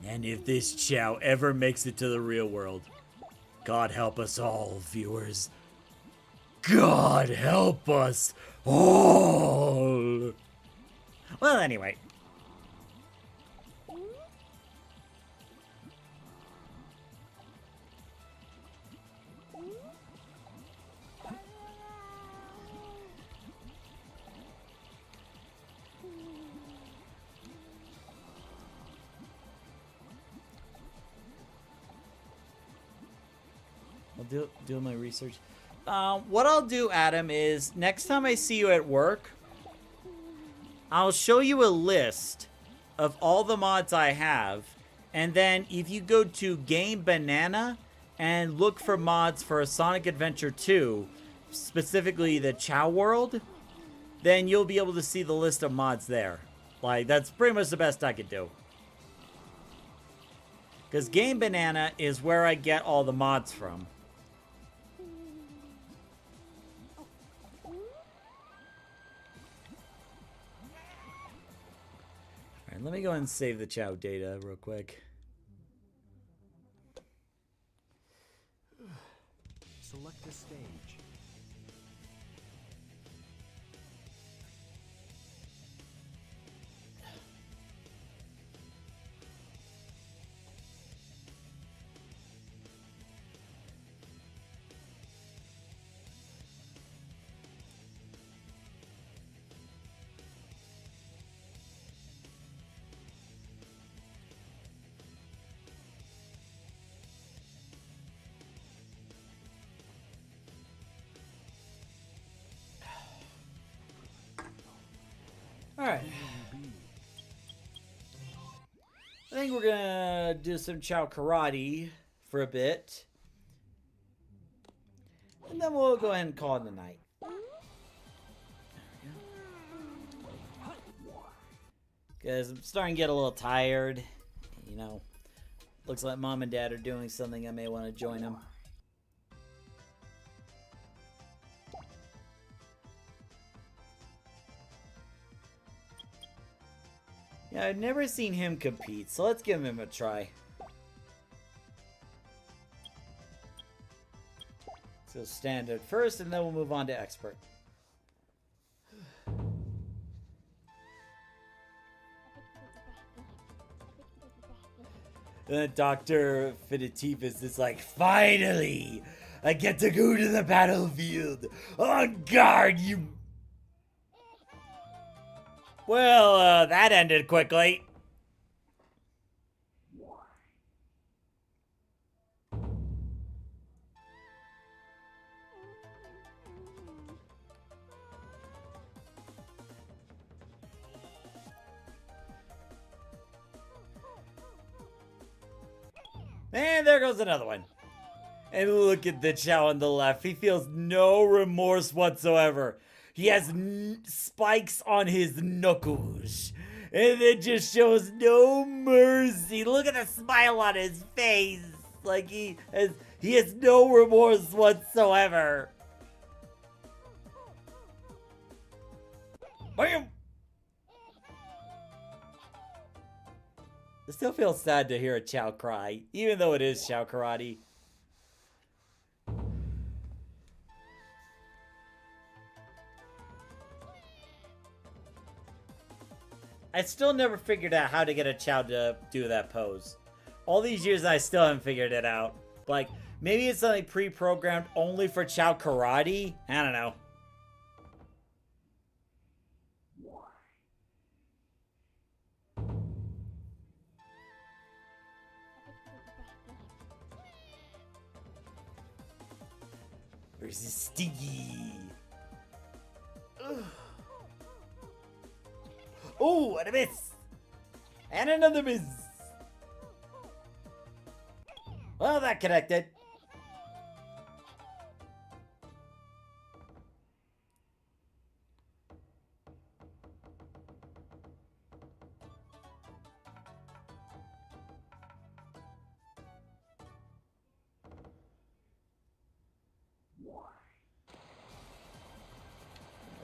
Speaker 1: And if this Chao ever makes it to the real world, God help us all, viewers. God help us all. Well, anyway. I'll do my research. What I'll do, Adam, is next time I see you at work, I'll show you a list of all the mods I have. And then if you go to Game Banana and look for mods for Sonic Adventure 2, specifically the Chao World, then you'll be able to see the list of mods there. Like, that's pretty much the best I could do. Because Game Banana is where I get all the mods from. Alright, let me go ahead and save the Chao data real quick.
Speaker 6: Select a stage.
Speaker 1: Alright. I think we're gonna do some Chao Karate for a bit. And then we'll go ahead and call it a night. Because I'm starting to get a little tired. You know, looks like Mom and Dad are doing something. I may want to join them. Yeah, I've never seen him compete, so let's give him a try. So standard first, and then we'll move on to expert. Then Dr. Finitifus is like, finally! I get to go to the battlefield! On guard, you... Well, that ended quickly. And there goes another one. And look at the Chao on the left. He feels no remorse whatsoever. He has spikes on his knuckles. And it just shows no mercy. Look at the smile on his face. Like he has no remorse whatsoever. Bam! I still feel sad to hear a Chao cry, even though it is Chao Karate. I still never figured out how to get a Chao to do that pose. All these years, I still haven't figured it out. Like, maybe it's something pre-programmed only for Chao Karate? I don't know. Where's this Stiggy? Oh, and a miss. And another miss. Well, that connected.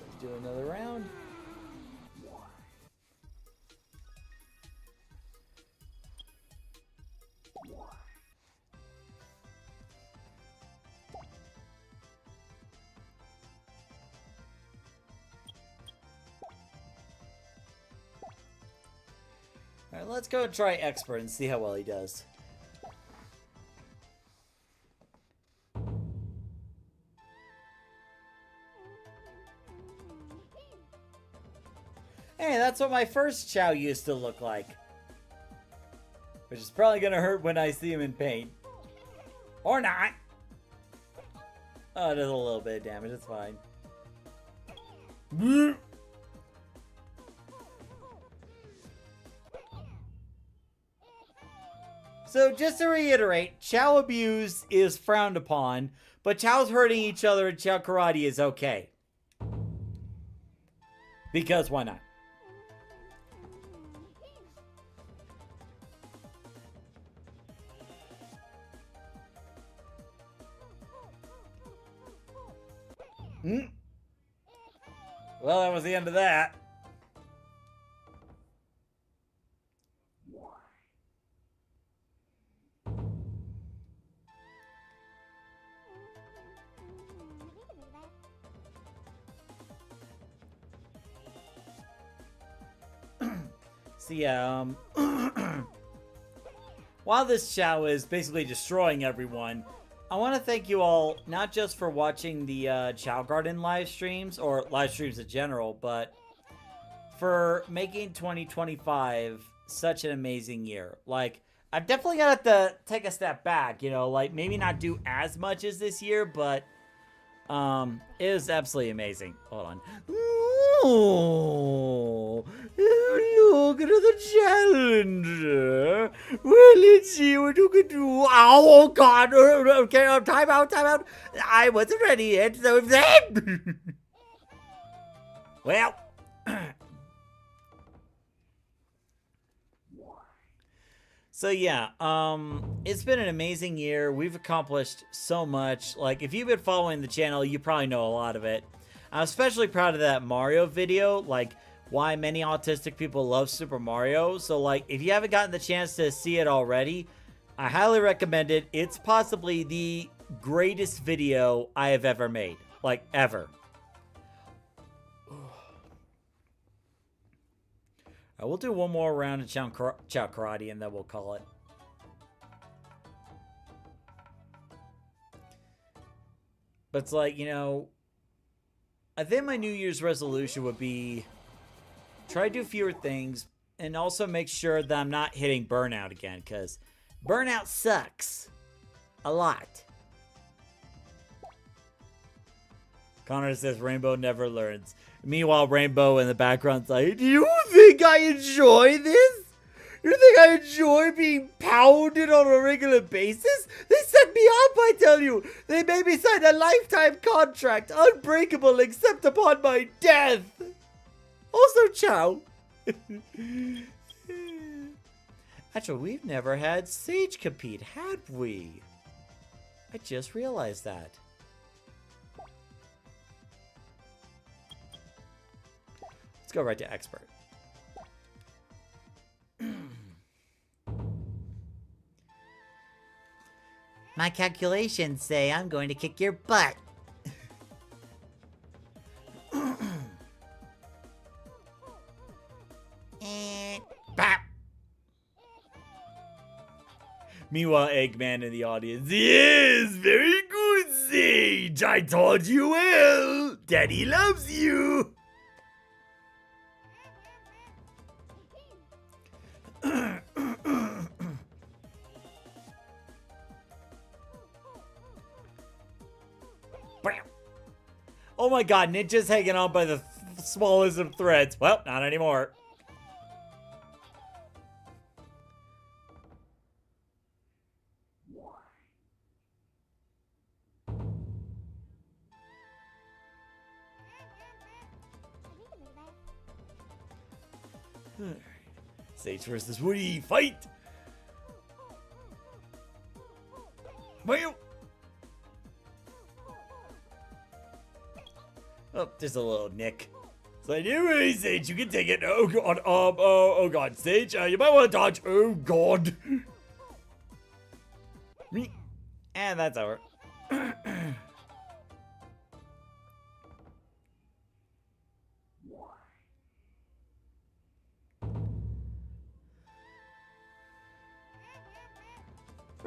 Speaker 1: Let's do another round. All right, let's go and try Expert and see how well he does. Hey, that's what my first Chao used to look like. Which is probably gonna hurt when I see him in paint. Or not. Oh, it does a little bit of damage, it's fine. So, just to reiterate, Chao abuse is frowned upon, but Chao's hurting each other and Chao karate is okay. Because why not? Well, that was the end of that. So yeah, while this Chao is basically destroying everyone, I want to thank you all, not just for watching the Chao Garden live streams, or live streams in general, but for making 2025 such an amazing year. Like, I've definitely got to take a step back, you know, like, maybe not do as much as this year, but it was absolutely amazing. Hold on. Oh, look at the challenger. Well, let's see what you can do. Oh, God. Okay, time out, time out. I wasn't ready yet, so then. Well. So yeah, it's been an amazing year. We've accomplished so much. Like, if you've been following the channel, you probably know a lot of it. I'm especially proud of that Mario video, like, why many autistic people love Super Mario. So, like, if you haven't gotten the chance to see it already, I highly recommend it. It's possibly the greatest video I have ever made. Like, ever. I will do one more round of Chao Karate, and then we'll call it. But it's like, you know, I think my New Year's resolution would be try to do fewer things and also make sure that I'm not hitting burnout again, because burnout sucks a lot. Connor says Rainbow never learns. Meanwhile, Rainbow in the background's like, do you think I enjoy this? You think I enjoy being pounded on a regular basis? They set me up, I tell you. They made me sign a lifetime contract, unbreakable except upon my death. Also, Chao. Actually, we've never had Sage compete, had we? I just realized that. Let's go right to Expert.
Speaker 2: My calculations say I'm going to kick your butt. And bap.
Speaker 1: Meanwhile, Eggman in the audience. Yes, very good, Sage. I taught you well. Daddy loves you. Oh my God, Ninja's hanging on by the smallest of threads. Well, not anymore. Sage versus Woody, fight! Bam! Oh, there's a little nick. So anyway, Sage, you can take it. Oh god, oh god, Sage, you might want to dodge. Oh god. And that's over.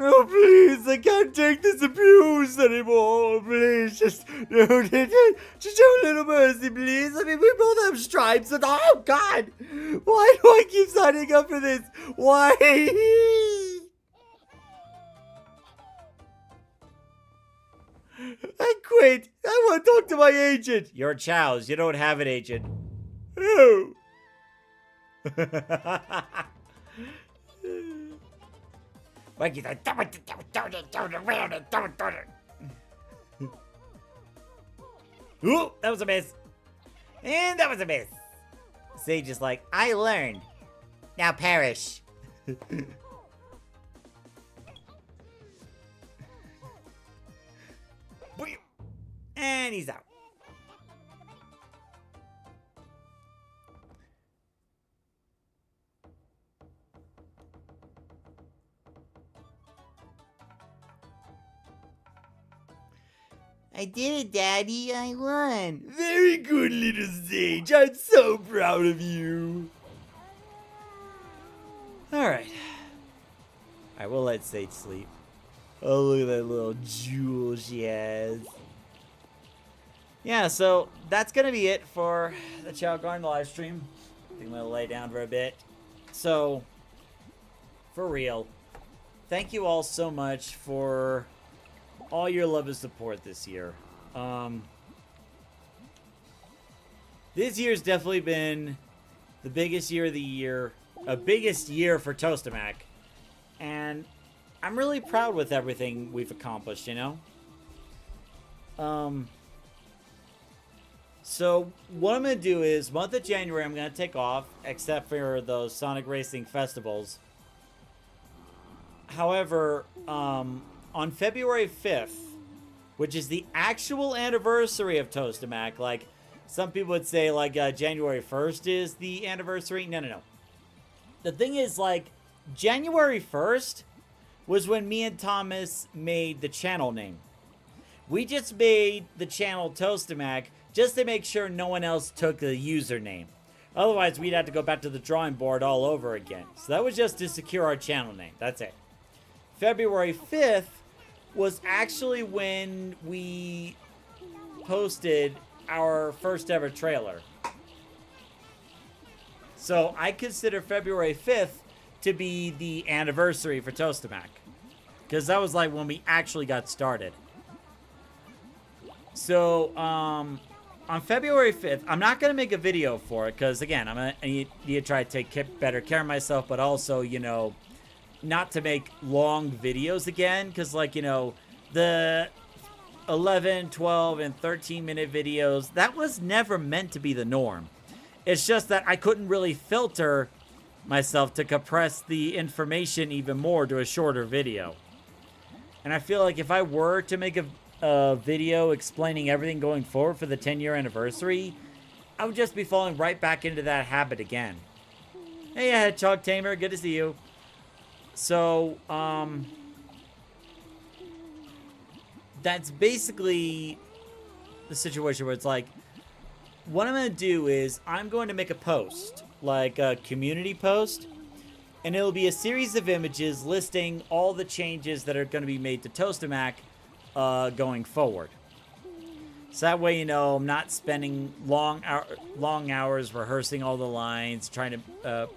Speaker 1: Oh, please, I can't take this abuse anymore. Please, just have a little mercy, please. I mean, we both have stripes, and oh, God. Why do I keep signing up for this? Why? I quit. I want to talk to my agent. You're Chow's. You don't have an agent. Oh. Mikey's like, ooh, that was a miss. And that was a miss. Sage is like, I learned. Now perish. And he's out. I did it, Daddy. I won. Very good, little Sage. I'm so proud of you. Alright. Alright, we'll let Sage sleep. Oh, look at that little jewel she has. Yeah, so that's going to be it for the Chao Garden live stream. I think I'm going to lay down for a bit. So, for real, thank you all so much for all your love and support this year. This year's definitely been the biggest year of the year, biggest year for Toastamac, and I'm really proud with everything we've accomplished, you know? So what I'm going to do is, month of January, I'm going to take off, except for those Sonic Racing festivals. However, on February 5th, which is the actual anniversary of Toastamac, like some people would say, like January 1st is the anniversary. No. The thing is, like, January 1st was when me and Thomas made the channel name. We just made the channel Toastamac just to make sure no one else took the username. Otherwise, we'd have to go back to the drawing board all over again. So that was just to secure our channel name. That's it. February 5th was actually when we posted our first ever trailer. So I consider February 5th to be the anniversary for Toastamac, because that was like when we actually got started. So, on February 5th, I'm not going to make a video for it, because, again, I need to try to take better care of myself, but also, you know, not to make long videos again, because, like, you know, the 11, 12, and 13-minute videos, that was never meant to be the norm. It's just that I couldn't really filter myself to compress the information even more to a shorter video. And I feel like if I were to make a video explaining everything going forward for the 10-year anniversary, I would just be falling right back into that habit again. Hey, Hedgehog Tamer, good to see you. So, that's basically the situation where it's like, what I'm going to do is I'm going to make a post, like a community post, and it'll be a series of images listing all the changes that are going to be made to Toastamac going forward. So that way, you know, I'm not spending long hours rehearsing all the lines, trying to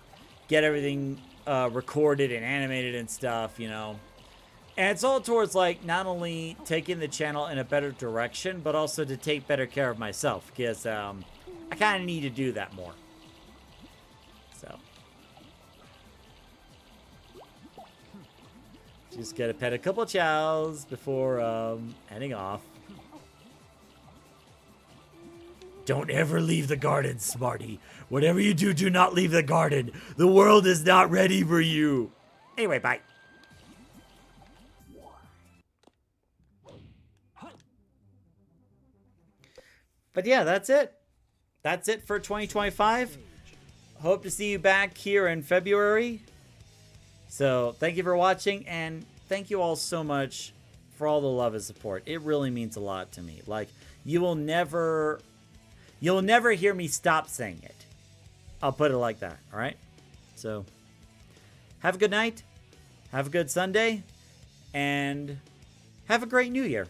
Speaker 1: get everything recorded and animated and stuff, you know. And it's all towards, like, not only taking the channel in a better direction, but also to take better care of myself, because I kind of need to do that more. So. Just gotta pet a couple chows before heading off. Don't ever leave the garden, Smarty. Whatever you do, do not leave the garden. The world is not ready for you.
Speaker 2: Anyway, bye.
Speaker 1: But yeah, that's it. That's it for 2025. Hope to see you back here in February. So thank you for watching, and thank you all so much for all the love and support. It really means a lot to me. Like, you'll never hear me stop saying it. I'll put it like that, all right? So have a good night. Have a good Sunday. And have a great New Year.